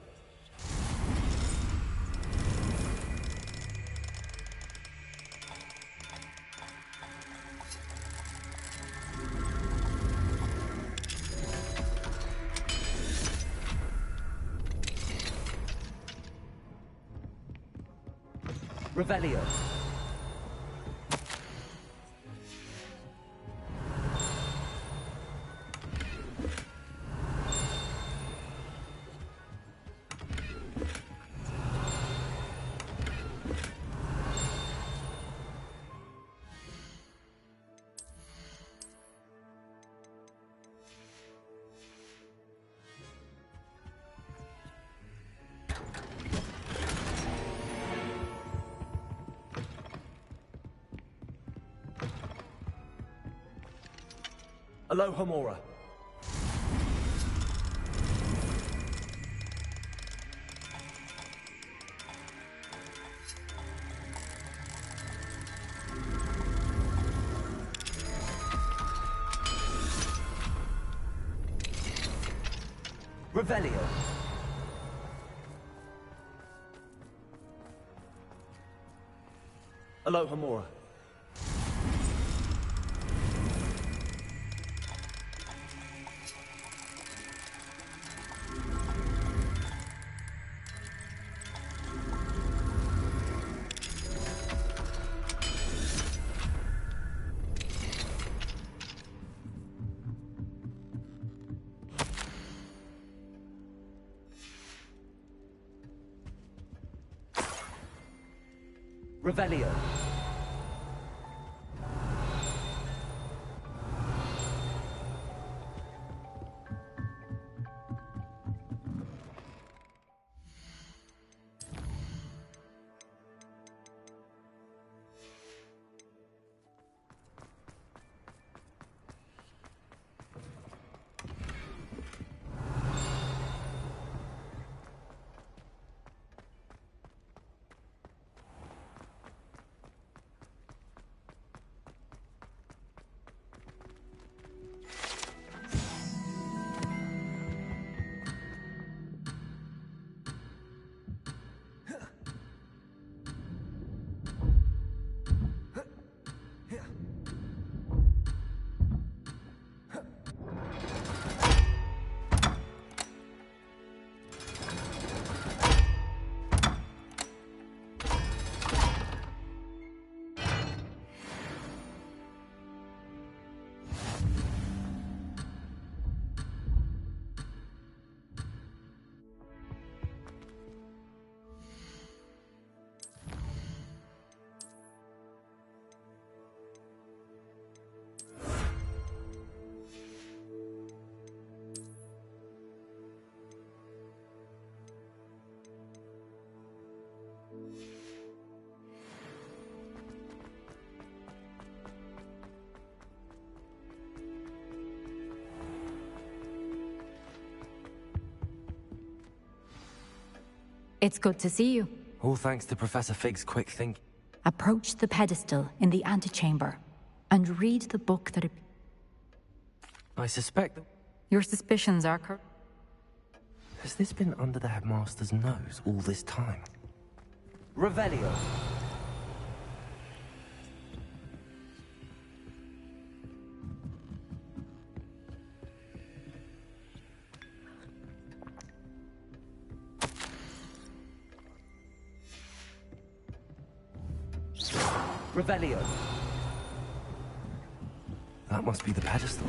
Revelio. Alohomora. Revelio. Alohomora. Revelio. It's good to see you. All thanks to Professor Fig's quick thinking. Approach the pedestal in the antechamber and read the book that... I suspect that... Your suspicions are correct. Has this been under the headmaster's nose all this time? Revelio. Revelio. That must be the pedestal.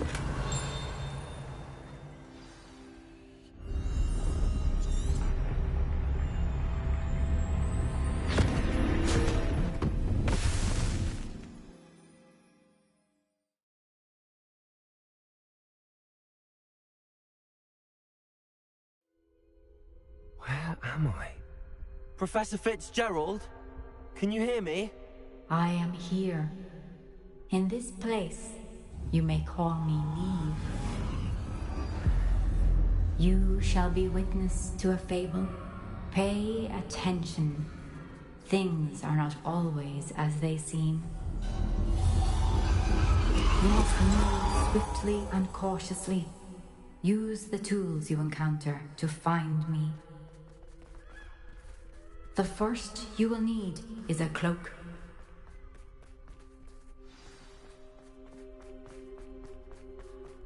Where am I? Professor Fitzgerald? Can you hear me? I am here. In this place, you may call me Neve. You shall be witness to a fable. Pay attention. Things are not always as they seem. You must move swiftly and cautiously. Use the tools you encounter to find me. The first you will need is a cloak.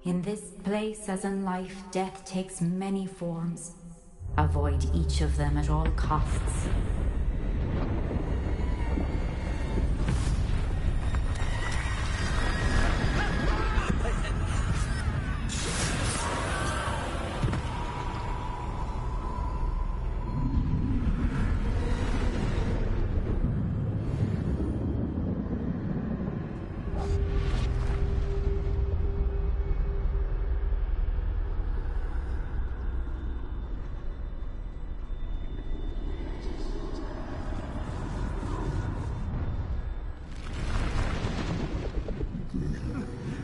In this place, as in life, death takes many forms. Avoid each of them at all costs.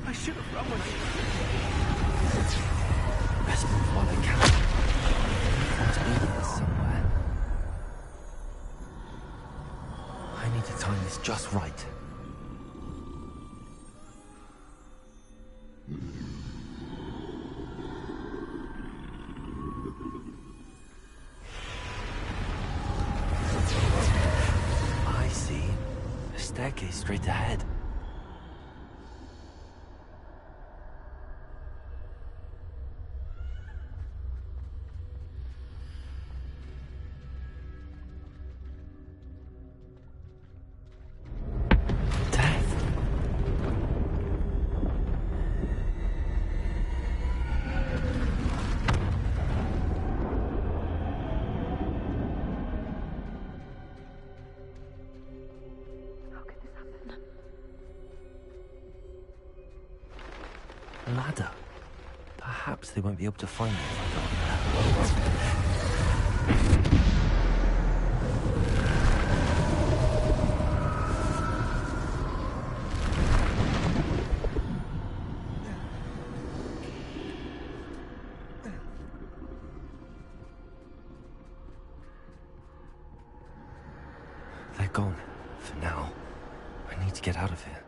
I should have run when I... just move while I can. Must be here somewhere. I need to time this just right. I see. A staircase straight ahead. Ladder. Perhaps they won't be able to find me if I go up there. They're gone. For now. I need to get out of here.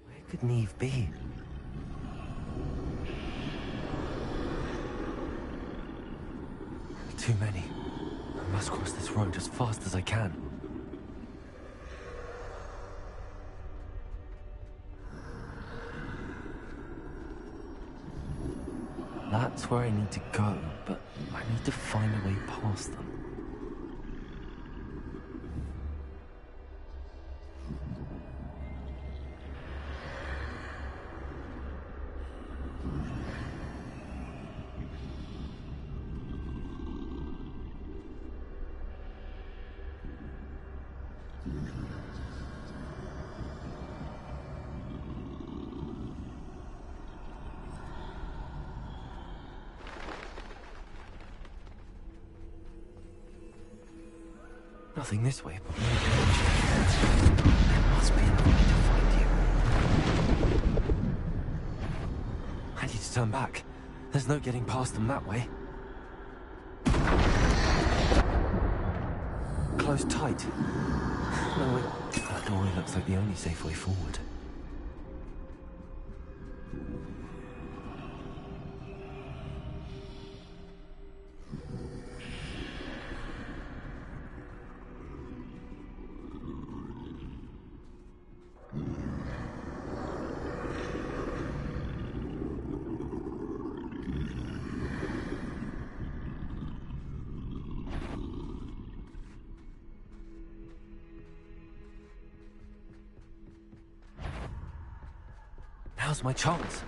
Where could Neve be? Too many. I must cross this road as fast as I can. That's where I need to go, but I need to find a way past them. Nothing this way, but maybe there must be another way to find you. I need to turn back. There's no getting past them that way. Close tight. No way. That doorway looks like the only safe way forward. Now's my chance.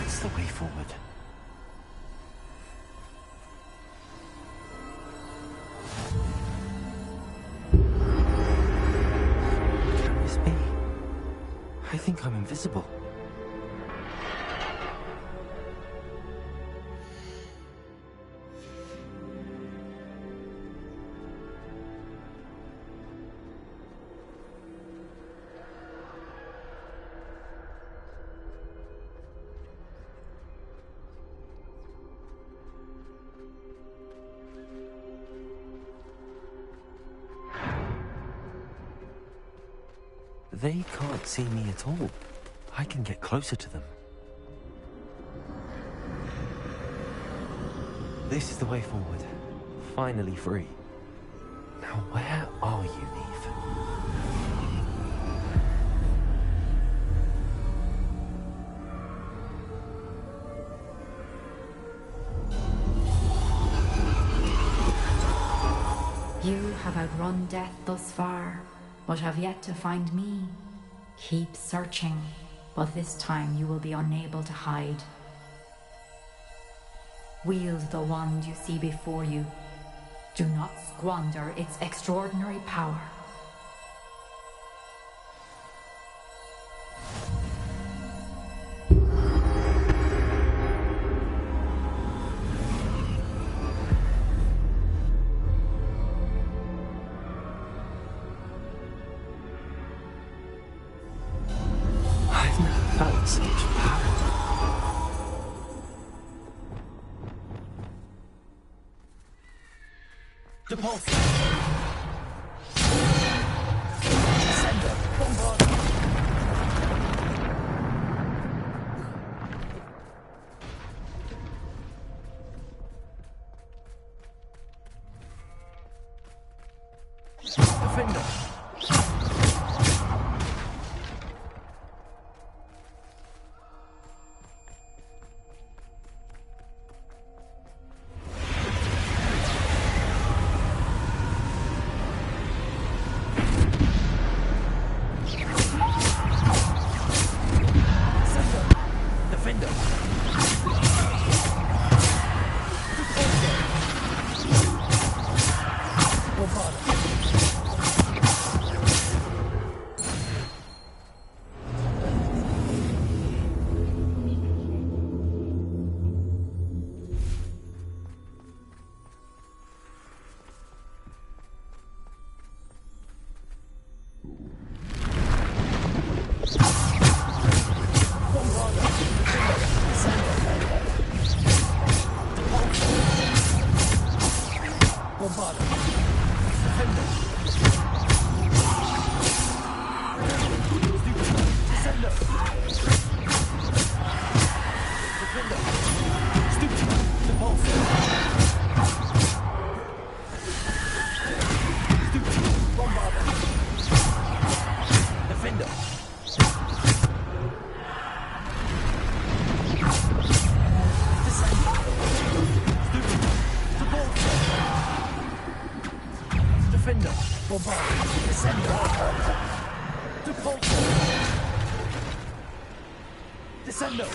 That's the way forward. Can this be? I think I'm invisible. They can't see me at all. I can get closer to them. This is the way forward. Finally free. Now where are you, Eve? You have outrun death thus far, but have yet to find me. Keep searching, but this time you will be unable to hide. Wield the wand you see before you. Do not squander its extraordinary power. I've never felt such power. Depulse! Sender! Bombard! Defender!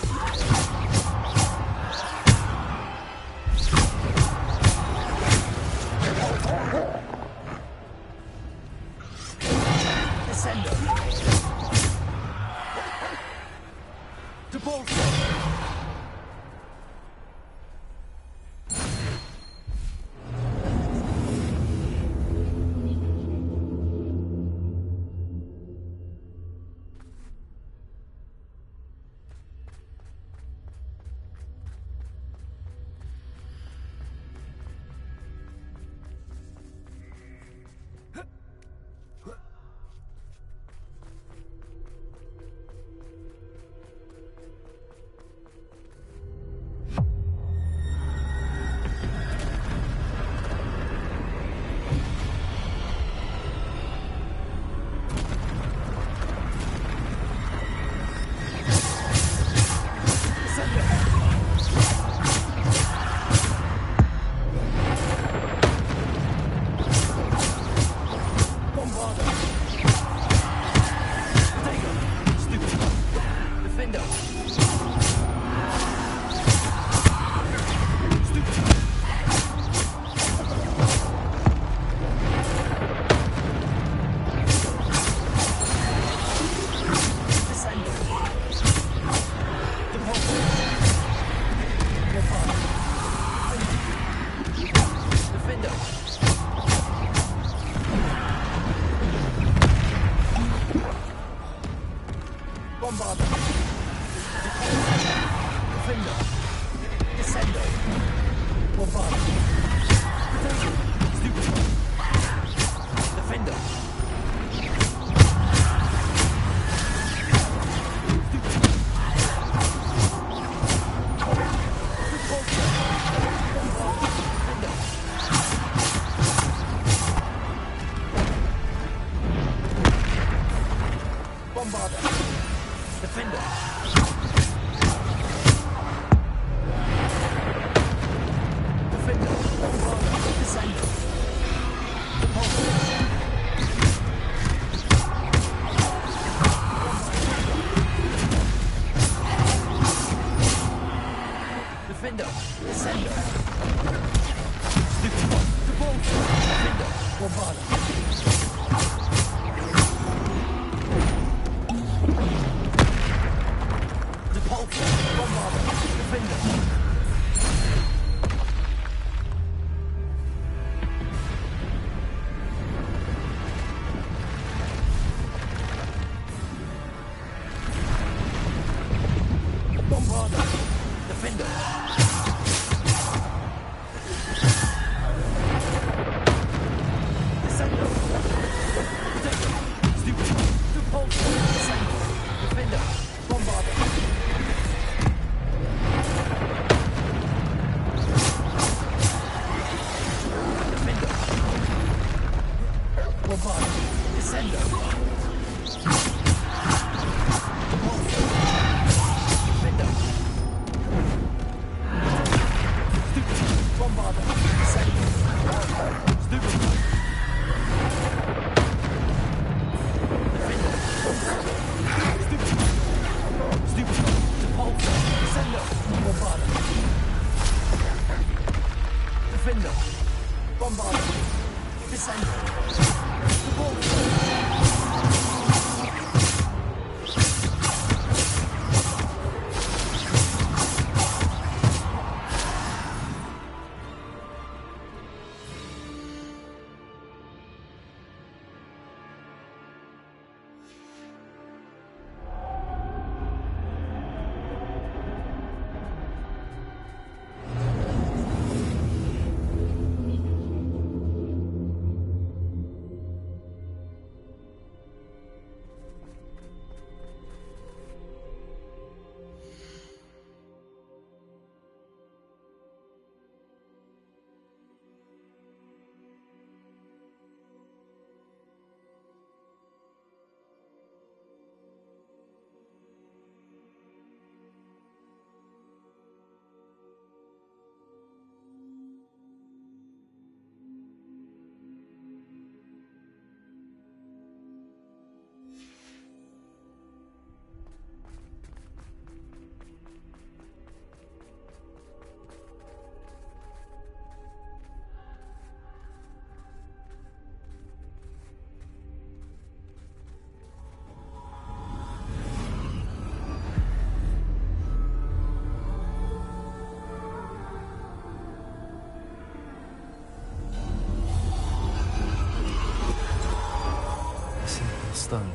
Stone.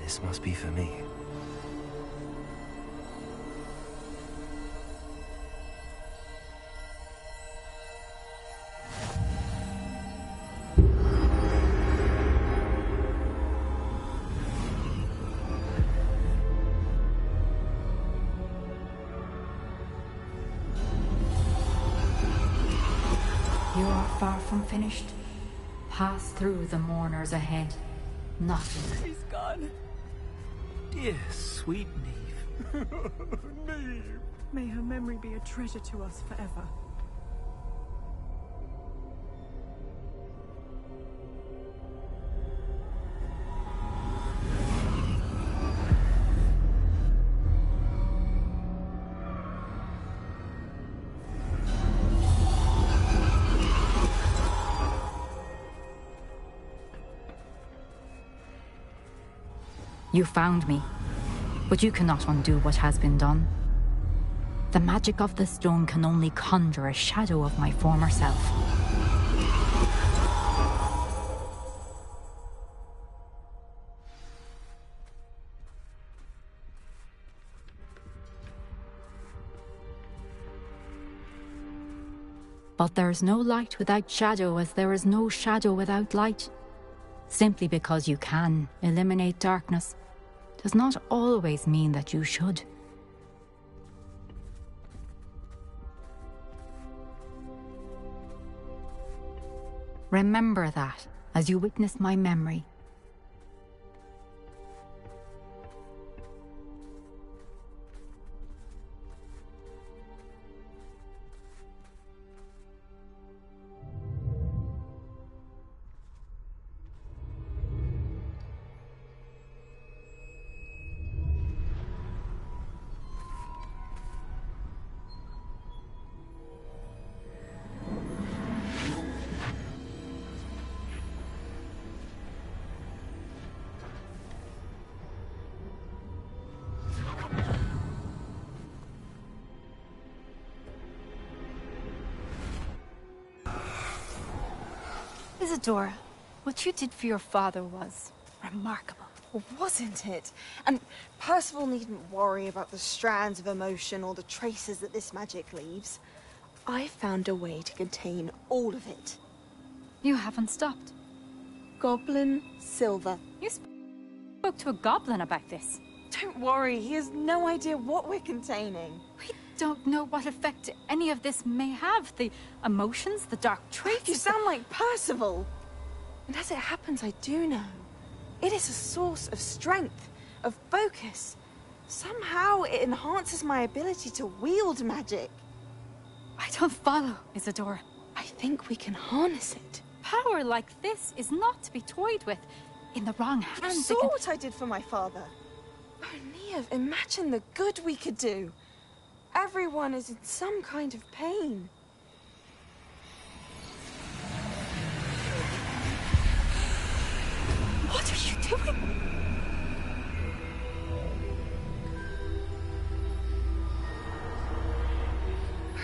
This must be for me. You are far from finished. Pass through the mourners ahead. Nothing. She's gone. Dear, sweet Neve. Neve. May her memory be a treasure to us forever. You found me, but you cannot undo what has been done. The magic of the stone can only conjure a shadow of my former self. But there is no light without shadow, as there is no shadow without light. Simply because you can eliminate darkness does not always mean that you should. Remember that as you witness my memory. Isadora, what you did for your father was remarkable. Wasn't it? And Percival needn't worry about the strands of emotion or the traces that this magic leaves. I found a way to contain all of it. You haven't stopped. Goblin silver. You spoke to a goblin about this. Don't worry, he has no idea what we're containing. We don't know what effect any of this may have. The emotions, the dark traits. You sound like Percival. And as it happens, I do know. It is a source of strength, of focus. Somehow it enhances my ability to wield magic. I don't follow, Isadora. I think we can harness it. Power like this is not to be toyed with. In the wrong hands, You saw what I did for my father. Oh, Neve, imagine the good we could do. Everyone is in some kind of pain. What are you doing?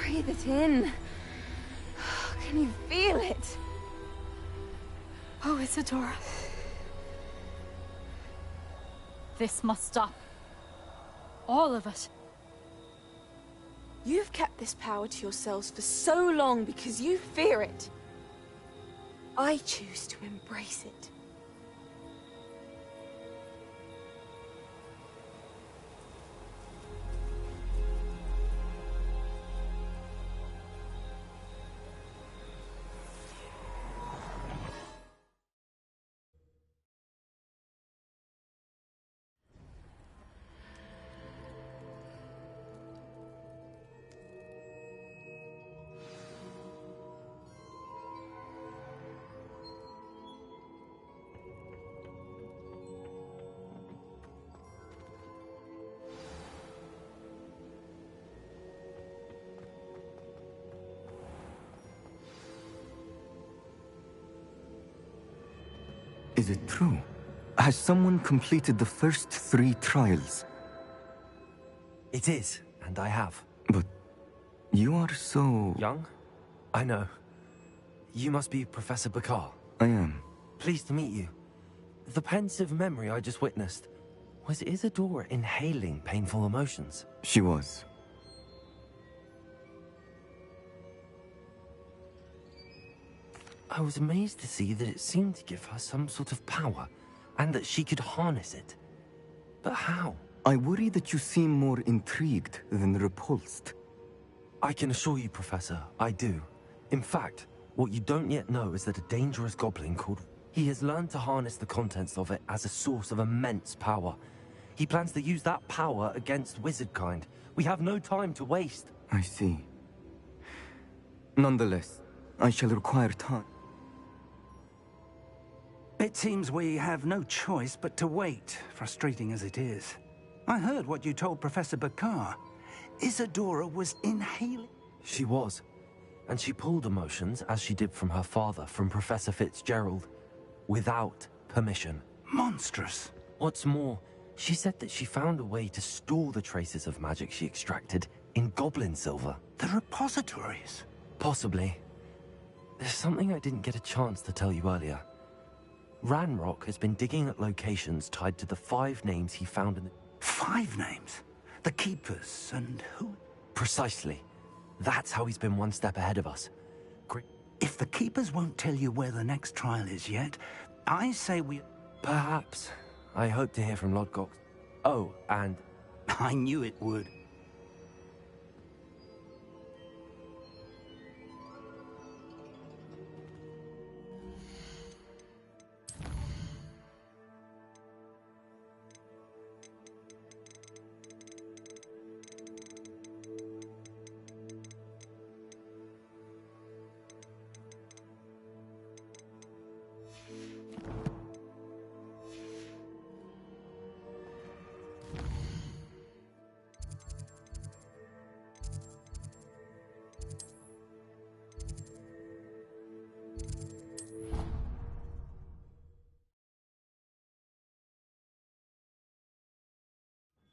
Breathe it in. Can you feel it? Oh, Isadora. This must stop. All of it. You've kept this power to yourselves for so long because you fear it. I choose to embrace it. Is it true? Has someone completed the first 3 trials? It is, and I have. But you are so... Young? I know. You must be Professor Bakar. I am. Pleased to meet you. The pensive memory I just witnessed, was Isadora inhaling painful emotions? She was. I was amazed to see that it seemed to give her some sort of power, and that she could harness it. But how? I worry that you seem more intrigued than repulsed. I can assure you, Professor, I do. In fact, what you don't yet know is that a dangerous goblin called... He has learned to harness the contents of it as a source of immense power. He plans to use that power against wizardkind. We have no time to waste. I see. Nonetheless, I shall require time. It seems we have no choice but to wait, frustrating as it is. I heard what you told Professor Bakar. Isadora was inhaling... She was. And she pulled emotions, as she did from her father, from Professor Fitzgerald, without permission. Monstrous. What's more, she said that she found a way to store the traces of magic she extracted in goblin silver. The repositories? Possibly. There's something I didn't get a chance to tell you earlier. Ranrock has been digging at locations tied to the 5 names he found in the... 5 names? The Keepers and who? Precisely. That's how he's been one step ahead of us. If the Keepers won't tell you where the next trial is yet, I say we... Perhaps. I hope to hear from Lodgok. Oh, and... I knew it would.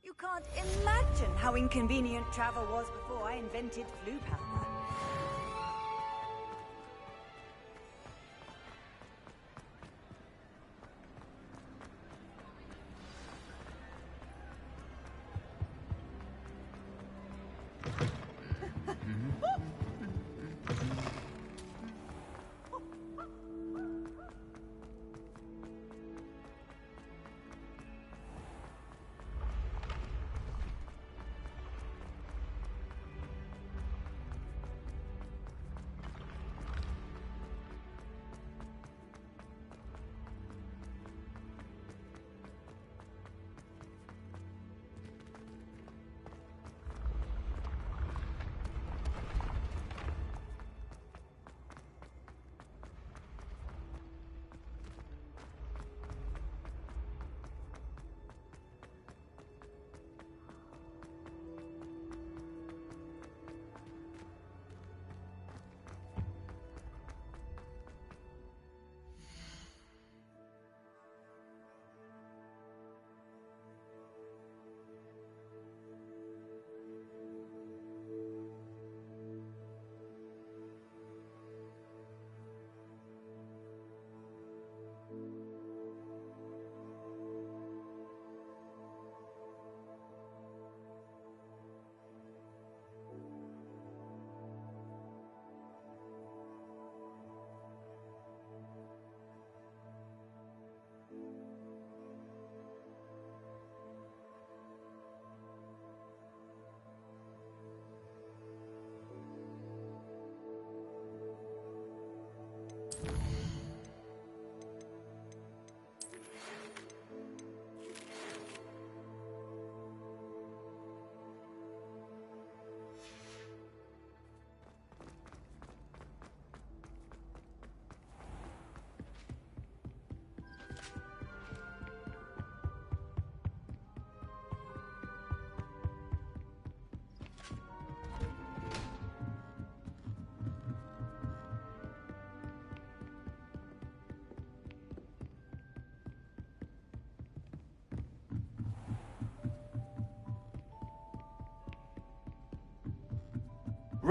You can't imagine how inconvenient travel was before I invented flu powder.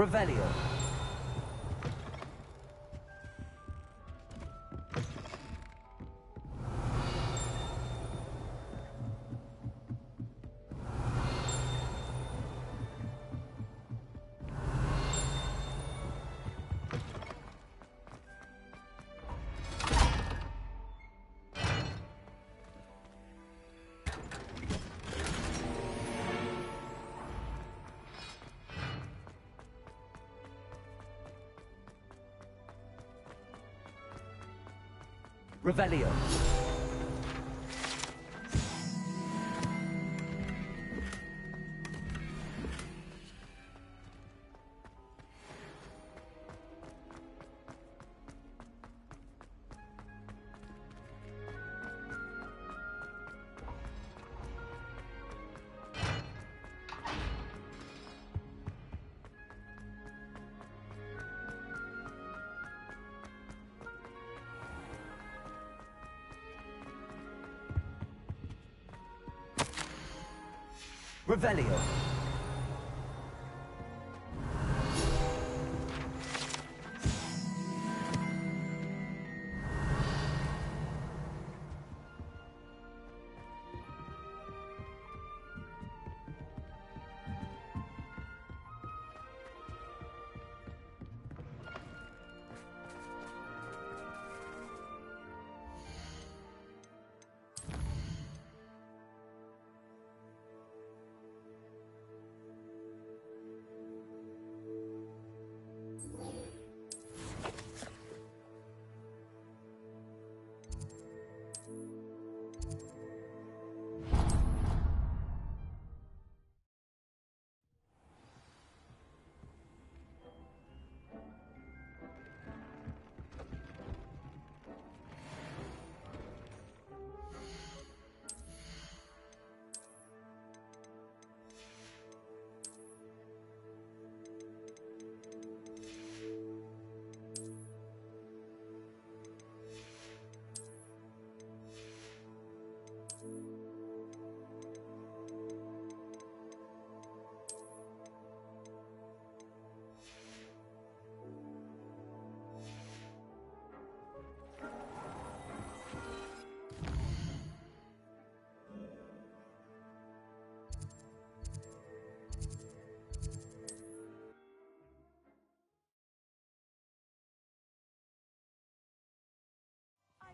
Revelio. Revelio. Revelio.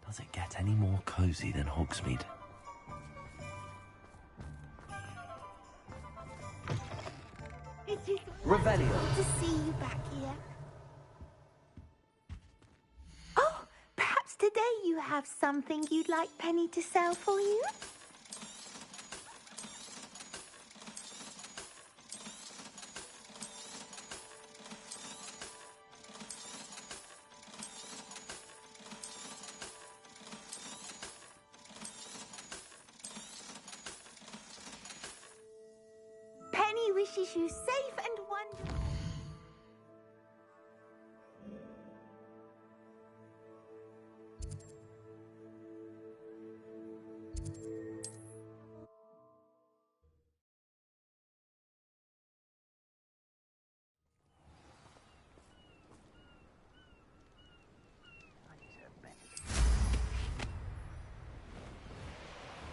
Does it get any more cozy than Hogsmeade? It is Revelio. wonderful to see you back here. Oh, perhaps today you have something you'd like Penny to sell for you? Penny wishes you safe and wonderful.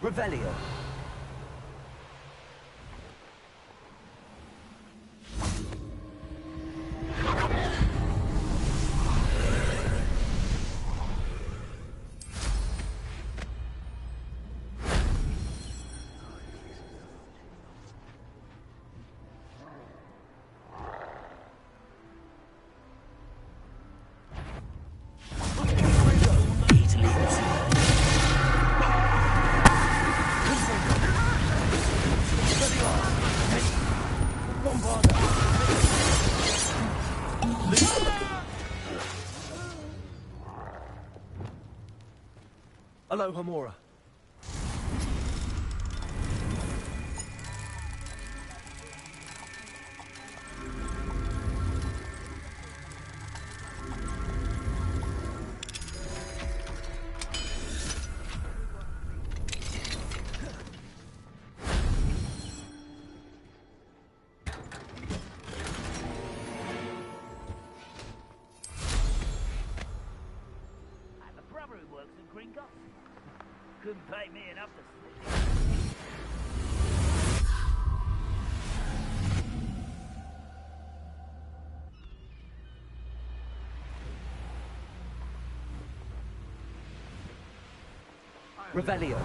Revelio. Aloha Mora. couldn't pay me enough to sleep. Revelio.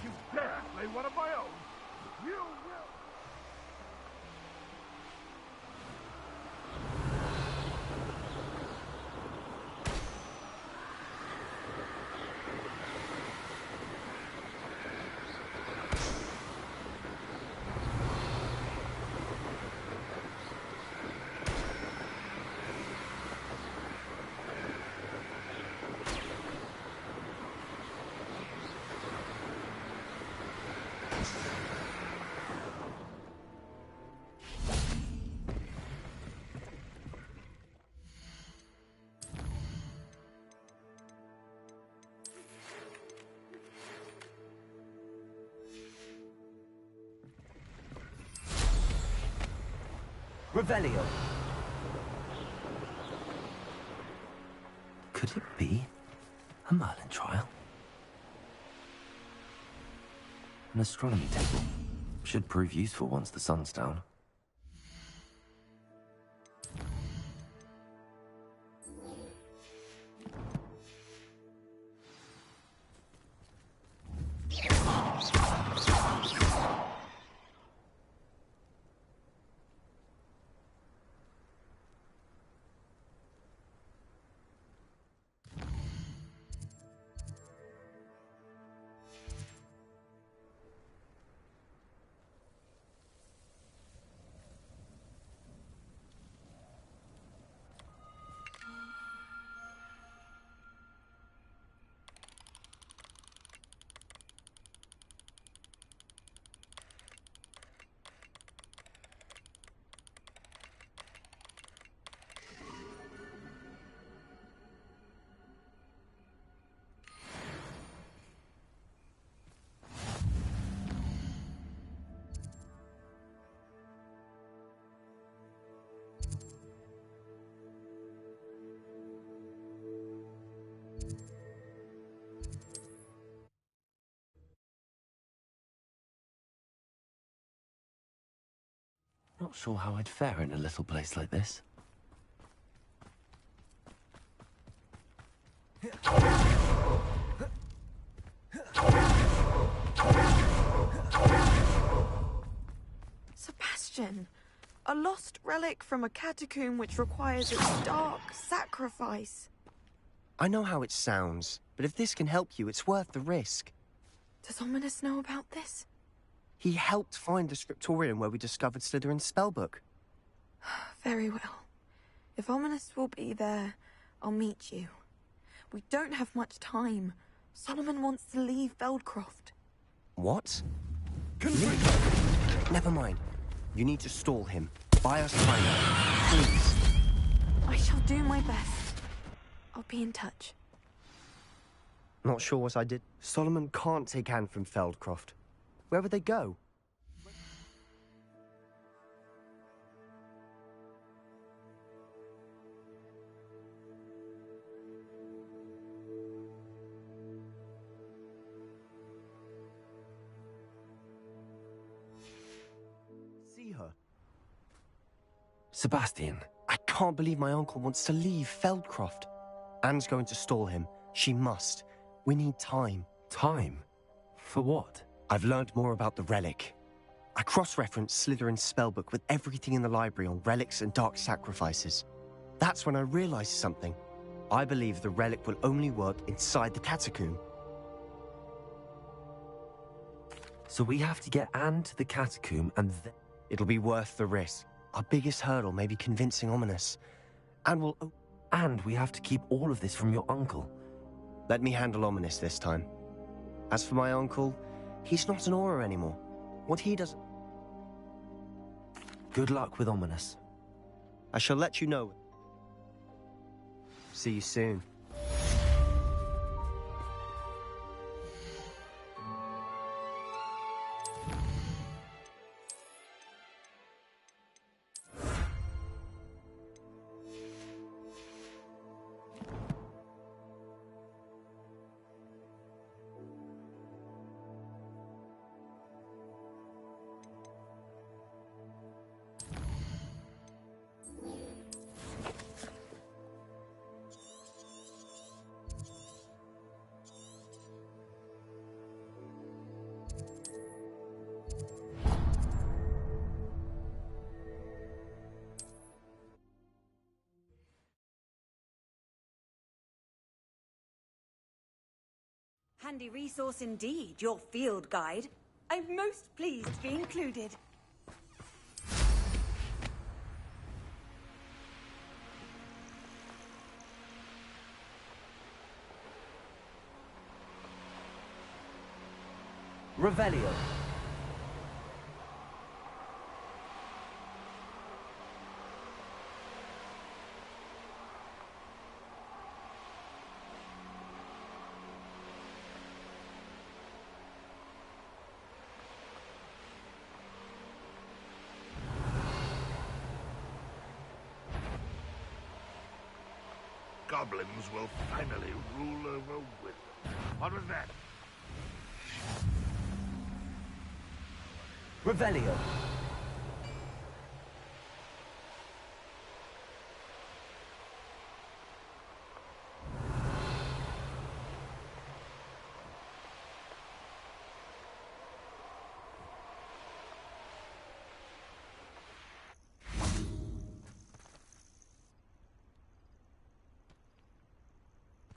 You dare play one of my own? You will. Revelio. Could it be a Merlin trial? An astronomy table. Should prove useful once the sun's down. Not sure how I'd fare in a little place like this. Sebastian, a lost relic from a catacomb which requires a dark sacrifice. I know how it sounds, but if this can help you, it's worth the risk. Does Ominous know about this? He helped find the scriptorium where we discovered Slytherin's spellbook. Very well. If Ominous will be there, I'll meet you. We don't have much time. Solomon wants to leave Feldcroft. What? Never mind. You need to stall him. Buy us time. Please. I shall do my best. I'll be in touch. Not sure what I did. Solomon can't take Anne from Feldcroft. Where would they go? See her. Sebastian. I can't believe my uncle wants to leave Feldcroft. Anne's going to stall him. She must. We need time. Time? For what? I've learned more about the relic. I cross-referenced Slytherin's spellbook with everything in the library on relics and dark sacrifices. That's when I realized something. I believe the relic will only work inside the catacomb. So we have to get Anne to the catacomb and then... It'll be worth the risk. Our biggest hurdle may be convincing Ominous. And we have to keep all of this from your uncle. Let me handle Ominous this time. As for my uncle, he's not an Auror anymore. What he does... Good luck with Ominous. I shall let you know. See you soon. Handy resource indeed, your field guide. I'm most pleased to be included. Revelio. Goblins will finally rule over Wizards. What was that? Revelio.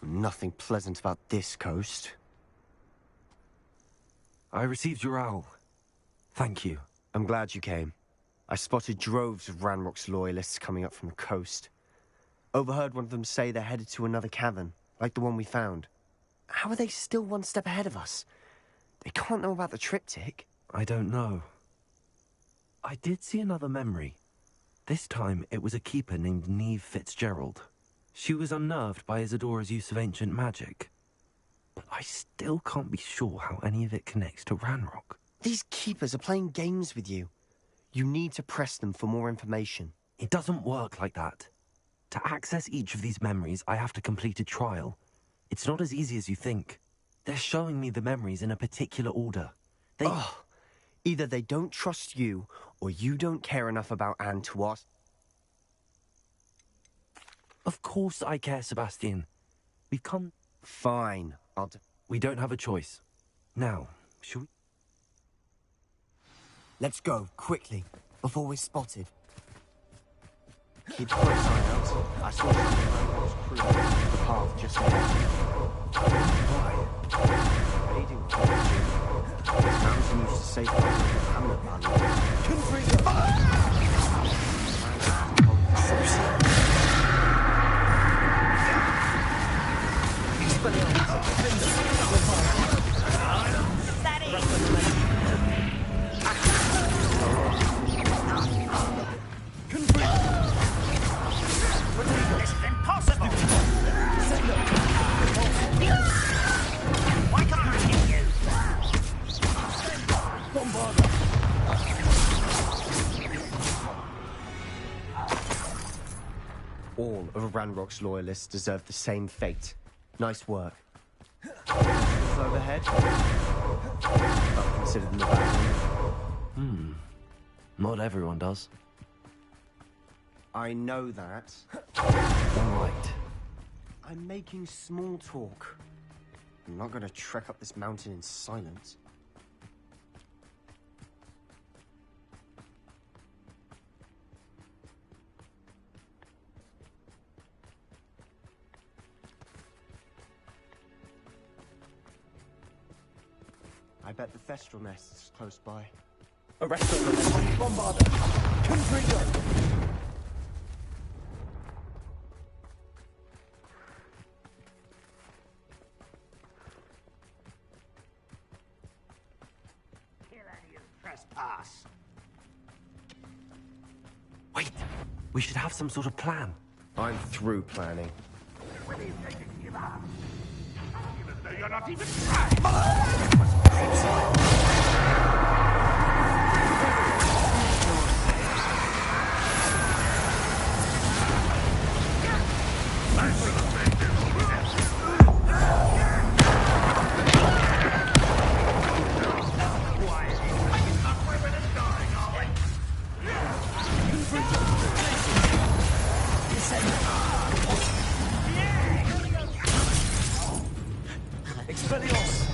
Nothing pleasant about this coast. I received your owl. Thank you. I'm glad you came. I spotted droves of Ranrock's loyalists coming up from the coast. Overheard one of them say they're headed to another cavern, like the one we found. How are they still one step ahead of us? They can't know about the triptych. I don't know. I did see another memory. This time it was a keeper named Neve Fitzgerald. She was unnerved by Isadora's use of ancient magic. But I still can't be sure how any of it connects to Ranrock. These keepers are playing games with you. You need to press them for more information. It doesn't work like that. To access each of these memories, I have to complete a trial. It's not as easy as you think. They're showing me the memories in a particular order. Either they don't trust you, or you don't care enough about Anne to ask. Of course I care, Sebastian. We've come... Fine. We don't have a choice. Now, shall we... Let's go, quickly, before we're spotted. Keep a close eye out. I saw some of Ranrock's crew on the path just ahead. Why? Raiding with this mountain used to safeguard the hamlet value. This is impossible! Why can't I hit you? All of Ranrock's loyalists deserve the same fate. Nice work. Overhead? I'll consider them a bad. Not everyone does. I know that. All right. I'm making small talk. I'm not going to trek up this mountain in silence. I bet the Thestral nest is close by. Arrest them! Bombarder! Confringo! Trespass. Wait! We should have some sort of plan. I'm through planning. When he's ready to give up. Even though you're not even trying. Expelliarmus!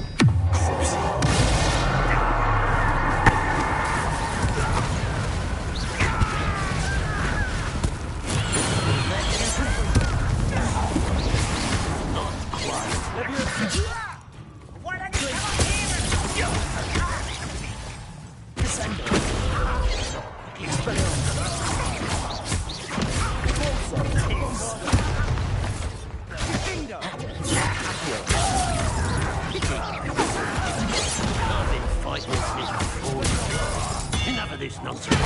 nonsense.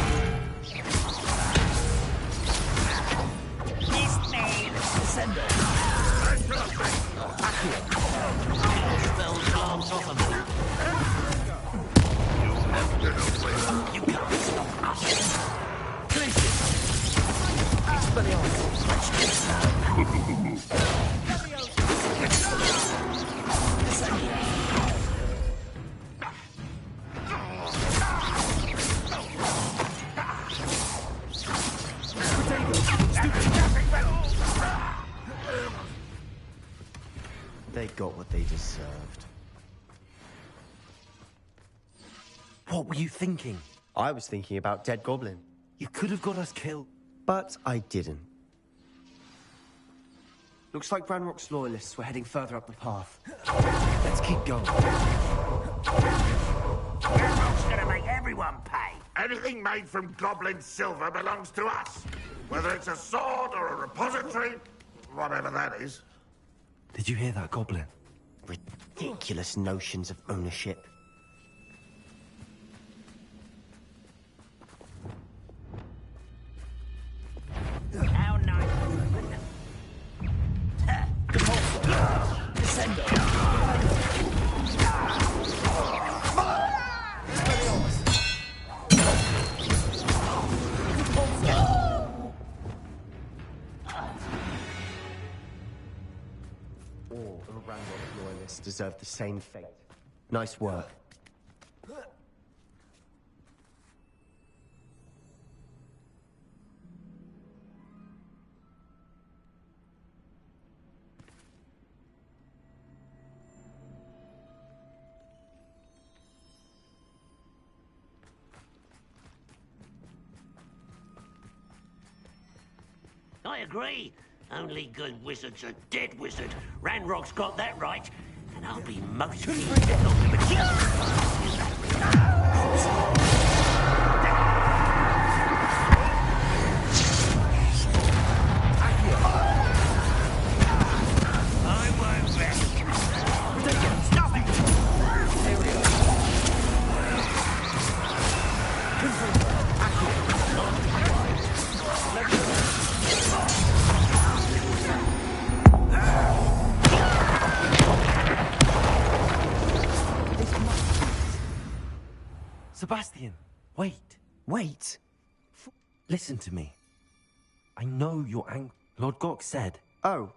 Missed me. Send it. Spells glance off of me. You can't stop us. They got what they deserved. What were you thinking? I was thinking about Dead Goblin. You could have got us killed. But I didn't. Looks like Ranrock's loyalists were heading further up the path. Let's keep going. Ranrock's gonna make everyone pay. Anything made from goblin silver belongs to us. Whether it's a sword or a repository, whatever that is. Did you hear that, Goblin? Ridiculous notions of ownership. How nice. All of Ranrock's loyalists deserve the same fate. Nice work. I agree. Only good wizards are dead wizard. Ranrock's got that right. And I'll be most pleased I won't rest. Stop it! Here we go. Sebastian, wait. Wait. Listen to me. I know you're angry. Lord Gok said. Oh.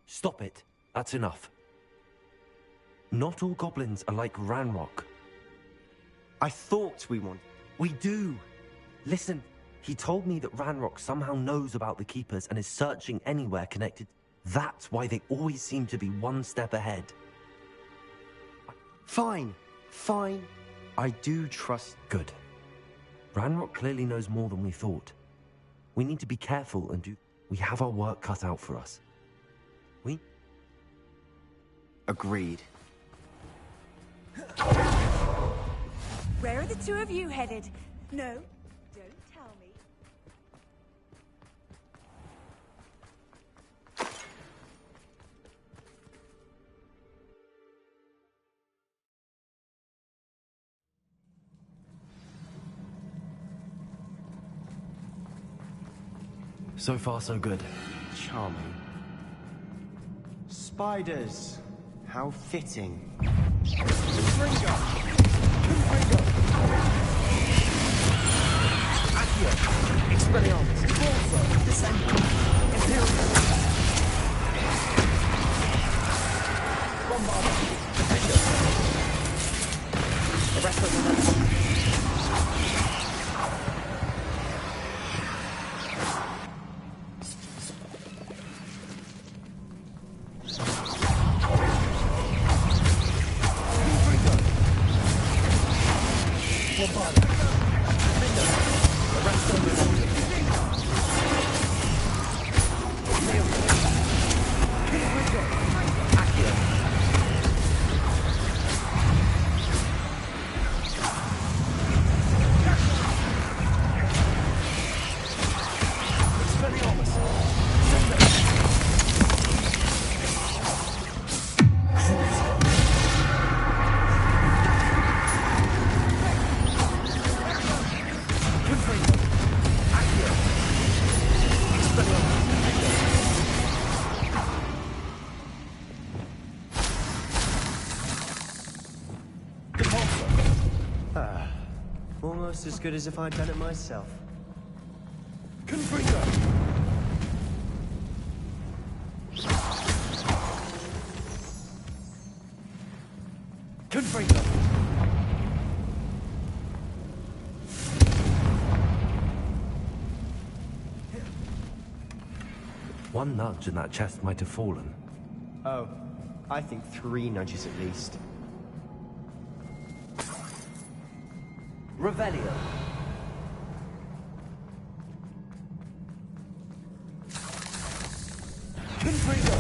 Stop it. That's enough. Not all goblins are like Ranrock. I thought we wanted... We do. Listen, he told me that Ranrock somehow knows about the Keepers and is searching anywhere connected. That's why they always seem to be one step ahead. Fine. Fine. I do trust... Good. Ranrock clearly knows more than we thought. We need to be careful and do... We have our work cut out for us. We... Agreed. Where are the two of you headed? No, don't tell me. So far, so good. Charming. Spiders. How fitting. Expelliarmus, Corso, Descendant, Imperium, Bombarda, Defender, the rest of them. Almost as good as if I'd done it myself. Confringo! Confringo! One nudge and that chest might have fallen. Oh, I think 3 nudges at least. Revelio. Confringo!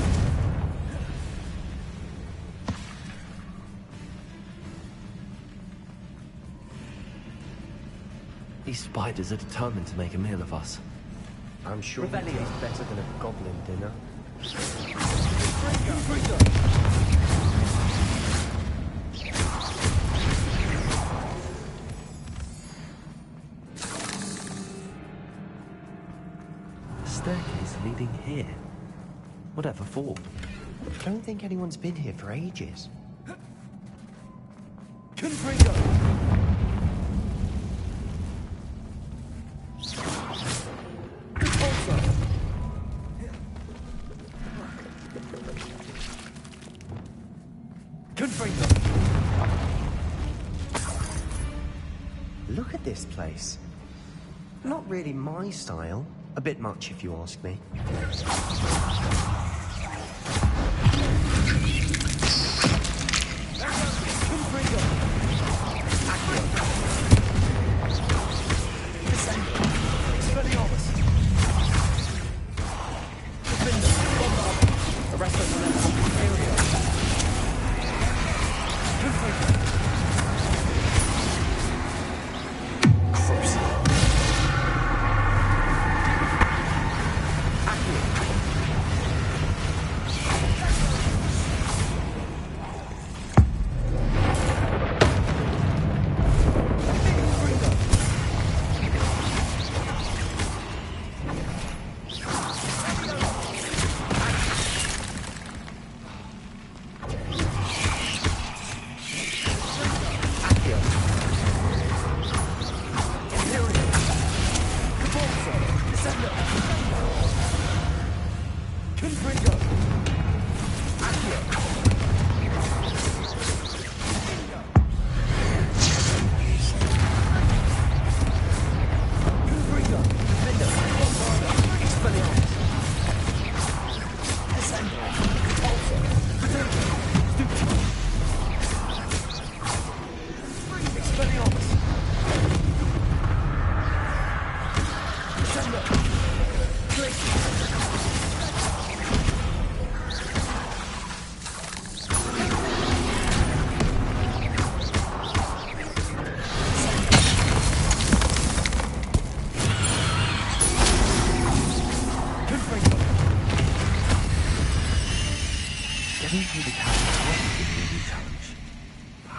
These spiders are determined to make a meal of us. I'm sure it tastes better than a goblin dinner. A staircase leading here. Whatever for? I don't think anyone's been here for ages. Confringo! Look at this place. Not really my style. A bit much, if you ask me.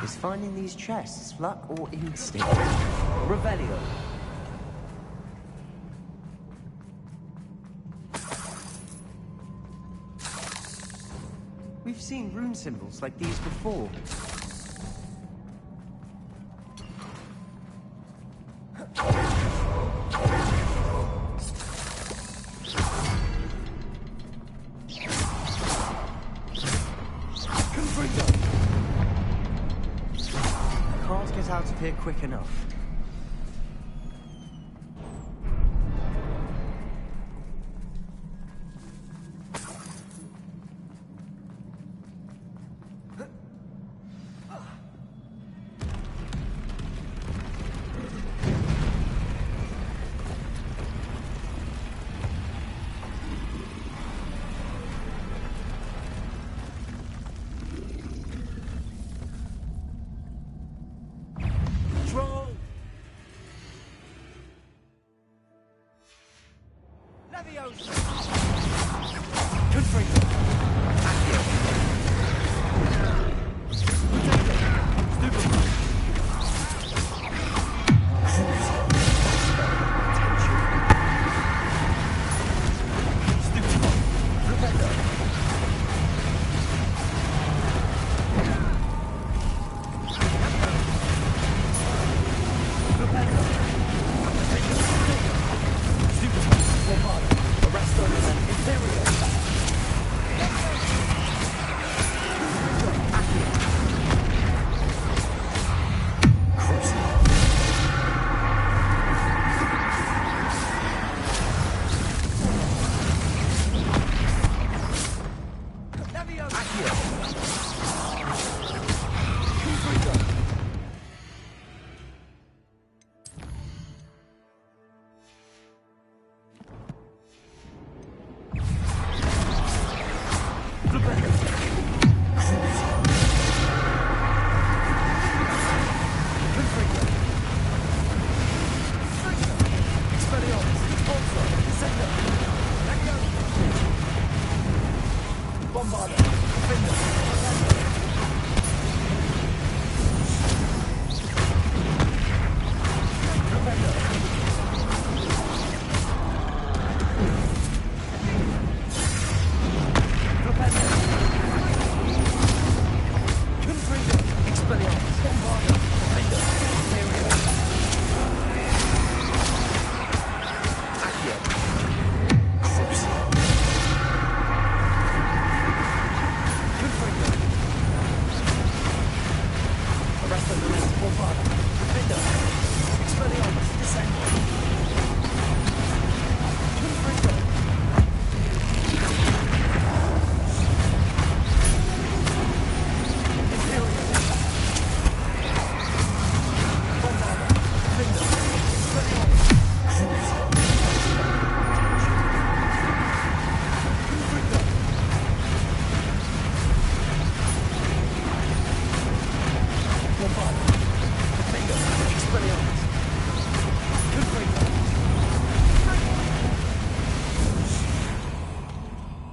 Is finding these chests luck or instinct? Revelio. We've seen rune symbols like these before. Can't get out of here quick enough.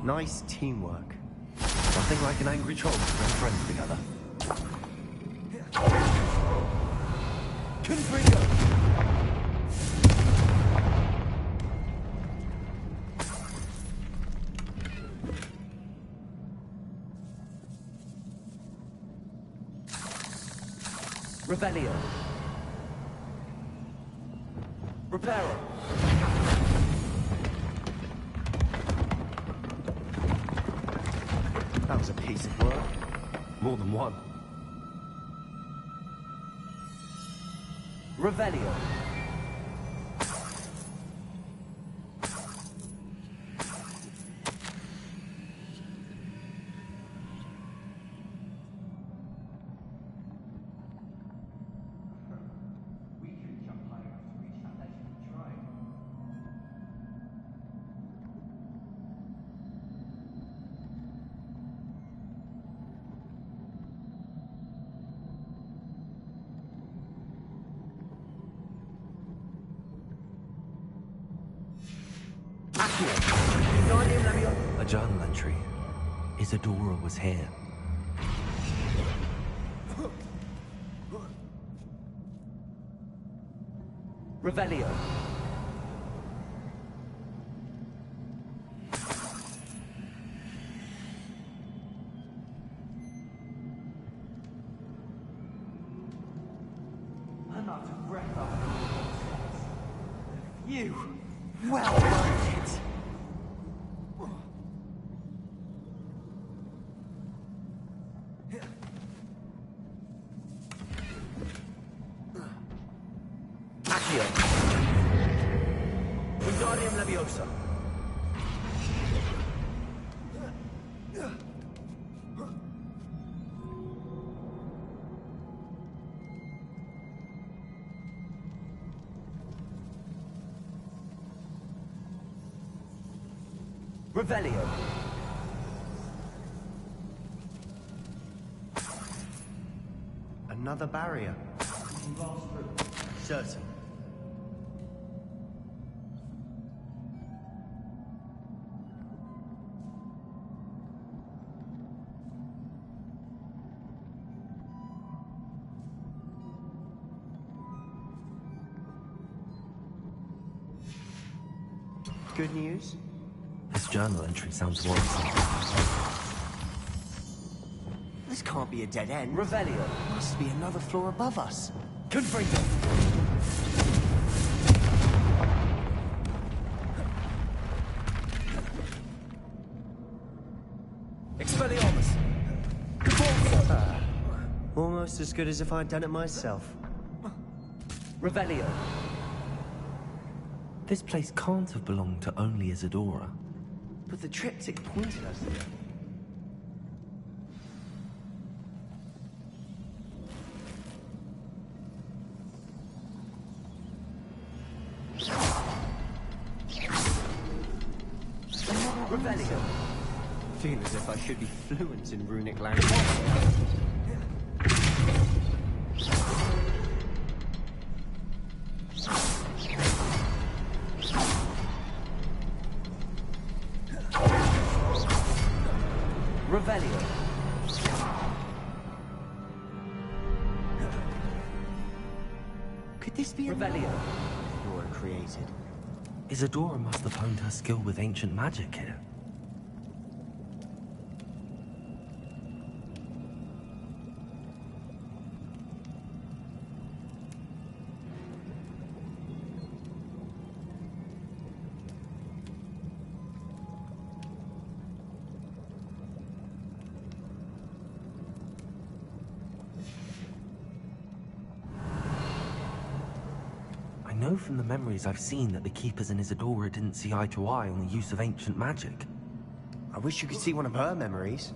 Nice teamwork. Nothing like an angry troll to bring friends together. Confringo! Revelio. Reparo. That was a piece of work. More than one. Revelio. A journal entry. Isadora was here. Revelio. I'm out of breath after you. Well earned it. Accio. Wingardium Leviosa. Revelio. Another barrier. Certain. Good news? This journal entry sounds worrisome. This can't be a dead end. Revelio. Must be another floor above us. Confringo. Expelliarmus. Almost as good as if I'd done it myself. Revelio. This place can't have belonged to only Isadora. But the triptych pointed us there. Revelio. Feel as if I should be fluent in runic language. Revelio. Could this be Revelio. Isadora created? Isadora must have honed her skill with ancient magic here. know from the memories I've seen that the Keepers and Isadora didn't see eye to eye on the use of ancient magic. I wish you could see one of her memories.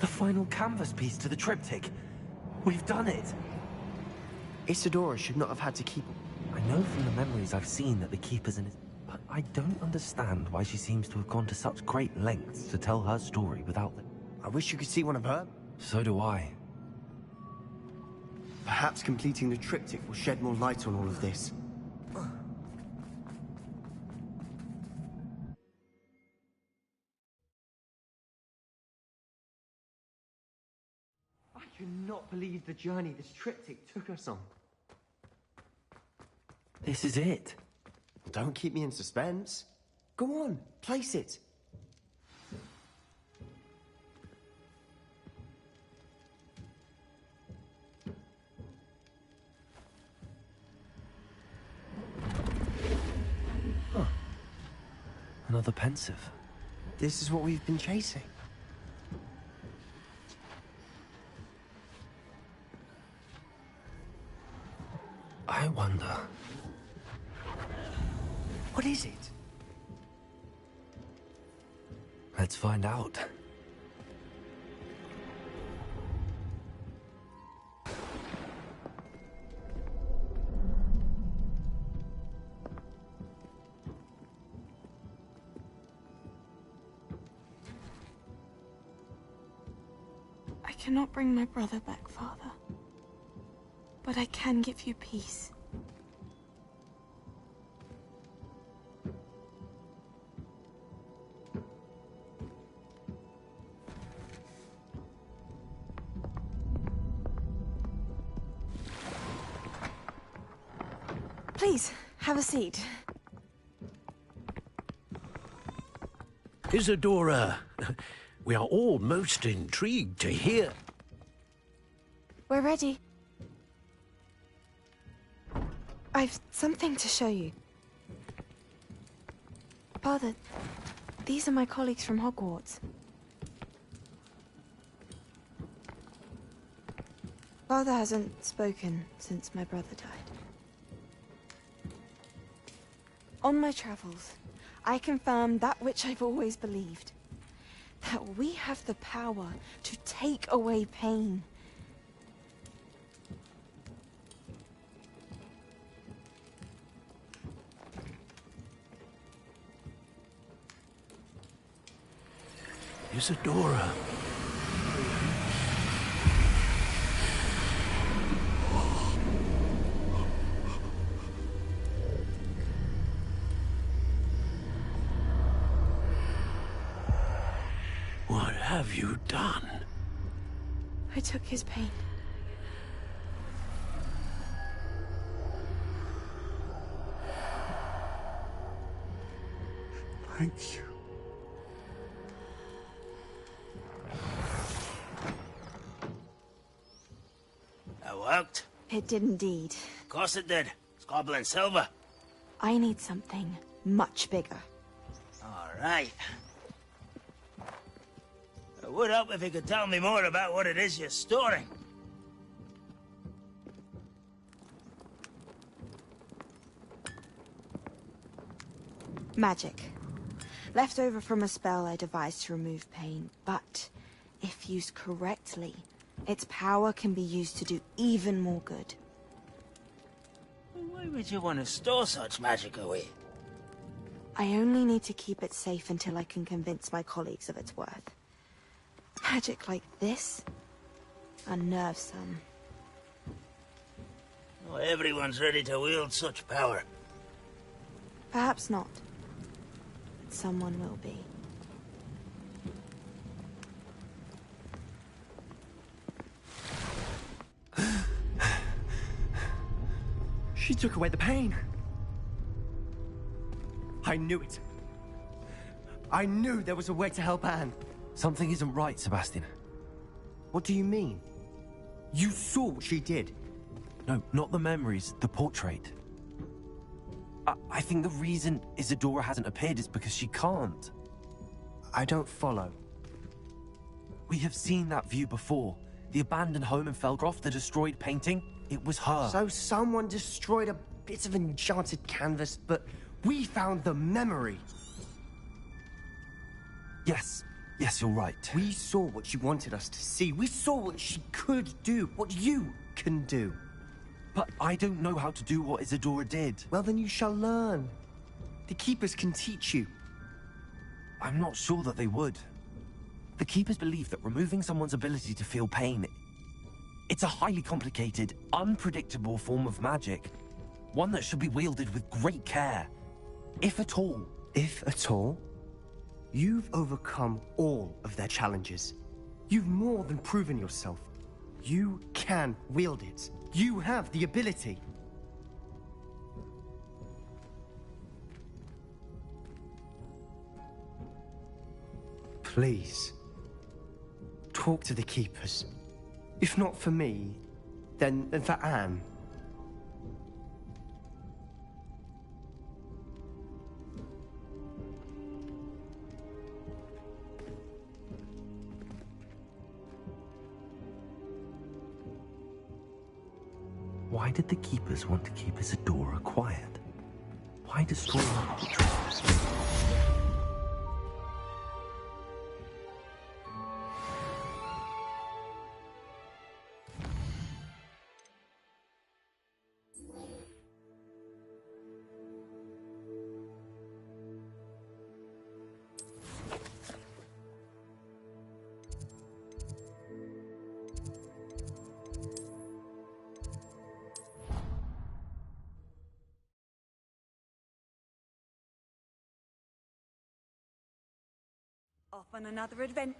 The final canvas piece to the triptych. We've done it! Isadora should not have had to keep... I know from the memories I've seen that the Keepers and... But I don't understand why she seems to have gone to such great lengths to tell her story without them. I wish you could see one of her. So do I. Perhaps completing the triptych will shed more light on all of this. I cannot believe the journey this triptych took us on. This is it. Don't keep me in suspense. Go on, place it. Huh. Another pensive. This is what we've been chasing. I wonder... What is it? Let's find out. I cannot bring my brother back, Father. But I can give you peace. Please, have a seat. Isadora, we are all most intrigued to hear. We're ready. I've something to show you. Father, these are my colleagues from Hogwarts. Father hasn't spoken since my brother died. On my travels, I confirmed that which I've always believed. That we have the power to take away pain. Isadora. What have you done? I took his pain. Thank you. That worked? It did indeed. Of course it did. It's goblin silver. I need something much bigger. All right. It would help if you could tell me more about what it is you're storing. Magic. Left over from a spell I devised to remove pain, but if used correctly, its power can be used to do even more good. Why would you want to store such magic away? I only need to keep it safe until I can convince my colleagues of its worth. Magic like this unnerves some. Not everyone's ready to wield such power. Perhaps not. Someone will be. She took away the pain. I knew it. I knew there was a way to help Anne. Something isn't right, Sebastian. What do you mean? You saw what she did. No, not the memories, the portrait. I think the reason Isadora hasn't appeared is because she can't. I don't follow. We have seen that view before. The abandoned home in Felgroth, the destroyed painting, it was her. So someone destroyed a bit of enchanted canvas, but we found the memory. Yes, you're right. We saw what she wanted us to see. We saw what she could do, what you can do. But I don't know how to do what Isadora did. Well, then you shall learn. The Keepers can teach you. I'm not sure that they would. The Keepers believe that removing someone's ability to feel pain, it's a highly complicated, unpredictable form of magic. One that should be wielded with great care. If at all. If at all? You've overcome all of their challenges. You've more than proven yourself. You can wield it. You have the ability. Please, talk to the Keepers. If not for me, then for Anne. Why did the Keepers want to keep Isadora quiet? Why destroy her portrait? Off on another adventure.